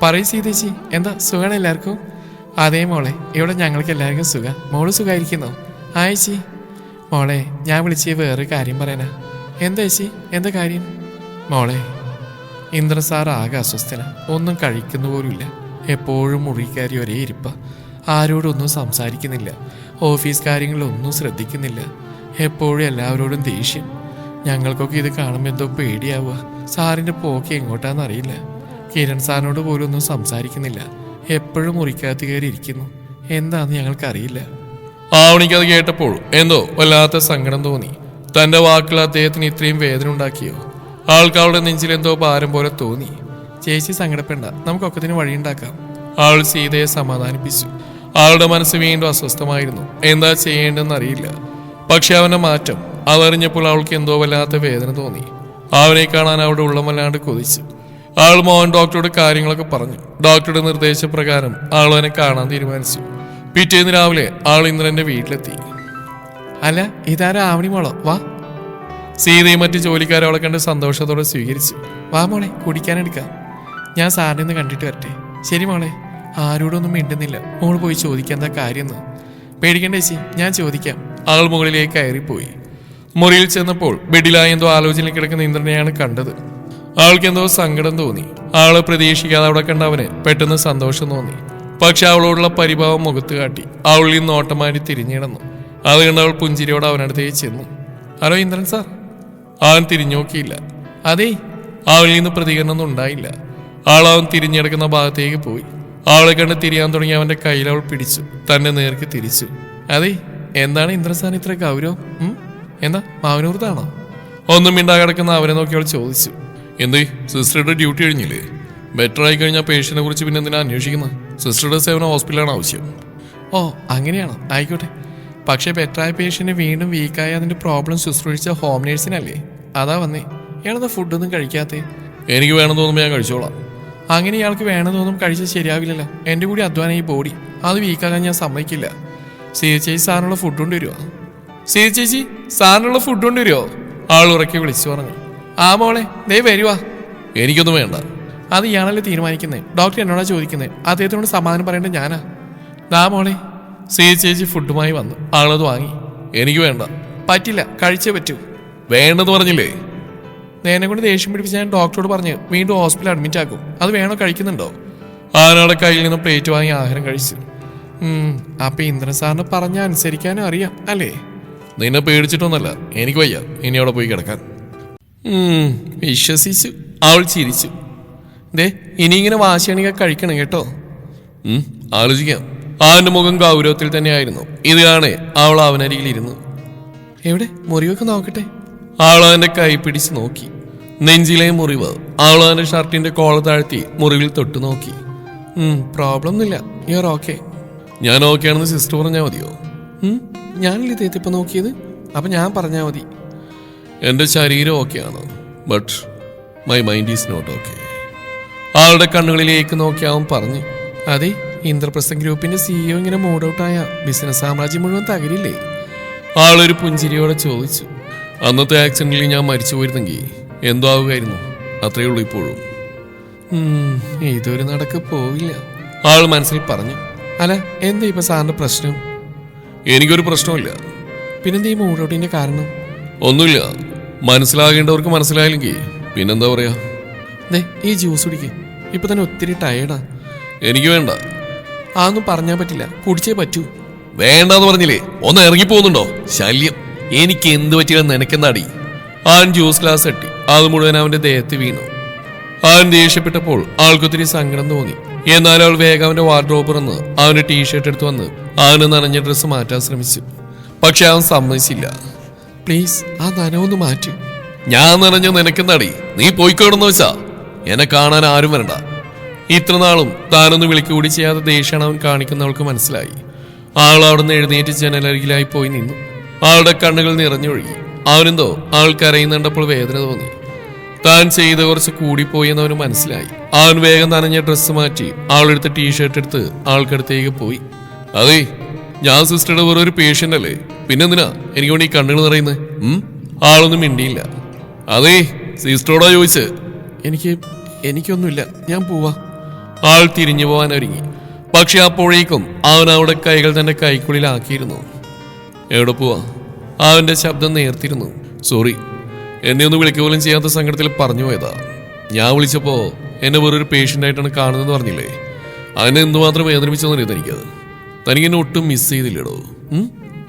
പറയൂ സീതേച്ചി, എന്താ സുഖമാണ് എല്ലാവർക്കും? അതേ മോളെ, ഇവിടെ ഞങ്ങൾക്ക് എല്ലാവർക്കും സുഖം. മോള് സുഖമായിരിക്കുന്നോ? ആ ചേച്ചി. മോളെ ഞാൻ വിളിച്ച് വേറെ കാര്യം പറയാനാ. എന്താ ചേച്ചി, എന്താ കാര്യം? മോളെ, ഇന്ദ്രൻ സാർ ആകെ അസ്വസ്ഥന, ഒന്നും കഴിക്കുന്ന പോലുമില്ല. എപ്പോഴും മുറിക്കാരി ഒരേ ഇരിപ്പ. ആരോടൊന്നും സംസാരിക്കുന്നില്ല. ഓഫീസ് കാര്യങ്ങളിലൊന്നും ശ്രദ്ധിക്കുന്നില്ല. എപ്പോഴും എല്ലാവരോടും ദേഷ്യം. ഞങ്ങൾക്കൊക്കെ ഇത് കാണുമ്പോൾ എന്തോ പേടിയാവുക. സാറിൻ്റെ പോക്ക് എങ്ങോട്ടാന്നറിയില്ല. കിരൺ സാറിനോട് പോലും ഒന്നും സംസാരിക്കുന്നില്ല. എപ്പോഴും മുറിക്കകത്ത് കയറി ഇരിക്കുന്നു. എന്താന്ന് ഞങ്ങൾക്കറിയില്ല. ആവണിക്കത് കേട്ടപ്പോൾ എന്തോ വല്ലാത്ത സങ്കടം തോന്നി. തൻ്റെ വാക്കുകൾ അദ്ദേഹത്തിന് ഇത്രയും വേദന ഉണ്ടാക്കിയോ? ആൾക്ക് അവളുടെ നെഞ്ചിൽ എന്തോ ഭാരം പോലെ തോന്നി. ചേച്ചി സങ്കടപ്പെടണ്ട, നമുക്കൊക്കത്തിന് വഴിയുണ്ടാക്കാം. അവൾ സീതയെ സമാധാനിപ്പിച്ചു. അവളുടെ മനസ്സ് വീണ്ടും അസ്വസ്ഥമായിരുന്നു. എന്താ ചെയ്യേണ്ടെന്നറിയില്ല. പക്ഷെ അവന്റെ മാറ്റം അതറിഞ്ഞപ്പോൾ അവൾക്ക് എന്തോ വല്ലാത്ത വേദന തോന്നി. അവനെ കാണാൻ അവളുടെ ഉള്ളമല്ലാണ്ട് കൊതിച്ചു. അവൾ മോഹൻ ഡോക്ടറോട് കാര്യങ്ങളൊക്കെ പറഞ്ഞു. ഡോക്ടറുടെ നിർദ്ദേശപ്രകാരം അവൾ അവനെ കാണാൻ തീരുമാനിച്ചു. പിറ്റേന്ന് രാവിലെ ആൾ ഇന്ദ്രന്റെ വീട്ടിലെത്തി. അല്ല, ഇതാരാ ആവണി മോളോ? വാ. സീതയും മറ്റു ജോലിക്കാരെ അവളെ കണ്ട് സന്തോഷത്തോടെ സ്വീകരിച്ചു. വാ മോളെ, കുടിക്കാനെടുക്കാം. ഞാൻ സാറിനെ ഒന്ന് കണ്ടിട്ട് വരട്ടെ. ശരി മോളെ. ആരോടൊന്നും മിണ്ടുന്നില്ല. മോള് പോയി ചോദിക്കാൻ എന്താ കാര്യമെന്ന്. പേടിക്കണ്ട ചേച്ചി, ഞാൻ ചോദിക്കാം. ആൾ മുകളിലേക്ക് കയറിപ്പോയി. മുറിയിൽ ചെന്നപ്പോൾ ബെഡിലായി എന്തോ ആലോചനയിൽ കിടക്കുന്ന ഇന്ദ്രനെയാണ് കണ്ടത്. ആൾക്ക് എന്തോ സങ്കടം തോന്നി. ആളെ പ്രതീക്ഷിക്കാതെ അവിടെ കണ്ട അവന് പെട്ടെന്ന് സന്തോഷം തോന്നി. പക്ഷെ അവളോടുള്ള പരിഭാവം മുഖത്ത് കാട്ടി. അവളിൽ നിന്ന് ഓട്ടമാരി തിരിഞ്ഞിടന്നു. അത് കണ്ട് അവൾ പുഞ്ചിരിയോടെ അവനടുത്തേക്ക് ചെന്നു. Hello Indran sir. അവൻ തിരിഞ്ഞു നോക്കിയില്ല. അതേ. അവളിൽ നിന്ന് പ്രതികരണമൊന്നും ഉണ്ടായില്ല. അവൻ തിരിഞ്ഞെടുക്കുന്ന ഭാഗത്തേക്ക് പോയി. അവളെ കണ്ട് തിരിയാൻ തുടങ്ങി അവന്റെ കയ്യിൽ അവൾ പിടിച്ചു. തന്നെ നേർക്ക് തിരിച്ചു. അതേ, എന്താണ് ഇന്ദ്രൻ സാറിന് ഇത്ര ഗൗരവം? എന്താ മാവനൂർത്താണോ? ഒന്നും മിണ്ടാ കിടക്കുന്ന അവനെ നോക്കി അവൾ ചോദിച്ചു. എന്തേ, സിസ്റ്ററുടെ ഡ്യൂട്ടി കഴിഞ്ഞില്ലേ? ബെറ്റർ ആയി കഴിഞ്ഞാൽ പേഷ്യന്റിനെ കുറിച്ച് പിന്നെ എന്തിനാ അന്വേഷിക്കുന്നത്? സിസ്റ്ററുടെ സേവനം ഹോസ്പിറ്റലാണ് ആവശ്യം. ഓ അങ്ങനെയാണോ? ആയിക്കോട്ടെ. പക്ഷേ ബെറ്ററായ പേഷ്യന്റ് വീണ്ടും വീക്കായി അതിന്റെ പ്രോബ്ലം ശുശ്രൂഷിച്ച ഹോം നേഴ്സിനല്ലേ? അതാ വന്നേ. ഇയാളെന്താ ഫുഡൊന്നും കഴിക്കാത്തേ? എനിക്ക് വേണം തോന്നുമ്പോൾ ഞാൻ കഴിച്ചോളാം. അങ്ങനെ ഇയാൾക്ക് വേണം തോന്നും കഴിച്ചാൽ ശരിയാവില്ലല്ലോ. എൻ്റെ കൂടി അധ്വാനം ഈ ബോഡി, അത് വീക്കാകാൻ ഞാൻ സമ്മതിക്കില്ല. ചേച്ചി സാറിനുള്ള ഫുഡ് കൊണ്ടുവരുമോ? ചേച്ചി സാറിനുള്ള ഫുഡ് കൊണ്ടുവരുമോ? ആൾ ഉറക്കി വിളിച്ചു പറഞ്ഞു. ആ മോളെ ദേ വരുവാ. എനിക്കൊന്നും വേണ്ട. അത് ഇയാളല്ലേ തീരുമാനിക്കുന്നത്. ഡോക്ടർ എന്നോടാ ചോദിക്കുന്നത്. അദ്ദേഹത്തിനോട് സമാധാനം പറയേണ്ടത് ഞാനാ. ദാ മോളെ. ചേച്ചി ഫുഡുമായി വന്നു. ആളത് വാങ്ങി. എനിക്ക് വേണ്ട. പറ്റില്ല, കഴിച്ചേ പറ്റൂ. വേണ്ടെന്ന് പറഞ്ഞില്ലേ? നേരെ കൊണ്ട് ദേഷ്യം പിടിപ്പിച്ച് ഞാൻ ഡോക്ടറോട് പറഞ്ഞ് വീണ്ടും ഹോസ്പിറ്റലിൽ അഡ്മിറ്റ് ആക്കും. അത് വേണോ? കഴിക്കുന്നുണ്ടോ? ആനാളെ കയ്യിൽ നിന്ന് പ്ലേറ്റ് വാങ്ങി ആഹാരം കഴിച്ചു. അപ്പൊ ഇന്ദ്രൻ സാറിന് പറഞ്ഞ അനുസരിക്കാനും അറിയാം അല്ലേ? നിന്നെ പേടിച്ചിട്ടൊന്നല്ല, എനിക്ക് വയ്യ ഇനി അവിടെ പോയി കിടക്കാൻ. വിശ്വസിച്ചു. അവൾ ചിരിച്ചു. ദേ ഇനി ഇങ്ങനെ വാശിയാണെങ്കിൽ കഴിക്കണം കേട്ടോ. ആലോചിക്കാം. അവന്റെ മുഖം ഗൗരവത്തിൽ തന്നെയായിരുന്നു. ഇത് കാണേ അവൾ അവനരികിലിരുന്നു. എവിടെ മുറിവൊക്കെ നോക്കട്ടെ. അവളവന്റെ കൈ പിടിച്ച് നോക്കി. നെഞ്ചിലെ മുറിവ്. അവളവന്റെ ഷർട്ടിന്റെ കോള താഴ്ത്തി മുറിവിൽ തൊട്ടു നോക്കി. പ്രോബ്ലം ഒന്നുമില്ല, യുവർ ഓക്കെ. ഞാൻ ഓക്കെ ആണെന്ന് സിസ്റ്റർ പറഞ്ഞാൽ മതിയോ? ഞാനല്ലേ ഇദ്ദേഹത്തെ ഇപ്പൊ നോക്കിയത്, അപ്പൊ ഞാൻ പറഞ്ഞാൽ മതി. എന്റെ ശരീരം ഓക്കെയാണ്, but my mind is not okay. ആളുടെ കണ്ണുകളിലേക്ക് നോക്കി അവൻ പറഞ്ഞു. അതെ, ഇന്ദ്രപ്രസ്ഥ ഗ്രൂപ്പിന്റെ CEO ഇങ്ങനെ മൂഡ് ഔട്ടായ ബിസിനസ് സാമ്രാജ്യം മുഴുവൻ തകരില്ലേ? ആളൊരു പുഞ്ചിരിയോടെ ചോദിച്ചു. അന്നത്തെ ആക്സിഡന്റിൽ ഞാൻ മരിച്ചു പോയിരുന്നെങ്കിൽ എന്തോ ആവുകയായിരുന്നു. അത്രയേ ഉള്ളൂ ഇപ്പോഴും. ഇതൊരു നടക്ക് പോവില്ല, ആൾ മനസ്സിൽ പറഞ്ഞു. അല്ല, എന്താ ഇപ്പൊ സാറിന്റെ പ്രശ്നം? എനിക്കൊരു പ്രശ്നമില്ല. പിന്നെന്താ ഈ മൂഡ് ഔട്ടിന്റെ കാരണം? ഒന്നുമില്ല. മനസ്സിലാകേണ്ടവർക്ക് മനസ്സിലായില്ലെങ്കിൽ പിന്നെന്താ പറയാ. ഈ ജ്യൂസ് കുടിക്ക്. ഇപ്പൊ തന്നെ ഒത്തിരി ടയേർഡാ. എനിക്ക് വേണ്ട. അതൊന്നും പറഞ്ഞാൽ പറ്റില്ല, കുടിച്ചേ പറ്റൂ. വേണ്ടെന്ന് പറഞ്ഞില്ലേ? ഒന്ന് ഇറങ്ങി പോകുന്നുണ്ടോ? ശല്യം. എനിക്ക് എന്ത് പറ്റിയാലും നിനക്കെന്താടി? അവൻ ജ്യൂസ് ഗ്ലാസ് തട്ടി. അത് മുഴുവൻ അവന്റെ ദേഹത്ത് വീണു. അവൻ ദേഷ്യപ്പെട്ടപ്പോൾ ആൾക്കൊത്തിരി സങ്കടം തോന്നി. എന്നാൽ അവൾ വേഗം അവന്റെ വാർഡ്രോബ് തുറന്ന് അവന്റെ ടീഷർട്ട് എടുത്ത് വന്ന് അവന് നനഞ്ഞ ഡ്രസ്സ് മാറ്റാൻ ശ്രമിച്ചു. പക്ഷെ അവൻ സമ്മതിച്ചില്ല. പ്ലീസ് ആ നനവൊന്ന് മാറ്റി. ഞാൻ നനഞ്ഞ നിനക്കെന്താടി? നീ പോയിക്കോടെന്ന് വെച്ചാ എന്നെ കാണാൻ ആരും വരണ്ട. ഇത്ര നാളും താനൊന്ന് വിളിക്കുകൂടി ചെയ്യാതെ ദേഷ്യമാണ് അവൻ കാണിക്കുന്നവൾക്ക് മനസ്സിലായി. ആൾ അവിടുന്ന് എഴുന്നേറ്റ് ജനലരികിലായി പോയി നിന്നു. ആളുടെ കണ്ണുകൾ നിറഞ്ഞൊഴുകി. അവനെന്തോ ആൾ കരയുന്നുണ്ടപ്പോൾ വേദന തോന്നി. താൻ ചെയ്ത കുറച്ച് കൂടിപ്പോയി എന്നവന് മനസ്സിലായി. അവൻ വേഗം നനഞ്ഞ ഡ്രസ്സ് മാറ്റി ആളെടുത്ത് ടീഷർട്ട് എടുത്ത് ആൾക്കടുത്തേക്ക് പോയി. അതെ, ഞാൻ സിസ്റ്ററുടെ വേറെ ഒരു പേഷ്യന്റ് അല്ലേ, പിന്നെന്തിനാ എനിക്ക് വേണ്ടി ഈ കണ്ണുകൾ നിറയുന്നത്? ആളൊന്നും മിണ്ടിയില്ല. അതെ, സിസ്റ്ററോടാ ചോദിച്ച്. എനിക്കൊന്നുമില്ല, ഞാൻ പോവാ. ആൾ തിരിഞ്ഞു പോവാൻ ഒരുങ്ങി. പക്ഷെ അപ്പോഴേക്കും അവൻ അവിടെ കൈകൾ തന്റെ കൈക്കുള്ളിലാക്കിയിരുന്നു. എവിടെ പോവാ? അവന്റെ ശബ്ദം നേർത്തിരുന്നു. സോറി, എന്നെ ഒന്ന് വിളിക്കുക പോലും ചെയ്യാത്ത സങ്കടത്തിൽ പറഞ്ഞു പോയതാ. ഞാൻ വിളിച്ചപ്പോ എന്നെ വേറൊരു പേഷ്യന്റ് ആയിട്ടാണ് കാണുന്നതെന്ന് പറഞ്ഞില്ലേ? അതിനെ എന്തുമാത്രം വേദനിപ്പിച്ചെന്നറിയത് എനിക്കത്. തനിക്ക് എന്നെ ഒട്ടും മിസ് ചെയ്തില്ലടോ.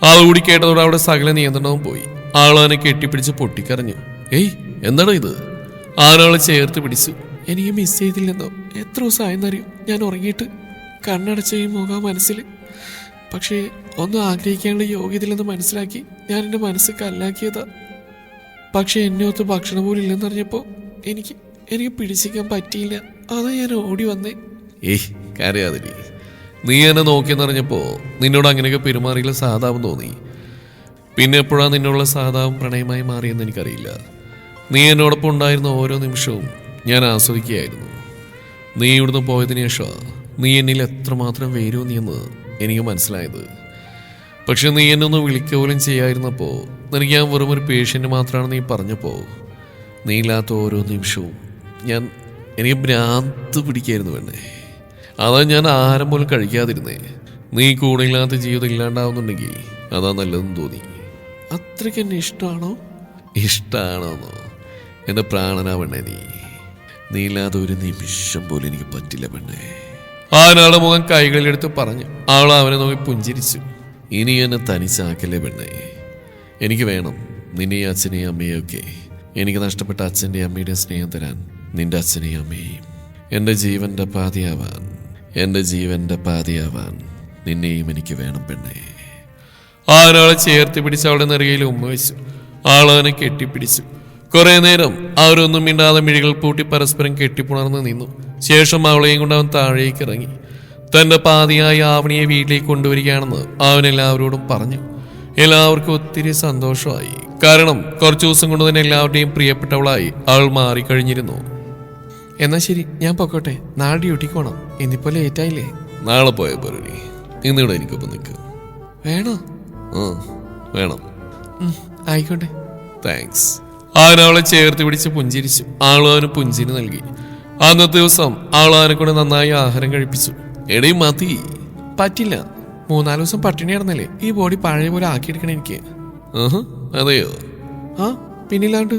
ആളുകൂടി കേട്ടതോടെ അവിടെ സകല നിയന്ത്രണവും പോയി. ആളവനെ കെട്ടിപ്പിടിച്ച് പൊട്ടിക്കരഞ്ഞു. ഏയ്, എന്താണോ ഇത്? ആളെ ചേർത്ത് പിടിച്ചു. എനിക്ക് മിസ് ചെയ്തില്ലെന്നോ? എത്ര ദിവസമായെന്നറിയോ ഞാൻ ഉറങ്ങിയിട്ട്? കണ്ണടച്ച ഈ മുഖം മനസ്സിൽ. പക്ഷേ ഒന്നും ആഗ്രഹിക്കാനുള്ള യോഗ്യതയില്ലെന്ന് മനസ്സിലാക്കി ഞാൻ എൻ്റെ മനസ്സ് കല്ലാക്കിയതാ. പക്ഷെ എന്നെ ഒത്ത് ഭക്ഷണം പോലും ഇല്ലെന്നറിഞ്ഞപ്പോ എനിക്ക് പിടിച്ചിക്കാൻ പറ്റിയില്ല. അതാ ഞാൻ ഓടി വന്നേ. കരയാതിരി. നീ എന്നെ നോക്കിയെന്നറിഞ്ഞപ്പോ നിന്നോട് അങ്ങനെയൊക്കെ പെരുമാറിയില്ല സാധാവും തോന്നി. പിന്നെ എപ്പോഴാണ് നിന്നുള്ള സാധാവും പ്രണയമായി മാറിയെന്ന് എനിക്കറിയില്ല. നീ എന്നോടൊപ്പം ഉണ്ടായിരുന്ന ഓരോ നിമിഷവും ഞാൻ ആസ്വദിക്കുകയായിരുന്നു. നീ ഇവിടുന്ന് പോയതിനു ശേഷം നീ എന്നിൽ എത്രമാത്രം വേരൂന്നിയെന്ന് എനിക്ക് മനസ്സിലായത്. പക്ഷെ നീ എന്നെ ഒന്ന് വിളിക്കുക പോലും ചെയ്യാതിരുന്നപ്പോൾ നിനക്ക് ഞാൻ വെറും ഒരു പേഷ്യൻ്റ് മാത്രമാണ് നീ പറഞ്ഞപ്പോൾ നീ ഇല്ലാത്ത ഓരോ നിമിഷവും എനിക്ക് ഭ്രാന്ത് പിടിക്കായിരുന്നു വേണ്ടേ. അതാ ഞാൻ ആഹാരം പോലും കഴിക്കാതിരുന്നേ. നീ കൂടെ ഇല്ലാത്ത ജീവിതം ഇല്ലാണ്ടാവുന്നുണ്ടെങ്കിൽ അതാ നല്ലതെന്ന് തോന്നി. അത്രയ്ക്ക് എന്നെ ഇഷ്ടമാണോ? ഇഷ്ടമാണോന്നോ? എൻ്റെ പ്രാണനാ പെണ്ണേ. നീ ഇല്ലാതെ ഒരു നിമിഷം പോലും എനിക്ക് പറ്റില്ല പെണ്ണേ. ആനാളുടെ മുഖം കൈകളിലെടുത്ത് പറഞ്ഞു. അവൾ അവനെ നോക്കി പുഞ്ചിരിച്ചു. ഇനി എന്നെ തനിച്ചാക്കല്ലേ പെണ്ണേ. എനിക്ക് വേണം നിന്നെയും അച്ഛനെയും അമ്മയും ഒക്കെ. എനിക്ക് നഷ്ടപ്പെട്ട അച്ഛൻ്റെയും അമ്മയുടെയും സ്നേഹം തരാൻ നിന്റെ അച്ഛനെയും അമ്മയെയും. എൻ്റെ ജീവൻ്റെ പാതിയാവാൻ നിന്നെയും എനിക്ക് വേണം പെണ്ണേ. ആനാളെ ചേർത്ത് പിടിച്ച് അവളുടെ നെറുകയിൽ ഉമ്മ വെച്ചു. ആളവനെ കെട്ടിപ്പിടിച്ചു. കുറെ നേരം അവരൊന്നും മിണ്ടാതെ മിഴികൾ പൂട്ടി പരസ്പരം കെട്ടിപ്പുണർന്ന് നിന്നു. ശേഷം അവളെയും കൊണ്ട് അവൻ താഴേക്ക് ഇറങ്ങി. തന്റെ പാതിയായ ആവണിയെ വീട്ടിലേക്ക് കൊണ്ടുവരികയാണെന്ന് അവൻ എല്ലാവരോടും പറഞ്ഞു. എല്ലാവർക്കും ഒത്തിരി സന്തോഷമായി. കാരണം കുറച്ചു ദിവസം കൊണ്ട് തന്നെ എല്ലാവരുടെയും പ്രിയപ്പെട്ടവളായി അവൾ മാറിക്കഴിഞ്ഞിരുന്നു. എന്നാ ശരി, ഞാൻ പൊക്കോട്ടെ. നാളെ ഡ്യൂട്ടിക്ക് പോണം. ഇന്നിപ്പോ ലേറ്റായില്ലേ? നാളെ പോയ പോരെ, ഇന്നിവിടെ എനിക്കൊപ്പം നിൽക്ക്. വേണോ? വേണം. ആയിക്കോട്ടെ, താങ്ക്സ്. അവനെ ചേർത്ത് പിടിച്ച് പുഞ്ചിരിച്ചു. ആളവന് പുഞ്ചിരി നൽകി. അന്നത്തെ ദിവസം അവനെ കൊണ്ട് നന്നായി ആഹാരം കഴിപ്പിച്ചു. എടീ മതി. പറ്റില്ല, 3-4 ദിവസം പട്ടിണി കിടന്നല്ലേ ഈ ബോഡി പഴയ പോലെ ആക്കിയെടുക്കണം എനിക്ക്. അതെയോ? ആ പിന്നില്ലാണ്ട്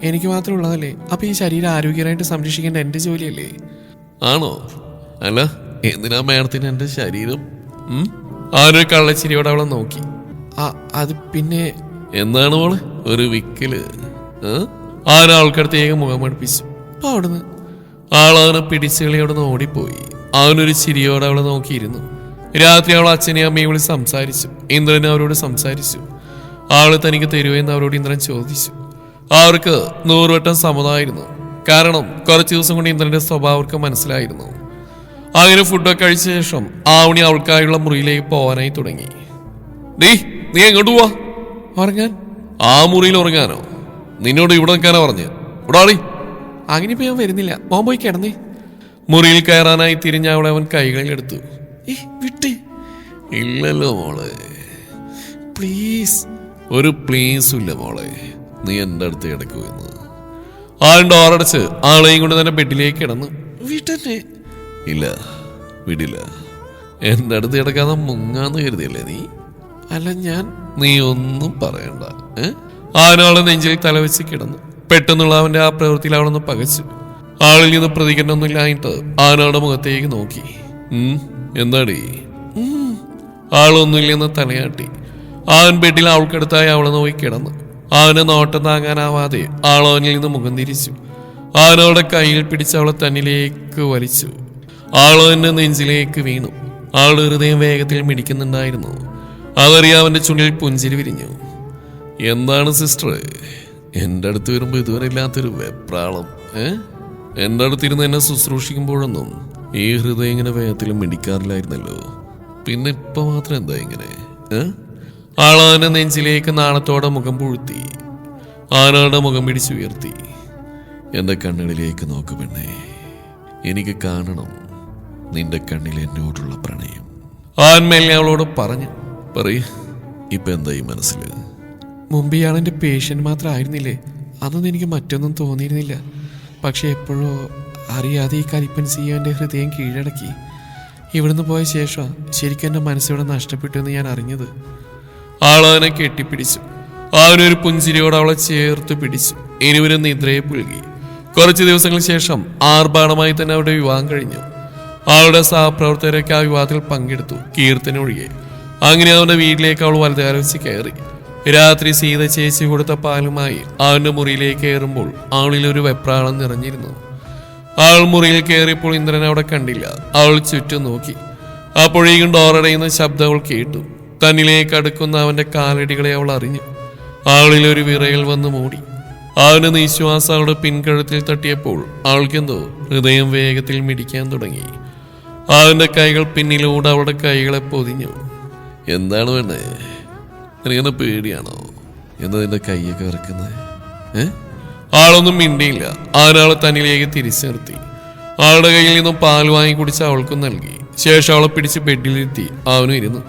എനിക്ക് മാത്രം ഉള്ളതല്ലേ. അപ്പൊ ഈ ശരീരം ആരോഗ്യമായിട്ട് സംരക്ഷിക്കേണ്ട എന്റെ ജോലിയല്ലേ? ആണോ? അല്ല, എന്തിനാ മേഡത്തിന് എന്റെ ശരീരം? ആരൊരു കള്ളച്ചിരിയോടെ അവളെ നോക്കി. അത് പിന്നെ എന്താണ് മോള് ഒരു വിക്കല്? ആൾക്കടുത്തേക്ക് മുഖം അടുപ്പിച്ചു. അപ്പൊ അവിടുന്ന് ആളവനെ പിടിച്ചുകളിയോടെ ഓടിപ്പോയി. അവനൊരു ചിരിയോടെ അവളെ നോക്കിയിരുന്നു. രാത്രി അവൾ അച്ഛനെയും അമ്മയും വിളിച്ച് സംസാരിച്ചു. ഇന്ദ്രൻ അവരോട് സംസാരിച്ചു. ആള് തനിക്ക് തരുമെന്ന് അവരോട് ഇന്ദ്രൻ ചോദിച്ചു. അവർക്ക് 100 വട്ടം സമ്മതമായിരുന്നു. കാരണം കുറച്ചു ദിവസം കൊണ്ട് ഇന്ദ്രന്റെ സ്വഭാവം അവർക്ക് മനസ്സിലായിരുന്നു. അങ്ങനെ ഫുഡൊക്കെ കഴിച്ച ശേഷം ആവണി അവൾക്കായുള്ള മുറിയിലേക്ക് പോകാനായി തുടങ്ങി. നീ എങ്ങോട്ട് പോവാ? ഉറങ്ങാൻ. ആ മുറിയിൽ ഉറങ്ങാനോ? നിന്നോട് ഇവിടെ നിൽക്കാനാ പറഞ്ഞ്. ഇവിടാളി. അങ്ങനെ ഇപ്പൊ ഞാൻ വരുന്നില്ല, മോൻ പോയി കിടന്നേ. മുറിയിൽ കയറാനായി തിരിഞ്ഞ അവളെ അവൻ കൈകളിലെടുത്തു. വിട്ടേ. ഇല്ലല്ലോ മോളെ, പ്ലീസ്. ഒരു പ്ലീസും ഇല്ല മോളെ, നീ എൻ്റെ അടുത്ത് കിടക്കുമെന്ന്. ആൾ ഡോറടച്ച് ആളെയും കൊണ്ട് തന്നെ ബെഡിലേക്ക് കിടന്നു. വീട്ടെ. ഇല്ല, വിടില്ല. എൻ്റെ അടുത്ത് കിടക്കാതെ മുങ്ങാന്ന് കരുതിയല്ലേ നീ? അല്ല ഞാൻ. നീ ഒന്നും പറയണ്ട. ആനവളെ നെഞ്ചിൽ തലവെച്ച് കിടന്നു. പെട്ടെന്നുള്ള അവന്റെ ആ പ്രവൃത്തിയിൽ അവളൊന്ന് പകച്ചു. ആളിൽ നിന്ന് പ്രതികരണമൊന്നുമില്ലായിട്ട് ആനയുടെ മുഖത്തേക്ക് നോക്കി. എന്താടി? ആളൊന്നുമില്ലെന്ന് തലയാട്ടി. അവൻ ബെഡിൽ അവൾക്കടുത്തായി അവളെ നോക്കി കിടന്നു. അവനെ നോട്ടം താങ്ങാനാവാതെ ആളവനിൽ നിന്ന് മുഖം തിരിച്ചു. അവനവളുടെ കയ്യിൽ പിടിച്ച് അവളെ തന്നിലേക്ക് വലിച്ചു. ആളവന്റെ നെഞ്ചിലേക്ക് വീണു. ആളുടെ ഹൃദയം വേഗത്തിൽ മിടിക്കുന്നുണ്ടായിരുന്നു. അതറിയാൻ അവന്റെ ചുണ്ടിൽ പുഞ്ചിരി വിരിഞ്ഞു. എന്താണ് സിസ്റ്റർ, എൻ്റെ അടുത്ത് വരുമ്പോ ഇതുവരെ ഇല്ലാത്തൊരു വെപ്രാളം? എൻ്റെ അടുത്തിരുന്ന് എന്നെ ശുശ്രൂഷിക്കുമ്പോഴൊന്നും ഈ ഹൃദയം ഇങ്ങനെ വേഗത്തിൽ മിടിക്കാറില്ലായിരുന്നല്ലോ. പിന്നെ ഇപ്പൊ മാത്രം എന്താ ഇങ്ങനെ? ആളവന്റെ നെഞ്ചിലേക്ക് നാണത്തോടെ മുഖം പൂഴ്ത്തി. ആനയുടെ മുഖം പിടിച്ചുയർത്തി. എൻ്റെ കണ്ണുകളിലേക്ക് നോക്ക് പെണ്ണേ, എനിക്ക് കാണണം നിന്റെ കണ്ണിൽ എന്നോടുള്ള പ്രണയം. ആൻമേലെ അവളോട് പറഞ്ഞു. പറയ്, ഇപ്പൊ എന്തായി മനസ്സിൽ? മുമ്പ് ഇയാളെൻ്റെ പേഷ്യൻ്റ് മാത്രമായിരുന്നില്ലേ? അതൊന്നും എനിക്ക് മറ്റൊന്നും തോന്നിയിരുന്നില്ല. പക്ഷെ എപ്പോഴോ അറിയാതെ ഈ കലിപ്പൻ സിയോ എൻ്റെ ഹൃദയം കീഴടക്കി. ഇവിടുന്ന് പോയ ശേഷം ശരിക്കും എൻ്റെ മനസ്സിവിടെ നഷ്ടപ്പെട്ടു എന്ന് ഞാൻ അറിഞ്ഞത്. ആളവനെ കെട്ടിപ്പിടിച്ചു. അവനൊരു പുഞ്ചിരിയോട് അവളെ ചേർത്ത് പിടിച്ചു. ഇരുവരും നിദ്രയെ പുൽകി. കുറച്ച് ദിവസങ്ങൾക്ക് ശേഷം ആർഭാടമായി തന്നെ അവരുടെ വിവാഹം കഴിഞ്ഞു. അവളുടെ സഹപ്രവർത്തകരൊക്കെ ആ വിവാഹത്തിൽ പങ്കെടുത്തു, കീർത്തനൊഴികെ. അങ്ങനെ അവന്റെ വീട്ടിലേക്ക് അവൾ വലുതാരം വെച്ച് കയറി. രാത്രി സീത ചേച്ചി കൊടുത്ത പാലുമായി അവന്റെ മുറിയിലേക്ക് കയറുമ്പോൾ അവളിലൊരു വെപ്രാളം നിറഞ്ഞിരുന്നു. അവൾ മുറിയിൽ കയറിയപ്പോൾ ഇന്ദ്രൻ അവിടെ കണ്ടില്ല. അവൾ ചുറ്റും നോക്കി. അപ്പോഴേക്കും ഡോറടയുന്ന ശബ്ദം അവൾ കേട്ടു. തന്നിലേക്ക് അടുക്കുന്ന അവന്റെ കാലടികളെ അവൾ അറിഞ്ഞു. അവളിലൊരു വിറയൽ വന്ന് മൂടി. അവന്റെ നിശ്വാസം അവളുടെ പിൻകഴുത്തിൽ തട്ടിയപ്പോൾ അവൾക്കെന്തോ ഹൃദയം വേഗത്തിൽ മിടിക്കാൻ തുടങ്ങി. അവന്റെ കൈകൾ പിന്നിലൂടെ അവളുടെ കൈകളെ പൊതിഞ്ഞു. എന്താണ് വേണ്ടേ? എനിക്കെന്നെ പേടിയാണോ എന്നതിന്റെ കൈയൊക്കെ വിറക്കുന്നത്? ആളൊന്നും മിണ്ടിയില്ല. ആരാളെ തന്നിലേക്ക് തിരിച്ചു നിർത്തി. ആളുടെ കയ്യിൽ നിന്നും പാൽ വാങ്ങി കുടിച്ച് അവൾക്കും നൽകി. ശേഷം അവളെ പിടിച്ച് ബെഡിലിരുത്തി അവനും ഇരുന്നു.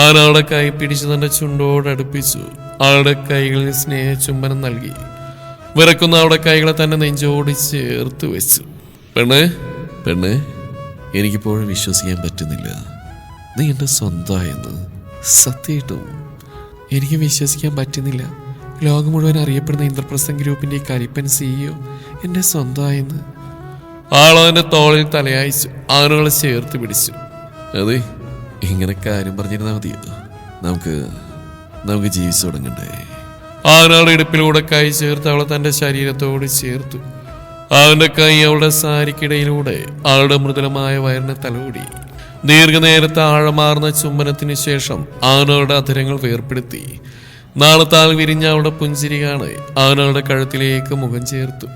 ആരാളുടെ കൈ പിടിച്ച് തന്റെ ചുണ്ടോടടുപ്പിച്ചു. ആളുടെ കൈകളിൽ സ്നേഹചുംബനം നൽകി. വിറക്കുന്ന അവളുടെ കൈകളെ തന്നെ നെഞ്ചോട് ചേർത്ത് വെച്ചു. പെണ്ണേ, പെണ്ണേ, എനിക്കിപ്പോഴും വിശ്വസിക്കാൻ പറ്റുന്നില്ല നീ എൻ്റെ സ്വന്തമായെന്ന്. സത്യമായിട്ടും എനിക്ക് വിശ്വസിക്കാൻ പറ്റുന്നില്ല. ലോകം മുഴുവൻ അറിയപ്പെടുന്ന ഇന്ദ്രപ്രസ്ഥം ഗ്രൂപ്പിന്റെ ഈ കരിപ്പൻ സിഇഒ എൻ്റെ സ്വന്തമായെന്ന്. ആളവന്റെ തോളിൽ തലയായിച്ചു. ആളുകളെ ചേർത്ത് പിടിച്ചു. അതെ, ഇങ്ങനെ കാര്യം പറഞ്ഞിരുന്നാൽ മതിയോ? നമുക്ക് ജീവിച്ചു തുടങ്ങണ്ടേ? ആളുടെ ഇടുപ്പിലൂടെ കൈ ചേർത്ത് അവളെ തന്റെ ശരീരത്തോട് ചേർത്തു. അവന്റെ കൈ അവളുടെ സാരിക്കിടയിലൂടെ അവളുടെ മൃദുലമായ വയറിനെ തലോടി. ദീർഘനേരത്തെ ആഴമാർന്ന ചുംബനത്തിന് ശേഷം അവനവളുടെ അധരങ്ങൾ വേർപ്പെടുത്തി. നാളത്താൽ വിരിഞ്ഞ അവളുടെ പുഞ്ചിരി കാണെ അവനവളുടെ കഴുത്തിലേക്ക് മുഖം ചേർത്തു.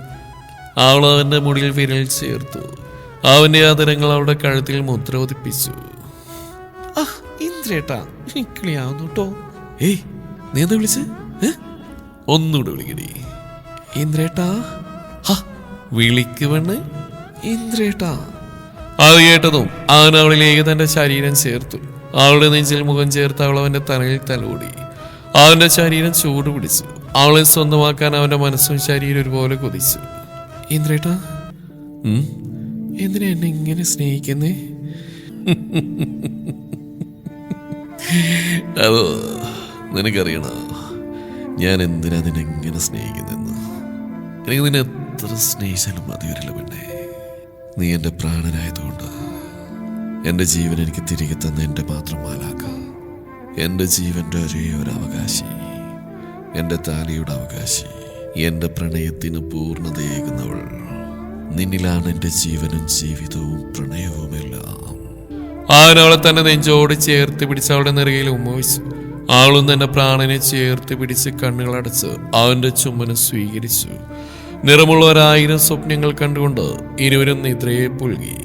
അവൾ അവന്റെ മുടിയിൽ വിരൽ ചേർത്തു. അവന്റെ അധരങ്ങൾ അവളുടെ കഴുത്തിൽ മുദ്ര ഒതിപ്പിച്ചു. ഇന്ദ്രേട്ടാ, കിളിയാവുന്നു കേട്ടോ. ഏയ് നീ എന്താ വിളിച്ച്? ഒന്നുകൂടെ വിളിക്കടി. ഇന്ദ്രേട്ടാ. വിളിക്കുവെണ്ണ് ഇന്ദ്രേട്ടാ. അത് കേട്ടതും അവൻ അവളിലേക്ക് തന്റെ ശരീരം ചേർത്തു. അവളുടെ നെഞ്ചിൽ മുഖം ചേർത്ത് അവൾ അവന്റെ തലയിൽ തലോടി. അവന്റെ ശരീരം ചൂട് പിടിച്ചു. അവളെ സ്വന്തമാക്കാൻ അവന്റെ മനസ്സും ശരീരം ഒരുപോലെ കൊതിച്ചു. ഇന്ദ്രേട്ടാ, എന്തിനാ എന്നെ ഇങ്ങനെ സ്നേഹിക്കുന്നേ? അതോ നിനക്കറിയണോ ഞാൻ എന്തിനാ നിന്നെ എങ്ങനെ സ്നേഹിക്കുന്നെന്ന്? എനിക്ക് നിന്നെ എത്ര സ്നേഹിച്ചാലും മതി വരില്ല പെണ്ണെ. നീ എൻ്റെ പ്രാണനായതുകൊണ്ട് എൻ്റെ ജീവൻ എനിക്ക് തിരികെ തന്ന എൻ്റെ മാത്രം മാലാക, എൻ്റെ ജീവൻ്റെ ഒരേ ഒരു അവകാശി, എൻ്റെ താലിയുടെ അവകാശി, എൻ്റെ പ്രണയത്തിന് പൂർണ്ണതയേകുന്നവൾ നിന്നിലാണ് എൻ്റെ ജീവനും ജീവിതവും പ്രണയവുമെല്ലാം. അവനവളെ തന്നെ നെഞ്ചോട് ചേർത്ത് പിടിച്ച് അവളുടെ നെറുകയിൽ ഉമ്മവച്ചു. അവളും തന്നെ പ്രാണനെ ചേർത്ത് പിടിച്ച് കണ്ണുകളടച്ച് അവന്റെ ചുമ്മനം സ്വീകരിച്ചു. നിറമുള്ള 1000 സ്വപ്നങ്ങൾ കണ്ടുകൊണ്ട് ഇരുവരും നിദ്രയെ പുൽകി.